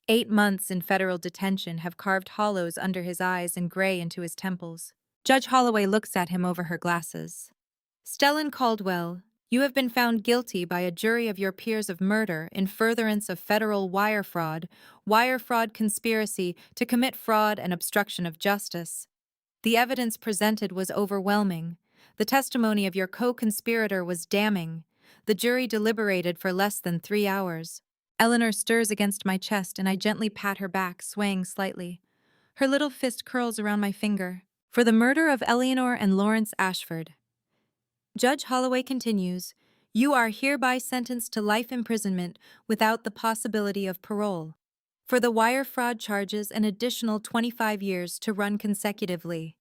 8 months in federal detention have carved hollows under his eyes and gray into his temples. Judge Holloway looks at him over her glasses. Stellan Caldwell, you have been found guilty by a jury of your peers of murder in furtherance of federal wire fraud conspiracy to commit fraud and obstruction of justice. The evidence presented was overwhelming. The testimony of your co-conspirator was damning. The jury deliberated for less than 3 hours. Eleanor stirs against my chest and I gently pat her back, swaying slightly. Her little fist curls around my finger. for the murder of Eleanor and Lawrence Ashford. Judge Holloway continues, "You are hereby sentenced to life imprisonment without the possibility of parole. For the wire fraud charges, an additional 25 years to run consecutively.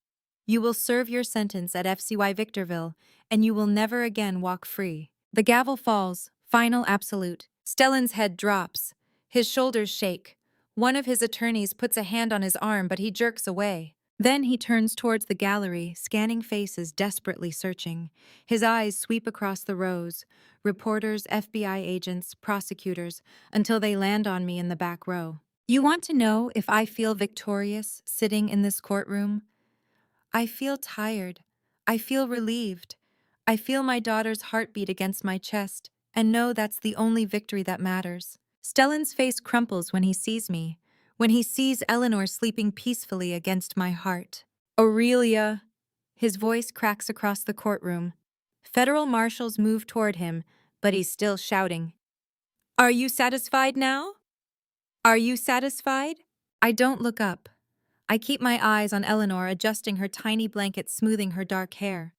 You will serve your sentence at FCY Victorville, and you will never again walk free." The gavel falls, final absolute. Stellan's head drops. His shoulders shake. One of his attorneys puts a hand on his arm, but he jerks away. Then he turns towards the gallery, scanning faces, desperately searching. His eyes sweep across the rows, reporters, FBI agents, prosecutors, until they land on me in the back row. You want to know if I feel victorious sitting in this courtroom? I feel tired. I feel relieved. I feel my daughter's heartbeat against my chest, and know that's the only victory that matters. Stellan's face crumples when he sees me, when he sees Eleanor sleeping peacefully against my heart. "Aurelia!" His voice cracks across the courtroom. Federal marshals move toward him, but he's still shouting. "Are you satisfied now? Are you satisfied?" I don't look up. I keep my eyes on Eleanor, adjusting her tiny blanket, smoothing her dark hair.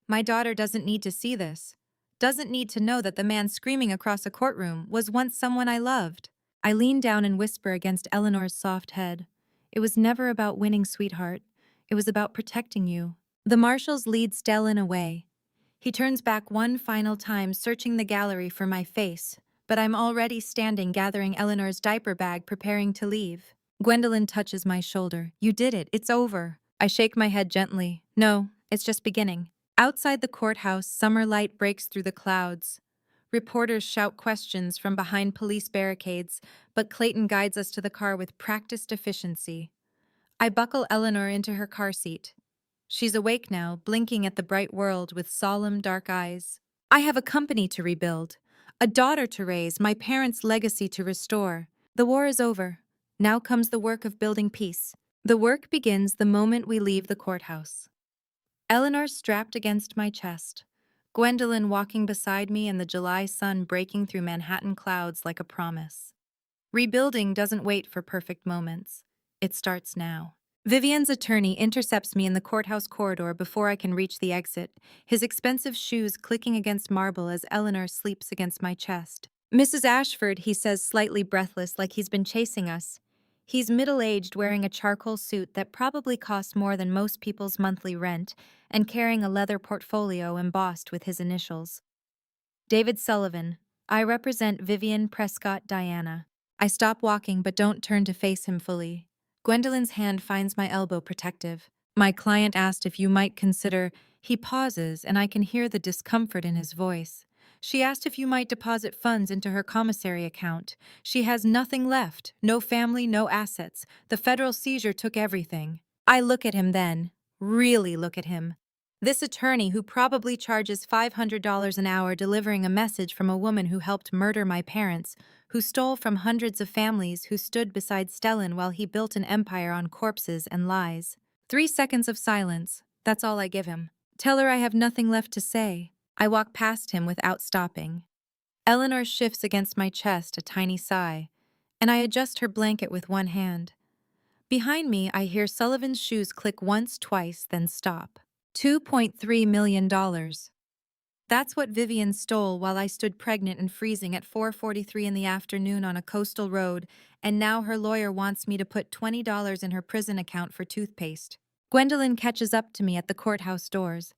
My daughter doesn't need to see this. Doesn't need to know that the man screaming across a courtroom was once someone I loved. I lean down and whisper against Eleanor's soft head. "It was never about winning, sweetheart. It was about protecting you." The marshals lead Stellan away. He turns back one final time, searching the gallery for my face, but I'm already standing, gathering Eleanor's diaper bag, preparing to leave. Gwendolyn touches my shoulder. "You did it. It's over." I shake my head gently. "No, it's just beginning." Outside the courthouse, summer light breaks through the clouds. Reporters shout questions from behind police barricades, but Clayton guides us to the car with practiced efficiency. I buckle Eleanor into her car seat. She's awake now, blinking at the bright world with solemn, dark eyes. I have a company to rebuild, a daughter to raise, my parents' legacy to restore. The war is over. Now comes the work of building peace. The work begins the moment we leave the courthouse. Eleanor strapped against my chest, Gwendolyn walking beside me, and the July sun breaking through Manhattan clouds like a promise. Rebuilding doesn't wait for perfect moments. It starts now. Vivian's attorney intercepts me in the courthouse corridor before I can reach the exit, his expensive shoes clicking against marble as Eleanor sleeps against my chest. "Mrs. Ashford," he says, slightly breathless, like he's been chasing us. He's middle-aged, wearing a charcoal suit that probably costs more than most people's monthly rent, and carrying a leather portfolio embossed with his initials. "David Sullivan. I represent Vivian Prescott Diana." I stop walking but don't turn to face him fully. Gwendolyn's hand finds my elbow, protective. "My client asked if you might consider—" He pauses, and I can hear the discomfort in his voice. "She asked if you might deposit funds into her commissary account. She has nothing left, no family, no assets. The federal seizure took everything." I look at him then, really look at him. This attorney, who probably charges $500 an hour delivering a message from a woman who helped murder my parents, who stole from hundreds of families, who stood beside Stellan while he built an empire on corpses and lies. 3 seconds of silence, that's all I give him. "Tell her I have nothing left to say." I walk past him without stopping. Eleanor shifts against my chest, a tiny sigh, and I adjust her blanket with one hand. Behind me, I hear Sullivan's shoes click once, twice, then stop. $2.3 million. That's what Vivian stole while I stood pregnant and freezing at 4:43 in the afternoon on a coastal road, and now her lawyer wants me to put $20 in her prison account for toothpaste. Gwendolyn catches up to me at the courthouse doors.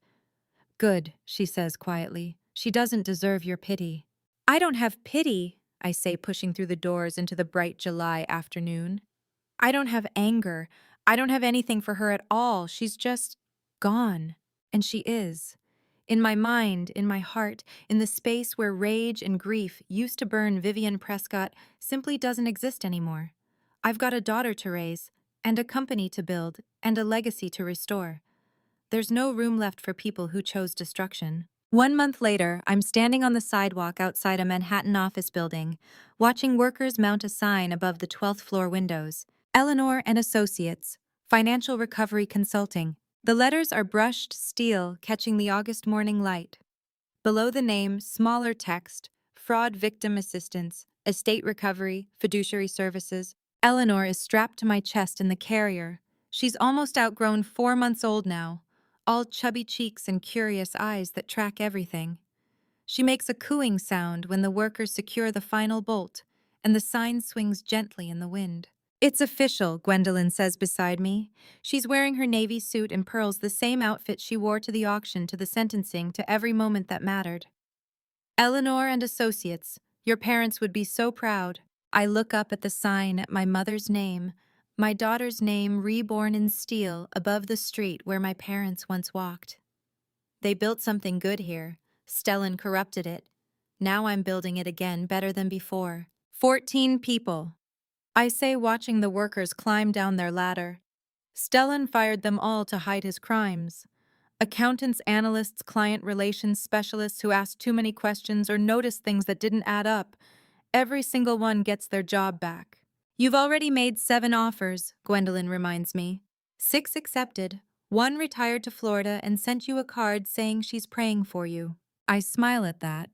"Good," she says quietly. "She doesn't deserve your pity." "I don't have pity," I say, pushing through the doors into the bright July afternoon. "I don't have anger. I don't have anything for her at all. She's just gone. And she is. In my mind, in my heart, in the space where rage and grief used to burn, Vivian Prescott simply doesn't exist anymore. I've got a daughter to raise, and a company to build, and a legacy to restore. There's no room left for people who chose destruction." 1 month later, I'm standing on the sidewalk outside a Manhattan office building, watching workers mount a sign above the 12th floor windows. "Eleanor and Associates, Financial Recovery Consulting." The letters are brushed steel, catching the August morning light. Below the name, smaller text: Fraud Victim Assistance, Estate Recovery, Fiduciary Services. Eleanor is strapped to my chest in the carrier, She's almost outgrown 4 months old now, all chubby cheeks and curious eyes that track everything. She makes a cooing sound when the workers secure the final bolt, and the sign swings gently in the wind. It's official, Gwendolyn says beside me. She's wearing her navy suit and pearls, the same outfit she wore to the auction, to the sentencing, to every moment that mattered. Eleanor and Associates, your parents would be so proud. I look up at the sign at my mother's name, my daughter's name reborn in steel above the street where my parents once walked. They built something good here. Stellan corrupted it. Now I'm building it again, better than before. 14 people, I say, watching the workers climb down their ladder. Stellan fired them all to hide his crimes. Accountants, analysts, client relations specialists who asked too many questions or noticed things that didn't add up. Every single one gets their job back. You've already made 7 offers, Gwendolyn reminds me. 6 accepted. 1 retired to Florida and sent you a card saying she's praying for you. I smile at that.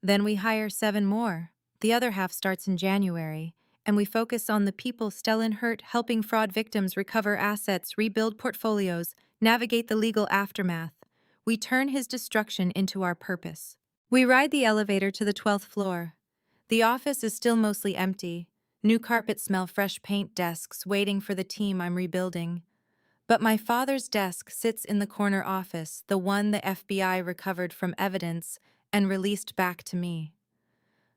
Then we hire 7 more. The other half starts in January, and we focus on the people Stellan hurt, helping fraud victims recover assets, rebuild portfolios, navigate the legal aftermath. We turn his destruction into our purpose. We ride the elevator to the 12th floor. The office is still mostly empty. New carpet smell, fresh paint, desks waiting for the team I'm rebuilding. But my father's desk sits in the corner office, the one the FBI recovered from evidence and released back to me.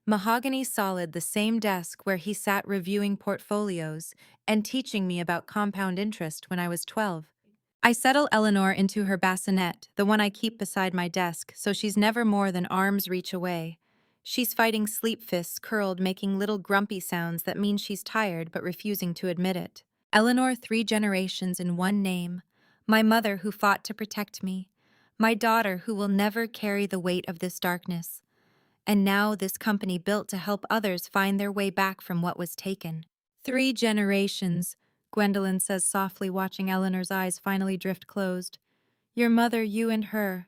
Mahogany solid, the same desk where he sat reviewing portfolios and teaching me about compound interest when I was 12. I settle Eleanor into her bassinet, the one I keep beside my desk, so she's never more than arm's reach away. She's fighting sleep, fists curled, making little grumpy sounds that mean she's tired but refusing to admit it. Eleanor, 3 generations in one name. My mother who fought to protect me. My daughter who will never carry the weight of this darkness. And now this company built to help others find their way back from what was taken. 3 generations, Gwendolyn says softly, watching Eleanor's eyes finally drift closed. Your mother, you and her.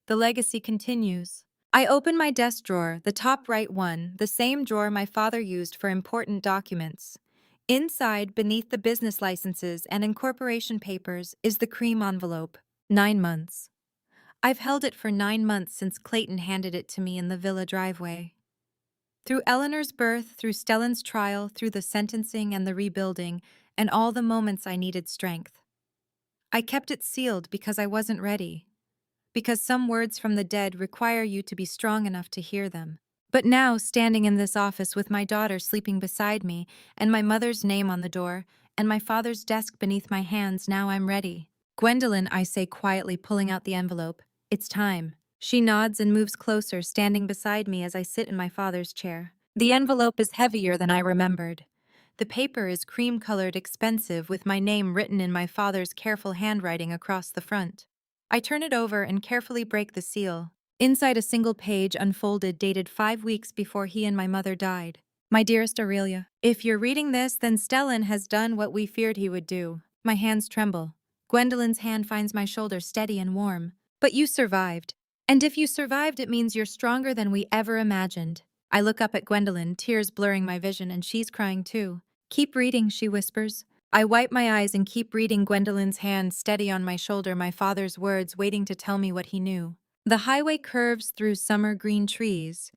The legacy continues. I open my desk drawer, the top right one, the same drawer my father used for important documents. Inside, beneath the business licenses and incorporation papers, is the cream envelope. 9 months. I've held it for 9 months since Clayton handed it to me in the villa driveway. Through Eleanor's birth, through Stellan's trial, through the sentencing and the rebuilding, and all the moments I needed strength. I kept it sealed because I wasn't ready. Because some words from the dead require you to be strong enough to hear them. But now, standing in this office with my daughter sleeping beside me, and my mother's name on the door, and my father's desk beneath my hands, now I'm ready. Gwendolyn, I say quietly, pulling out the envelope. It's time. She nods and moves closer, standing beside me as I sit in my father's chair. The envelope is heavier than I remembered. The paper is cream-colored, expensive, with my name written in my father's careful handwriting across the front. I turn it over and carefully break the seal. Inside, a single page unfolded, dated 5 weeks before he and my mother died. My dearest Aurelia, if you're reading this, then Stellan has done what we feared he would do. My hands tremble. Gwendolyn's hand finds my shoulder, steady and warm. But you survived. And if you survived, it means you're stronger than we ever imagined. I look up at Gwendolyn, tears blurring my vision, and she's crying too. Keep reading, she whispers. I wipe my eyes and keep reading, Gwendolyn's hand steady on my shoulder, my father's words waiting to tell me what he knew. The highway curves through summer green trees,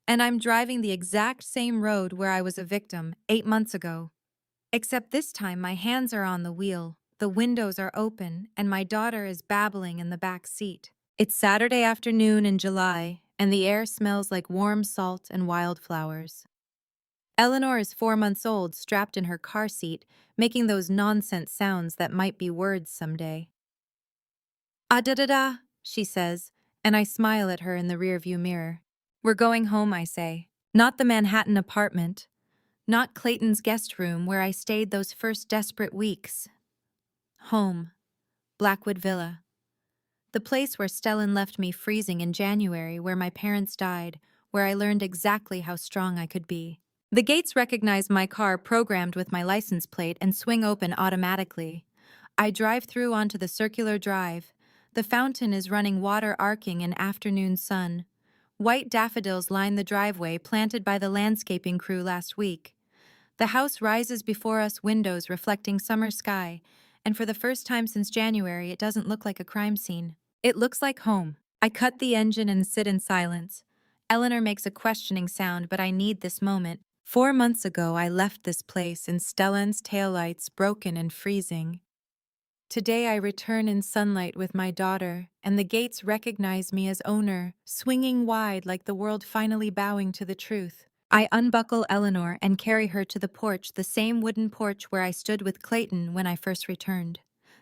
and I'm driving the exact same road where I was a victim 8 months ago. Except this time my hands are on the wheel, the windows are open, and my daughter is babbling in the back seat. It's Saturday afternoon in July, and the air smells like warm salt and wildflowers. Eleanor is 4 months old, strapped in her car seat, making those nonsense sounds that might be words someday. Ah-da-da-da, she says, and I smile at her in the rearview mirror. We're going home, I say. Not the Manhattan apartment. Not Clayton's guest room where I stayed those first desperate weeks. Home. Blackwood Villa. The place where Stellan left me freezing in January, where my parents died, where I learned exactly how strong I could be. The gates recognize my car, programmed with my license plate, and swing open automatically. I drive through onto the circular drive. The fountain is running water, arcing in afternoon sun. White daffodils line the driveway, planted by the landscaping crew last week. The house rises before us, windows reflecting summer sky, and for the first time since January, it doesn't look like a crime scene. It looks like home. I cut the engine and sit in silence. Eleanor makes a questioning sound, but I need this moment. 4 months ago, I left this place in Stellan's taillights broken and freezing. Today I return in sunlight with my daughter, and the gates recognize me as owner, swinging wide like the world finally bowing to the truth. I unbuckle Eleanor and carry her to the porch, the same wooden porch where I stood with Clayton when I first returned.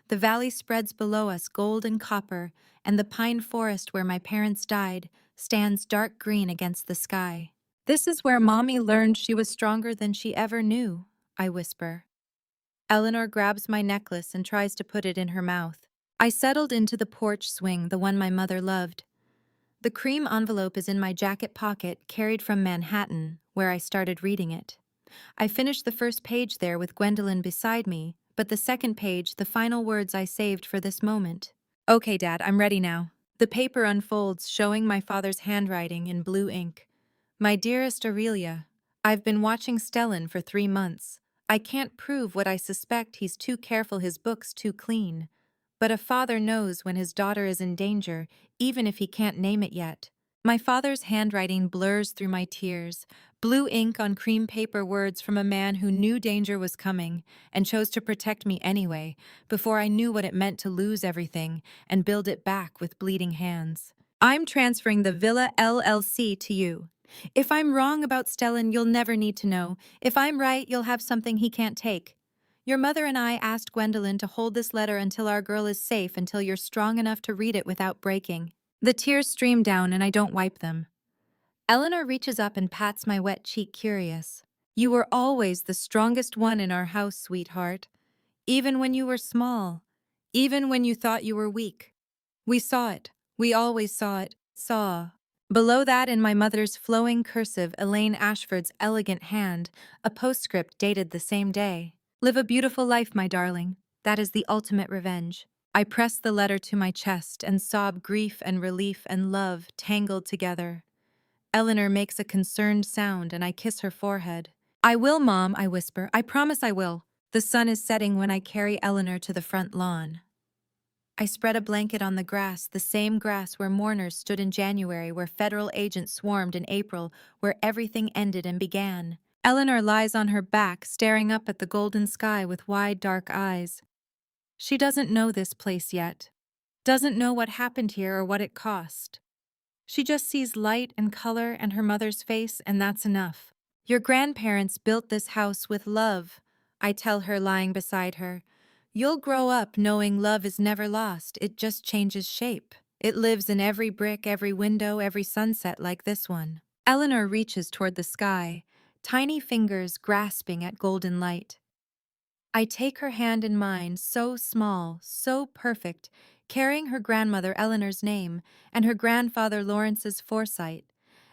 The valley spreads below us, gold and copper, and the pine forest where my parents died stands dark green against the sky. "This is where Mommy learned she was stronger than she ever knew," I whisper. Eleanor grabs my necklace and tries to put it in her mouth. I settled into the porch swing, the one my mother loved. The cream envelope is in my jacket pocket, carried from Manhattan, where I started reading it. I finished the first page there with Gwendolyn beside me, but the second page, the final words I saved for this moment. "Okay, Dad, I'm ready now." The paper unfolds, showing my father's handwriting in blue ink. "My dearest Aurelia, I've been watching Stellan for 3 months. I can't prove what I suspect. He's too careful, his book's too clean. But a father knows when his daughter is in danger, even if he can't name it yet." My father's handwriting blurs through my tears, blue ink on cream paper, words from a man who knew danger was coming and chose to protect me anyway, before I knew what it meant to lose everything and build it back with bleeding hands. "I'm transferring the Villa LLC to you. If I'm wrong about Stellan, you'll never need to know. If I'm right, you'll have something he can't take. Your mother and I asked Gwendolyn to hold this letter until our girl is safe, until you're strong enough to read it without breaking." The tears stream down and I don't wipe them. Eleanor reaches up and pats my wet cheek, curious. "You were always the strongest one in our house, sweetheart. Even when you were small. Even when you thought you were weak. We saw it. We always saw it. Saw." Below that, in my mother's flowing cursive, Elaine Ashford's elegant hand, a postscript dated the same day. "Live a beautiful life, my darling. That is the ultimate revenge." I press the letter to my chest and sob, grief and relief and love tangled together. Eleanor makes a concerned sound and I kiss her forehead. "I will, Mom," I whisper. "I promise I will." The sun is setting when I carry Eleanor to the front lawn. I spread a blanket on the grass, the same grass where mourners stood in January, where federal agents swarmed in April, where everything ended and began. Eleanor lies on her back, staring up at the golden sky with wide, dark eyes. She doesn't know this place yet, doesn't know what happened here or what it cost. She just sees light and color and her mother's face, and that's enough. "Your grandparents built this house with love," I tell her, lying beside her. "You'll grow up knowing love is never lost, it just changes shape. It lives in every brick, every window, every sunset like this one." Eleanor reaches toward the sky, tiny fingers grasping at golden light. I take her hand in mine, so small, so perfect, carrying her grandmother Eleanor's name and her grandfather Lawrence's foresight,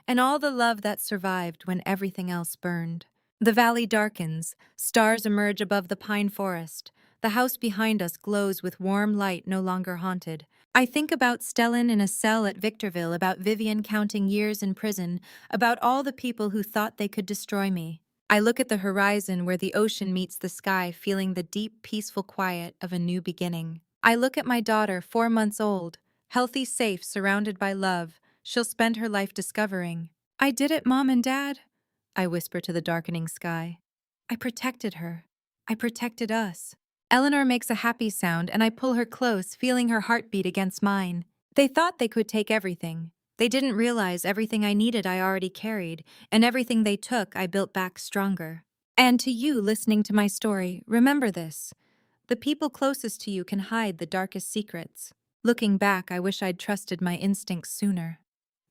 and all the love that survived when everything else burned. The valley darkens, stars emerge above the pine forest. The house behind us glows with warm light, no longer haunted. I think about Stellan in a cell at Victorville, about Vivian counting years in prison, about all the people who thought they could destroy me. I look at the horizon where the ocean meets the sky, feeling the deep, peaceful quiet of a new beginning. I look at my daughter, 4 months old, healthy, safe, surrounded by love. She'll spend her life discovering. "I did it, Mom and Dad," I whisper to the darkening sky. "I protected her. I protected us." Eleanor makes a happy sound and I pull her close, feeling her heartbeat against mine. "They thought they could take everything. They didn't realize everything I needed I already carried, and everything they took I built back stronger." And to you listening to my story, remember this. The people closest to you can hide the darkest secrets. Looking back, I wish I'd trusted my instincts sooner.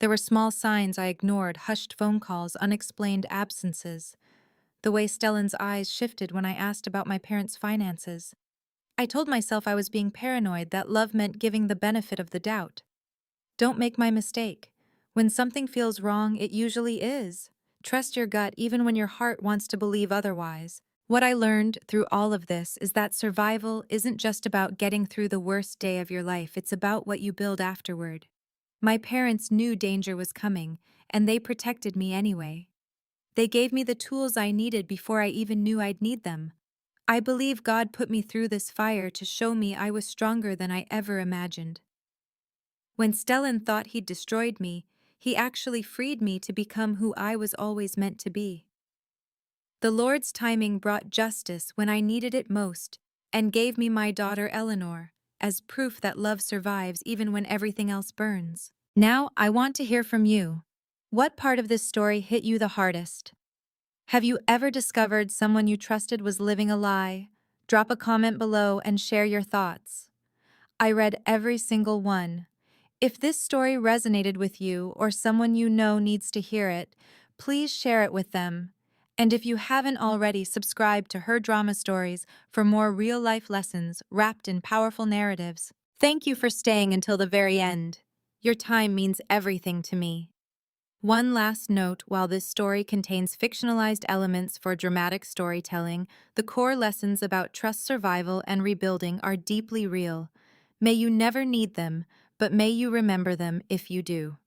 There were small signs I ignored, hushed phone calls, unexplained absences. The way Stellan's eyes shifted when I asked about my parents' finances. I told myself I was being paranoid, that love meant giving the benefit of the doubt. Don't make my mistake. When something feels wrong, it usually is. Trust your gut even when your heart wants to believe otherwise. What I learned through all of this is that survival isn't just about getting through the worst day of your life, it's about what you build afterward. My parents knew danger was coming, and they protected me anyway. They gave me the tools I needed before I even knew I'd need them. I believe God put me through this fire to show me I was stronger than I ever imagined. When Stellan thought he'd destroyed me, he actually freed me to become who I was always meant to be. The Lord's timing brought justice when I needed it most, and gave me my daughter Eleanor, as proof that love survives even when everything else burns. Now, I want to hear from you. What part of this story hit you the hardest? Have you ever discovered someone you trusted was living a lie? Drop a comment below and share your thoughts. I read every single one. If this story resonated with you or someone you know needs to hear it, please share it with them. And if you haven't already, subscribe to Her Drama Stories for more real-life lessons wrapped in powerful narratives. Thank you for staying until the very end. Your time means everything to me. One last note: while this story contains fictionalized elements for dramatic storytelling, the core lessons about trust, survival, and rebuilding are deeply real. May you never need them, but may you remember them if you do.